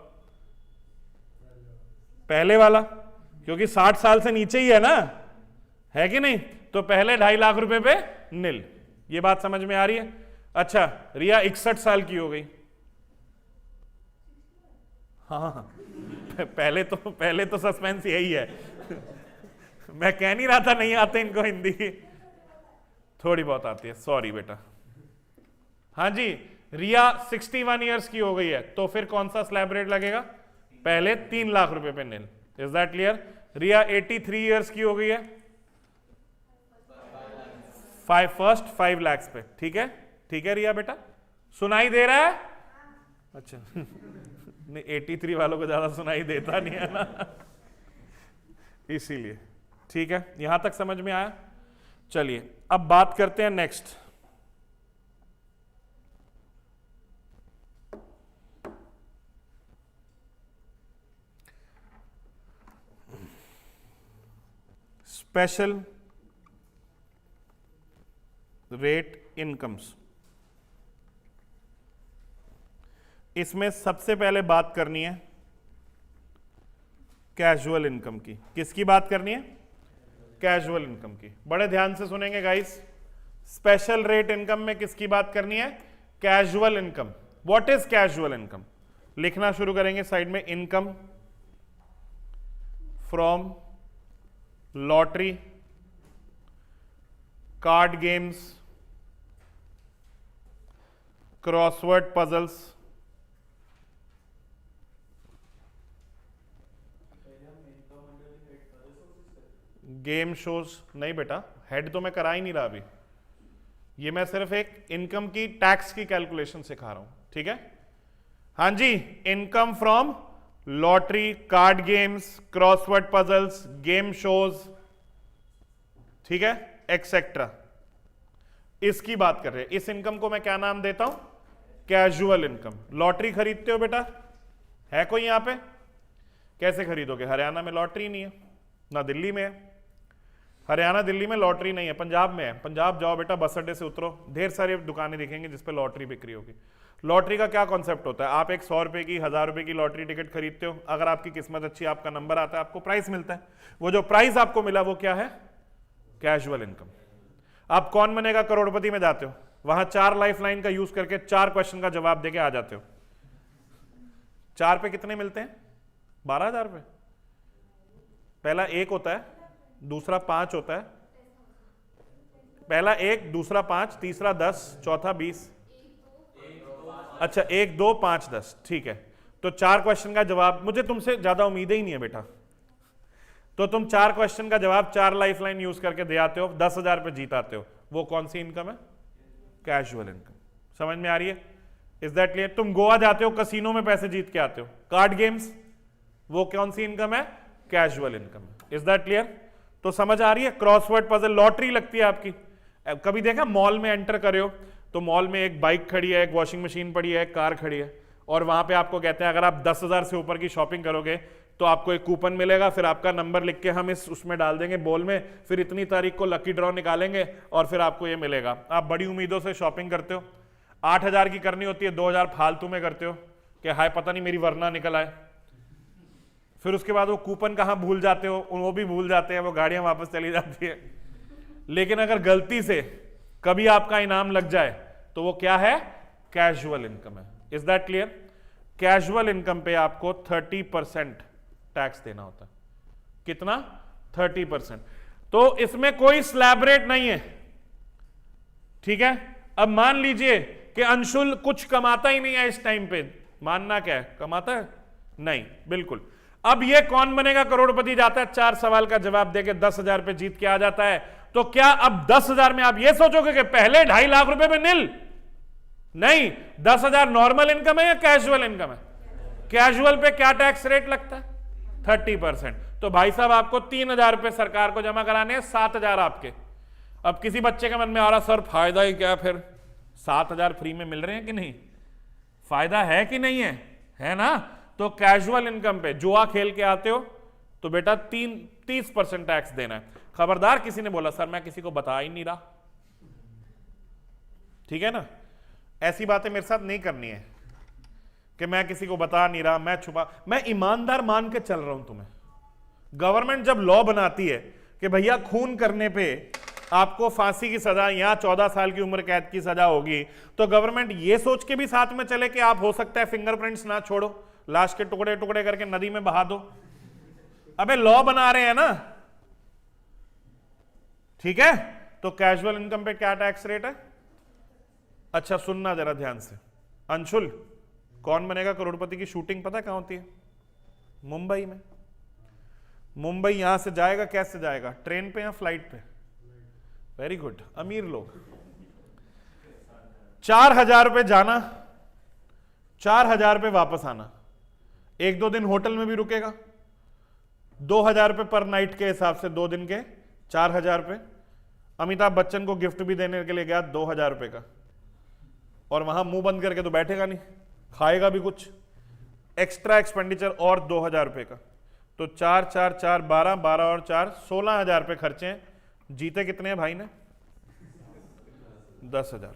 पहले वाला, क्योंकि 60 साल से नीचे ही है ना, है कि नहीं? तो पहले 2.5 लाख रुपए पे नील। ये बात समझ में आ रही है? अच्छा रिया 61 साल की हो गई। हाँ पहले तो सस्पेंस यही है मैं कह नहीं रहा था नहीं आते इनको हिंदी, थोड़ी बहुत आती है, सॉरी बेटा। हाँ जी, रिया 61 इयर्स की हो गई है, तो फिर कौन सा स्लैब रेट लगेगा? पहले 3 लाख रुपए पे nil. Is that clear? Riya 83 years की हो गई है, फर्स्ट 5 लाख पे। ठीक है, ठीक है रिया बेटा, सुनाई दे रहा है? अच्छा नहीं 83 वालों को ज्यादा सुनाई देता नहीं है ना इसीलिए। ठीक है, यहां तक समझ में आया? चलिए अब बात करते हैं नेक्स्ट। Special rate incomes. इसमें सबसे पहले बात करनी है कैजुअल इनकम की। किसकी बात करनी है? कैजुअल इनकम की। बड़े ध्यान से सुनेंगे गाइस। स्पेशल रेट इनकम में किसकी बात करनी है? Casual income. What is casual income? लिखना शुरू करेंगे साइड में। Income from lottery, card games, crossword puzzles, game shows. नहीं बेटा, हेड तो मैं करा ही नहीं रहा अभी, ये मैं सिर्फ एक इनकम की टैक्स की कैलकुलेशन सिखा रहा हूं। ठीक है, हाँ जी, income from lottery, card games, crossword puzzles, game shows, ठीक है, एक्सेट्रा, इसकी बात कर रहे हैं। इस इनकम को मैं क्या नाम देता हूं? Casual income. लॉटरी खरीदते हो बेटा? है कोई यहां पे? कैसे खरीदोगे? हरियाणा में लॉटरी नहीं है, ना दिल्ली में है। हरियाणा दिल्ली में लॉटरी नहीं है, पंजाब में है। पंजाब जाओ बेटा, बस अड्डे से उतरो, ढेर सारी दुकानें दिखेंगी जिसपे लॉटरी बिक्री होगी। लॉटरी का क्या कॉन्सेप्ट होता है? आप एक 100 रुपए की, 1000 रुपए की लॉटरी टिकट खरीदते हो। अगर आपकी किस्मत अच्छी, आपका नंबर आता है, आपको प्राइस मिलता है। वो जो प्राइस आपको मिला वो क्या है? Casual income. आप कौन बनेगा करोड़पति में जाते हो, वहां 4 लाइफलाइन का यूज करके 4 क्वेश्चन का जवाब देके आ जाते हो। 4 पे कितने मिलते हैं? 12,000 रुपए। पहला 1 होता है, दूसरा 5 होता है। पहला 1, दूसरा 5, तीसरा 10, चौथा 20। अच्छा, 1, 2, 5, 10, ठीक है। तो 4 क्वेश्चन का जवाब, मुझे तुमसे ज्यादा उम्मीदें ही नहीं है बेटा, तो तुम 4 क्वेश्चन का जवाब 4 लाइफलाइन यूज करके दे आते हो, 10,000 रुपए जीत आते हो। वो कौन सी इनकम है? Casual income. समझ में आ रही है? Is that clear? तुम गोवा जाते हो, कसीनो में पैसे जीत के आते हो। कार्ड गेम्स, वो कौन सी इनकम है? Casual income. Is that clear? तो समझ आ रही है? क्रॉसवर्ड पजल, लॉटरी लगती है आपकी। कभी देखा मॉल में एंटर करे हो तो मॉल में एक बाइक खड़ी है, एक वॉशिंग मशीन पड़ी है, एक कार खड़ी है, और वहां पे आपको कहते हैं अगर आप 10,000 से ऊपर की शॉपिंग करोगे तो आपको एक कूपन मिलेगा, फिर आपका नंबर लिख के हम उसमें डाल देंगे बॉल में, फिर इतनी तारीख को लकी ड्रॉ निकालेंगे और फिर आपको ये मिलेगा। आप बड़ी उम्मीदों से शॉपिंग करते हो, 8,000 की करनी होती है, 2,000 फालतू में करते हो कि हाय पता नहीं मेरी वरना निकल आए। फिर उसके बाद वो कूपन कहाँ भूल जाते हो, वो भी भूल जाते हैं, वो गाड़ियां वापस चली जाती है। लेकिन अगर गलती से कभी आपका इनाम लग जाए तो वो क्या है? कैजुअल इनकम है। Is that clear? Casual income पे आपको 30% टैक्स देना होता है। कितना? 30%। तो इसमें कोई स्लैब रेट नहीं है, ठीक है। अब मान लीजिए कि अंशुल कुछ कमाता ही नहीं है इस टाइम पे, मानना क्या है? कमाता है? नहीं, बिल्कुल। अब ये कौन बनेगा करोड़पति जाता है, 4 सवाल का जवाब देके 10,000 पे जीत के आ जाता है। तो क्या अब 10,000 में आप ये सोचोगे कि पहले 2.5 लाख रुपए में निल? नहीं, 10,000 नॉर्मल इनकम है या कैजुअल इनकम है? कैजुअल पे क्या टैक्स रेट लगता है? 30%। तो भाई साहब आपको 3,000 रुपए सरकार को जमा कराने हैं, 7,000 आपके। अब किसी बच्चे के मन में आ रहा सर फायदा ही क्या, फिर 7,000 फ्री में मिल रहे हैं कि नहीं? फायदा है कि नहीं है? है ना? तो कैजुअल इनकम पे जुआ खेल के आते हो तो बेटा 30% टैक्स देना है। खबरदार किसी ने बोला सर मैं किसी को बता ही नहीं रहा, ठीक है ना, ऐसी बातें मेरे साथ नहीं करनी है कि मैं किसी को बता नहीं रहा, मैं छुपा, मैं ईमानदार मान के चल रहा हूं तुम्हें। गवर्नमेंट जब लॉ बनाती है कि भैया खून करने पे आपको फांसी की सजा या 14 साल की उम्र कैद की सजा होगी, तो गवर्नमेंट ये सोच के भी साथ में चले कि आप हो सकता है फिंगरप्रिंट्स ना छोड़ो, लाश के टुकड़े टुकड़े करके नदी में बहा दो। अबे लॉ बना रहे हैं ना, ठीक है। तो कैजुअल इनकम पे क्या टैक्स रेट है? अच्छा सुनना जरा ध्यान से, अंशुल कौन बनेगा करोड़पति की शूटिंग पता कहां होती है? मुंबई में। मुंबई यहां से जाएगा, कैसे जाएगा? ट्रेन पे या फ्लाइट पे? वेरी गुड, अमीर लोग। 4,000 रुपए जाना, 4,000 रुपए वापस आना, 1-2 दिन होटल में भी रुकेगा, 2,000 रुपए पर नाइट के हिसाब से 2 दिन के 4,000 रुपए। अमिताभ बच्चन को गिफ्ट भी देने के लिए गया 2,000 रुपए का, और वहां मुंह बंद करके तो बैठेगा नहीं, खाएगा भी कुछ, एक्स्ट्रा एक्सपेंडिचर और 2,000 रुपए का। तो 4, 4, 4, 12, 12 और 4, 16,000 रुपए खर्चे हैं। जीते कितने हैं भाई ने? 10,000।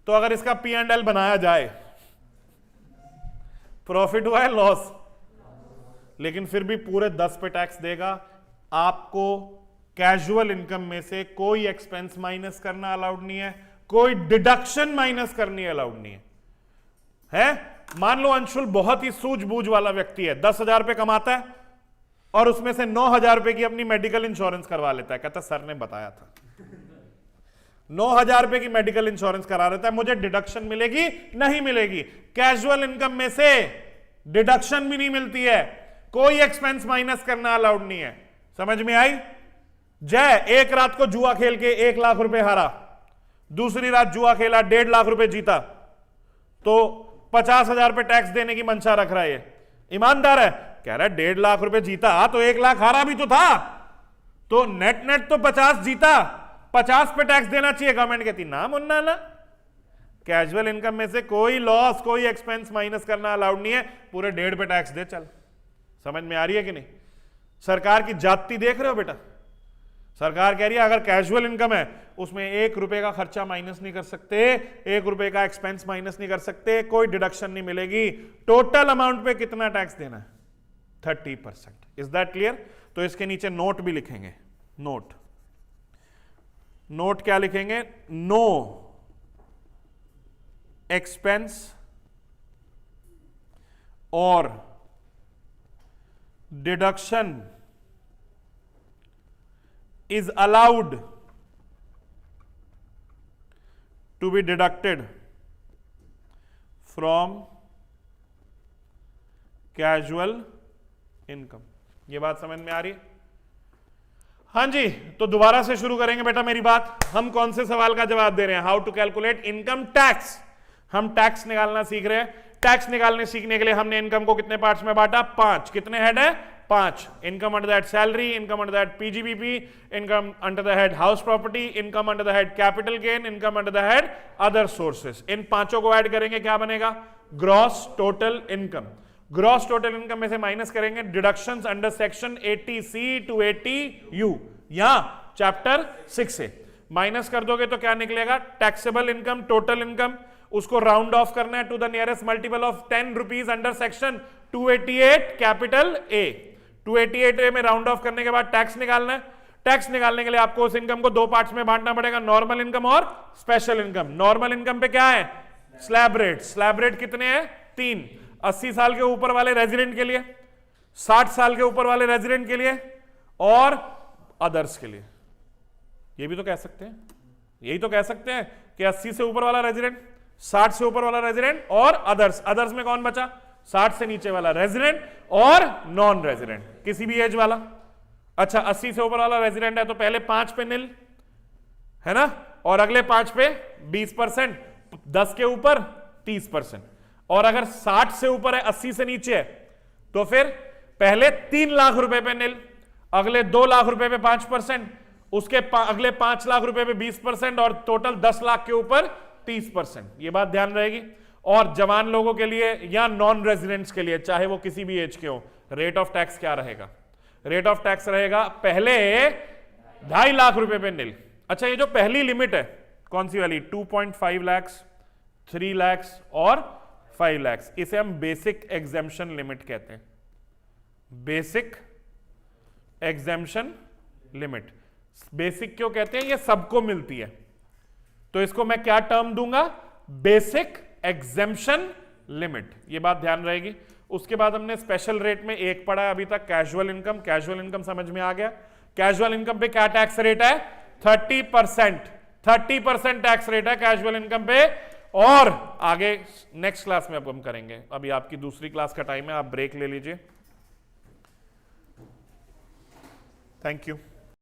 तो अगर इसका P&L बनाया जाए, प्रॉफिट हुआ है लॉस? लेकिन फिर भी पूरे 10 पे टैक्स देगा। आपको कैजुअल इनकम में से कोई एक्सपेंस माइनस करना अलाउड नहीं है, कोई डिडक्शन माइनस करनी अलाउड नहीं है। मान लो अंशुल बहुत ही सूझबूझ वाला व्यक्ति है, 10,000 रुपए कमाता है और उसमें से 9,000 रुपए की अपनी मेडिकल इंश्योरेंस करवा लेता है, कहता सर ने बताया था। 9,000 रुपए की मेडिकल इंश्योरेंस करा लेता है, मुझे डिडक्शन मिलेगी? नहीं मिलेगी। कैजुअल इनकम में से डिडक्शन भी नहीं मिलती है, कोई एक्सपेंस माइनस करना अलाउड नहीं है। समझ में आई? जय एक रात को जुआ खेल के 1 लाख रुपए हारा, दूसरी रात जुआ खेला 1.5 लाख रुपए जीता, तो 50,000 रुपए टैक्स देने की मंशा रख रहा है। ईमानदार है, कह रहा है 1.5 लाख रुपए जीता तो 1 लाख हारा भी तो था, तो नेट नेट तो 50 जीता, 50 पे टैक्स देना चाहिए। गवर्नमेंट कहती ना मुन्ना ना, कैजुअल इनकम में से कोई लॉस कोई एक्सपेंस माइनस करना अलाउड नहीं है, पूरे 1.5 पे टैक्स दे चल। समझ में आ रही है कि नहीं? सरकार की जाति देख रहे हो बेटा? सरकार कह रही है अगर कैजुअल इनकम है उसमें 1 रुपए का खर्चा माइनस नहीं कर सकते, 1 रुपए का एक्सपेंस माइनस नहीं कर सकते, कोई डिडक्शन नहीं मिलेगी, टोटल अमाउंट पे कितना टैक्स देना है? 30%। Is that clear? तो इसके नीचे नोट भी लिखेंगे, नोट। नोट क्या लिखेंगे? नो एक्सपेंस और deduction is allowed to be deducted from casual income। ये बात समझ में आ रही है? हाँ जी, तो दोबारा से शुरू करेंगे बेटा मेरी बात। हम कौन से सवाल का जवाब दे रहे हैं? How to calculate income tax. हम टैक्स निकालना सीख रहे हैं। टैक्स निकालने सीखने के लिए हमने इनकम को कितने पार्ट्स में बांटा? 5। कितने हेड है? 5। Income under that salary, income under that PGBP, income under the head house property, income under the head capital gain, income under the head other sources. इन पांचों को ऐड करेंगे, क्या बनेगा? Gross total income. Gross total income में से minus करेंगे deductions under section 80C to 80U या चैप्टर 6 से। माइनस कर दोगे तो क्या निकलेगा? टैक्सेबल इनकम, टोटल इनकम, उसको राउंड ऑफ करना है to the nearest multiple of 10 rupees under section 288 capital A. 288A में राउंड ऑफ करने के बाद टैक्स निकालना है। टैक्स निकालने के लिए आपको उस इनकम को 2 पार्ट्स में बांटना पड़ेगा, नॉर्मल इनकम और स्पेशल इनकम। नॉर्मल इनकम पे क्या है? Slab rate. स्लैब रेट कितने हैं? 3। 80 साल के ऊपर वाले रेजिडेंट के लिए, 60 साल के ऊपर वाले रेजिडेंट के लिए और अदर्स के लिए। ये भी तो कह सकते हैं, यही तो कह सकते हैं कि 80 से ऊपर वाला रेजिडेंट, 60 से ऊपर वाला रेजिडेंट और अदर्स। अदर्स में कौन बचा? 60 से नीचे वाला रेजिडेंट और नॉन रेजिडेंट, किसी भी एज वाला। अच्छा, 80 से ऊपर वाला रेजिडेंट है तो पहले 5 पे निल है ना, और अगले 5 पे 20%, 10 के ऊपर 30%। और अगर 60 से ऊपर है, 80 से नीचे है, तो फिर पहले 3 लाख रुपए पे निल, अगले 2 लाख रुपए पे 5%, उसके अगले 5 लाख रुपए पे 20% और टोटल 10 लाख के ऊपर 30%। ये बात ध्यान रहेगी। और जवान लोगों के लिए या नॉन रेजिडेंट्स के लिए, चाहे वो किसी भी एज के हो, रेट ऑफ टैक्स क्या रहेगा? रेट ऑफ टैक्स रहेगा पहले 2.5 लाख रुपए पे निल। अच्छा, ये जो पहली लिमिट है कौन सी वाली? 2.5 लाख, 3 लाख और 5 लाख, इसे हम बेसिक एग्जेम्पशन लिमिट कहते हैं। Basic exemption limit. बेसिक क्यों कहते हैं? ये सबको मिलती है, तो इसको मैं क्या टर्म दूंगा? Basic exemption limit. ये बात ध्यान रहेगी। उसके बाद हमने स्पेशल रेट में एक पढ़ा है अभी तक, कैजुअल इनकम। कैजुअल इनकम समझ में आ गया। कैजुअल इनकम पे क्या टैक्स रेट है? 30%। 30% टैक्स रेट है कैजुअल इनकम पे। और आगे नेक्स्ट क्लास में अब हम करेंगे। अभी आपकी दूसरी क्लास का टाइम है, आप ब्रेक ले लीजिए। Thank you.